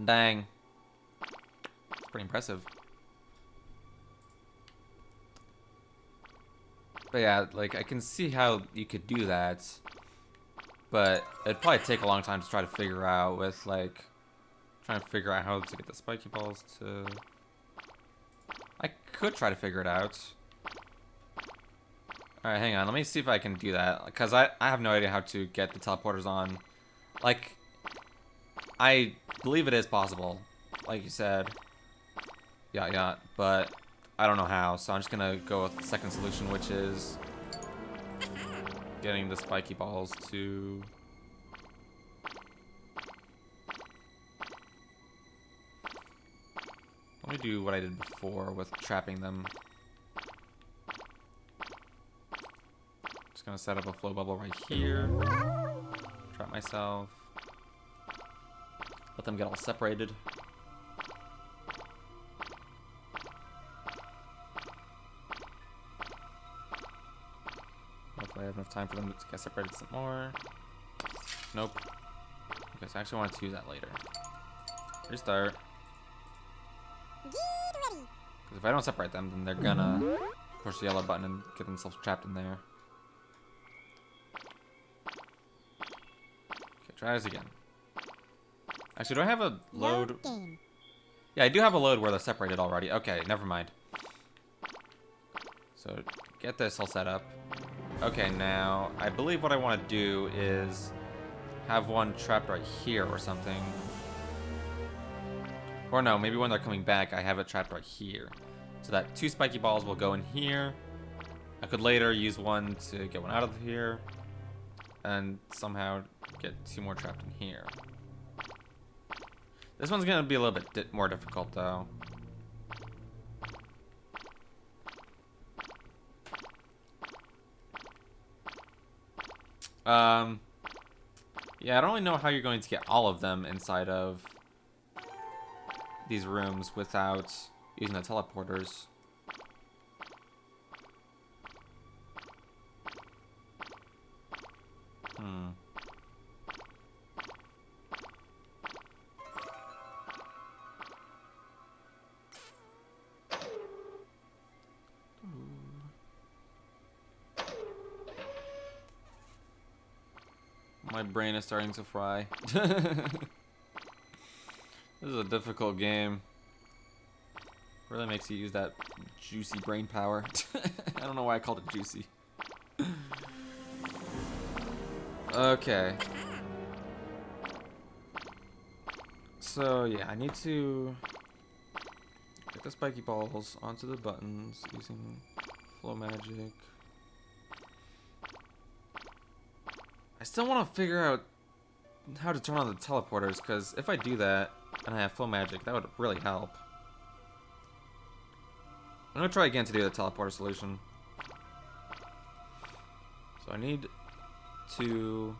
Dang. It's pretty impressive. But yeah, like, I can see how you could do that, but it'd probably take a long time to try to figure out with, like, trying to figure out how to get the spiky balls to... I could try to figure it out. Alright, hang on, let me see if I can do that, because I have no idea how to get the teleporters on Like, I believe it is possible, like you said. Yeah, but I don't know how, so I'm just gonna go with the second solution, which is getting the spiky balls to... Let me do what I did before with trapping them. Just gonna set up a flow bubble right here. Trap myself. Let them get all separated. Hopefully I have enough time for them to get separated some more. Nope. Okay, so I actually wanted to use that later. Restart.
Get ready.
Because if I don't separate them, then they're gonna push the yellow button and get themselves trapped in there. Okay, try this again. Actually, do I have a load?
Game.
Yeah, I do have a load where they're separated already. Okay, never mind. So, get this all set up. Okay, now, I believe what I want to do is have one trapped right here or something. Or no, maybe when they're coming back, I have it trapped right here. So that 2 spiky balls will go in here. I could later use one to get one out of here. And somehow get 2 more trapped in here. This one's going to be a little bit more difficult, though. Yeah, I don't really know how you're going to get all of them inside of these rooms without using the teleporters. My brain is starting to fry. This is a difficult game. Really makes you use that juicy brain power. I don't know why I called it juicy. Okay. So yeah, I need to get the spiky balls onto the buttons using flow magic. I still want to figure out how to turn on the teleporters, because if I do that and I have flow magic, that would really help. I'm going to try again to do the teleporter solution. So I need to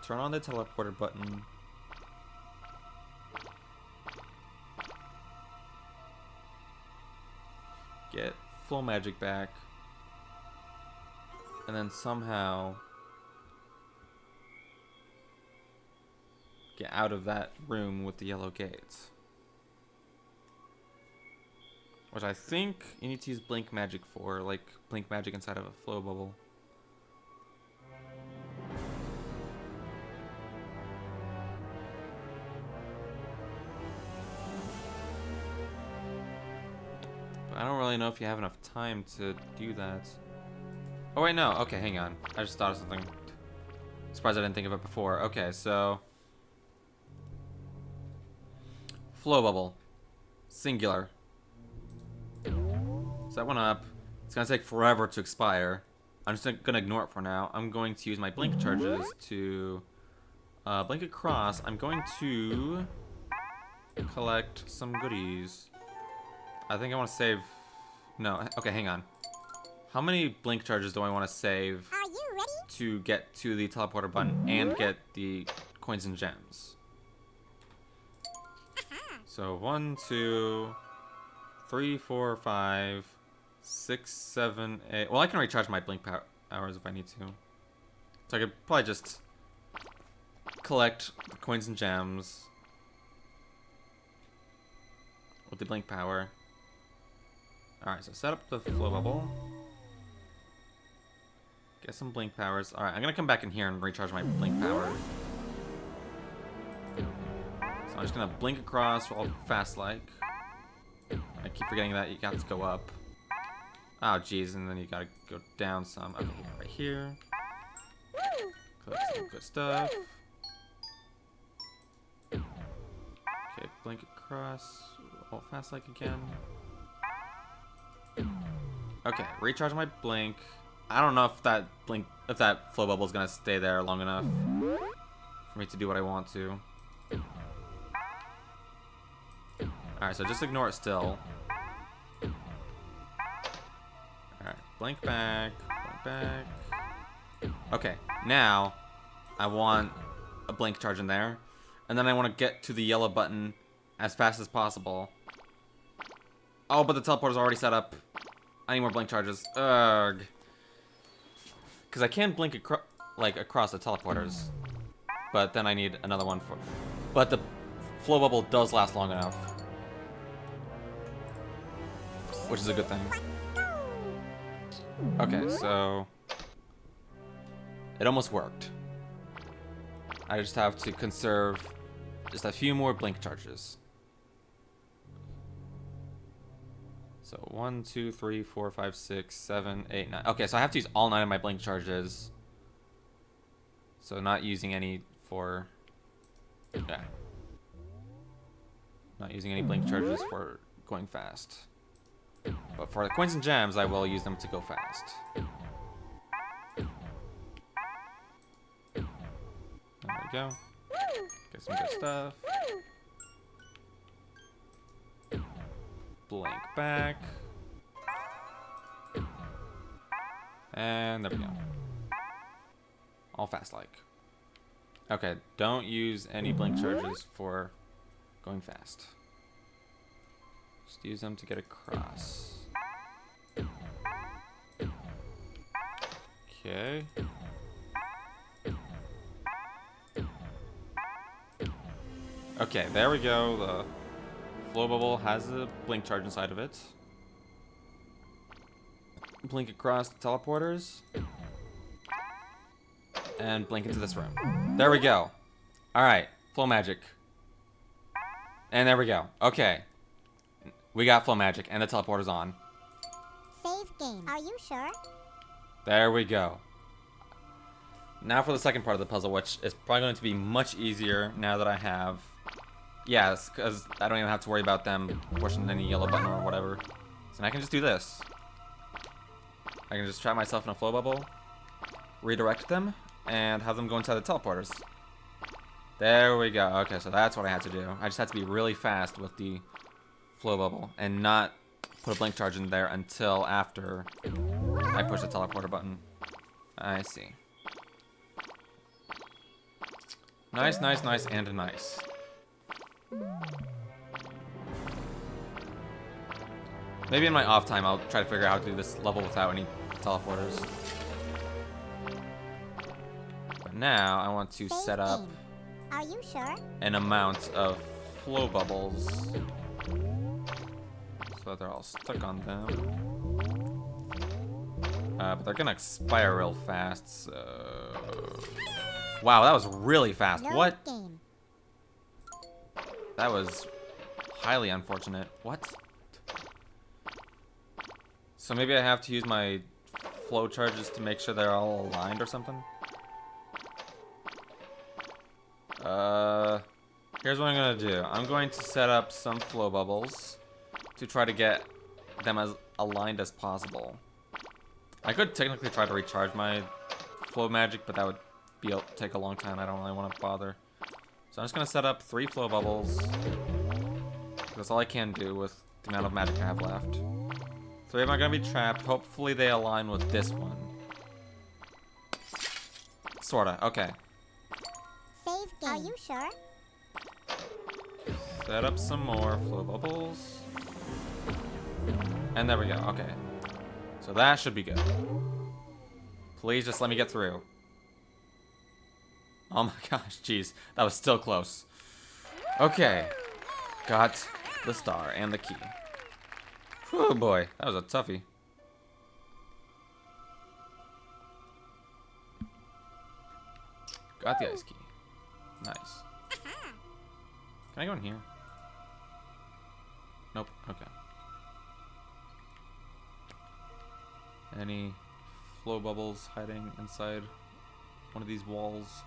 turn on the teleporter button. Get flow magic back. And then somehow get out of that room with the yellow gates. Which I think you need to use blink magic for, like blink magic inside of a flow bubble. But I don't really know if you have enough time to do that. Oh wait, no. Okay, hang on. I just thought of something. Surprised I didn't think of it before. Okay, so flow bubble, singular. So that went up. It's gonna take forever to expire. I'm just gonna ignore it for now. I'm going to use my blink charges to blink across. I'm going to collect some goodies. I think I want to save. No, okay, hang on. How many blink charges do I want to save
Are you ready?
to get to the teleporter button and get the coins and gems? So 1, 2, 3, 4, 5, 6, 7, 8. Well, I can recharge my blink powers if I need to. So I could probably just collect the coins and gems with the blink power. Alright, so set up the flow bubble. Get some blink powers. Alright, I'm gonna come back in here and recharge my blink power. So I'm just gonna blink across all fast like. I keep forgetting that you got to go up. Oh jeez, and then you gotta go down some. Okay, right here. Collect some good stuff. Okay, blink across. Hold fast like again. Okay, recharge my blink. I don't know if that flow bubble is gonna stay there long enough for me to do what I want to. Alright, so just ignore it still. Alright, blink back, blink back. Okay, now I want a blink charge in there. And then I want to get to the yellow button as fast as possible. Oh, but the teleporter's already set up. I need more blink charges. Ugh. Because I can blink across the teleporters. But then I need another one for... But the flow bubble does last long enough. Which is a good thing. Okay, so... It almost worked. I just have to conserve just a few more blink charges. So 1, 2, 3, 4, 5, 6, 7, 8, 9. Okay, so I have to use all 9 of my blink charges. So not using any for... Yeah. Not using any blink charges for going fast. But for the coins and gems, I will use them to go fast. There we go. Get some good stuff. Blink back. And there we go. All fast like. Okay, don't use any blink charges for going fast. Just use them to get across. Okay. Okay, there we go. The flow bubble has a blink charge inside of it. Blink across the teleporters. And blink into this room. There we go. Alright, flow magic. And there we go. Okay. We got flow magic and the teleporter's on.
Save game. Are you sure?
There we go. Now for the second part of the puzzle, which is probably going to be much easier now that I have... Yes, because I don't even have to worry about them pushing any yellow button or whatever. So I can just do this. I can just trap myself in a flow bubble, redirect them, and have them go inside the teleporters. There we go. Okay, so that's what I had to do. I just had to be really fast with the flow bubble and not put a blink charge in there until after I push the teleporter button. I see. Nice, nice, nice, and nice. Maybe in my off time I'll try to figure out how to do this level without any teleporters. But now I want to set up
Are you sure?
an amount of flow bubbles so that they're all stuck on them. But they're gonna expire real fast, so... Wow, that was really fast.
No
what?
Game.
That was highly unfortunate. What? So maybe I have to use my flow charges to make sure they're all aligned or something? Here's what I'm gonna do. I'm going to set up some flow bubbles to try to get them as aligned as possible. I could technically try to recharge my flow magic, but that would take a long time. I don't really want to bother. So I'm just gonna set up 3 flow bubbles. That's all I can do with the amount of magic I have left. 3 of them are gonna be trapped. Hopefully they align with this one. Sorta. Okay.
Save game. Are you sure?
Set up some more flow bubbles. And there we go. Okay. So that should be good. Please just let me get through. Oh my gosh, jeez. That was still close. Okay. Got the star and the key. Oh boy, that was a toughie. Got the ice key. Nice. Can I go in here? Nope. Okay. Any flow bubbles hiding inside one of these walls.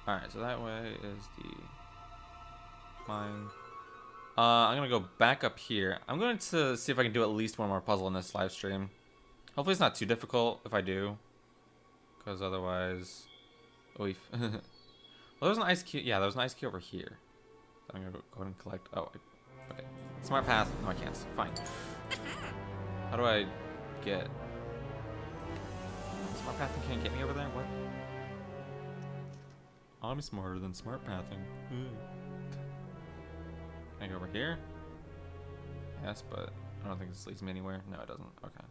Alright, so that way is the mine. I'm gonna go back up here. I'm going to see if I can do at least one more puzzle in this live stream. Hopefully it's not too difficult if I do. Because otherwise... Well, there's an ice key. Yeah, there's an ice key over here. I'm gonna go ahead and collect... Oh, okay. Smart path. No, I can't. Fine. How do I get... Smart pathing can't get me over there? What? I'm smarter than smart pathing. Can I go over here? Yes, but I don't think this leads me anywhere. No, it doesn't. Okay.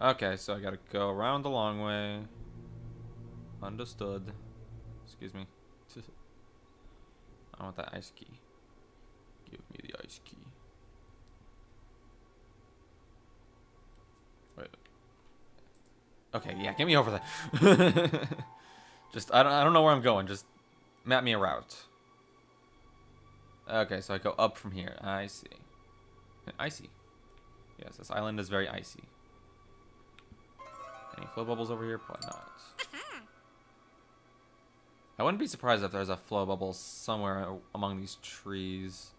Okay, so I gotta go around the long way. Understood. Excuse me. I want that ice key. Give me the ice key. Wait. Okay, yeah, get me over there. Just I don't know where I'm going. Just map me a route. Okay, so I go up from here. I see. Icy. Yes, this island is very icy. Any flow bubbles over here? Probably not. I wouldn't be surprised if there's a flow bubble somewhere among these trees.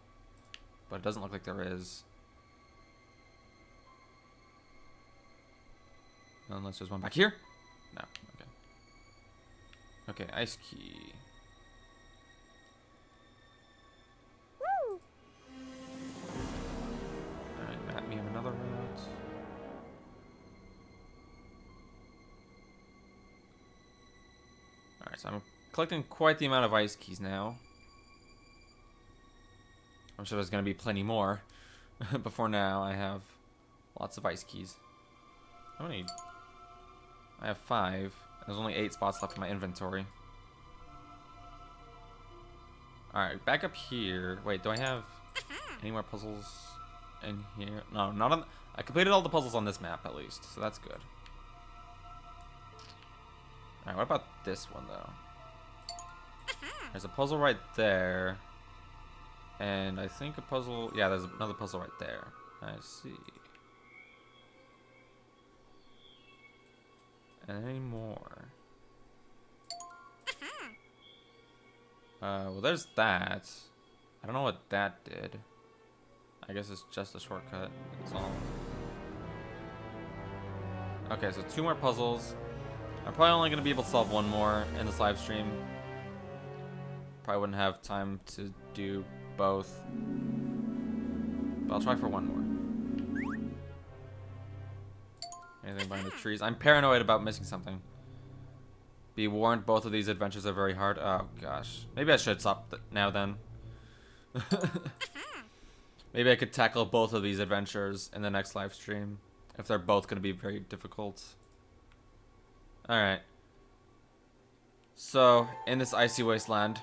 But it doesn't look like there is. Unless there's one back here? No. Okay. Okay, ice key. Alright, map me another route. Alright, so I'm collecting quite the amount of ice keys now. I'm sure there's going to be plenty more. But for now, I have lots of ice keys. How many? I have 5. There's only 8 spots left in my inventory. Alright, back up here. Wait, do I have any more puzzles in here? No, not on... I completed all the puzzles on this map, at least. So that's good. Alright, what about this one, though? There's a puzzle right there. And I think a puzzle... Yeah, there's another puzzle right there. I see. Any more? Well, there's that. I don't know what that did. I guess it's just a shortcut. That's all. Okay, so 2 more puzzles. I'm probably only going to be able to solve 1 more in this live stream. Probably wouldn't have time to do both. But I'll try for 1 more. Anything behind the trees? I'm paranoid about missing something. Be warned, both of these adventures are very hard. Oh, gosh. Maybe I should stop now, then. Maybe I could tackle both of these adventures in the next live stream. If they're both going to be very difficult. Alright. So, in this icy wasteland,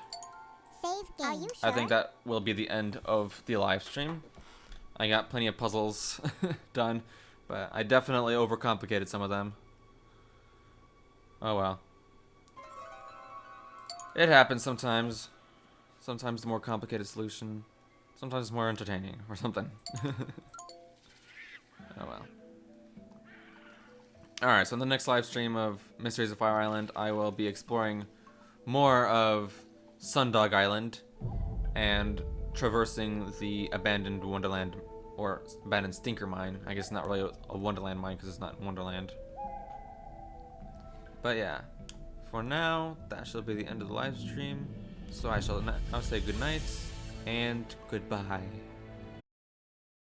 Save game. Are you sure?
I think that will be the end of the live stream. I got plenty of puzzles done, but I definitely overcomplicated some of them. Oh well. It happens sometimes. Sometimes the more complicated solution. Sometimes it's more entertaining or something. Oh well. Alright, so in the next live stream of Mysteries of Fire Island, I will be exploring more of Sundog Island and traversing the abandoned Wonderland, or abandoned Stinker Mine. I guess not really a Wonderland mine because it's not in Wonderland. But yeah, for now, that shall be the end of the live stream. So I shall now say good night and goodbye.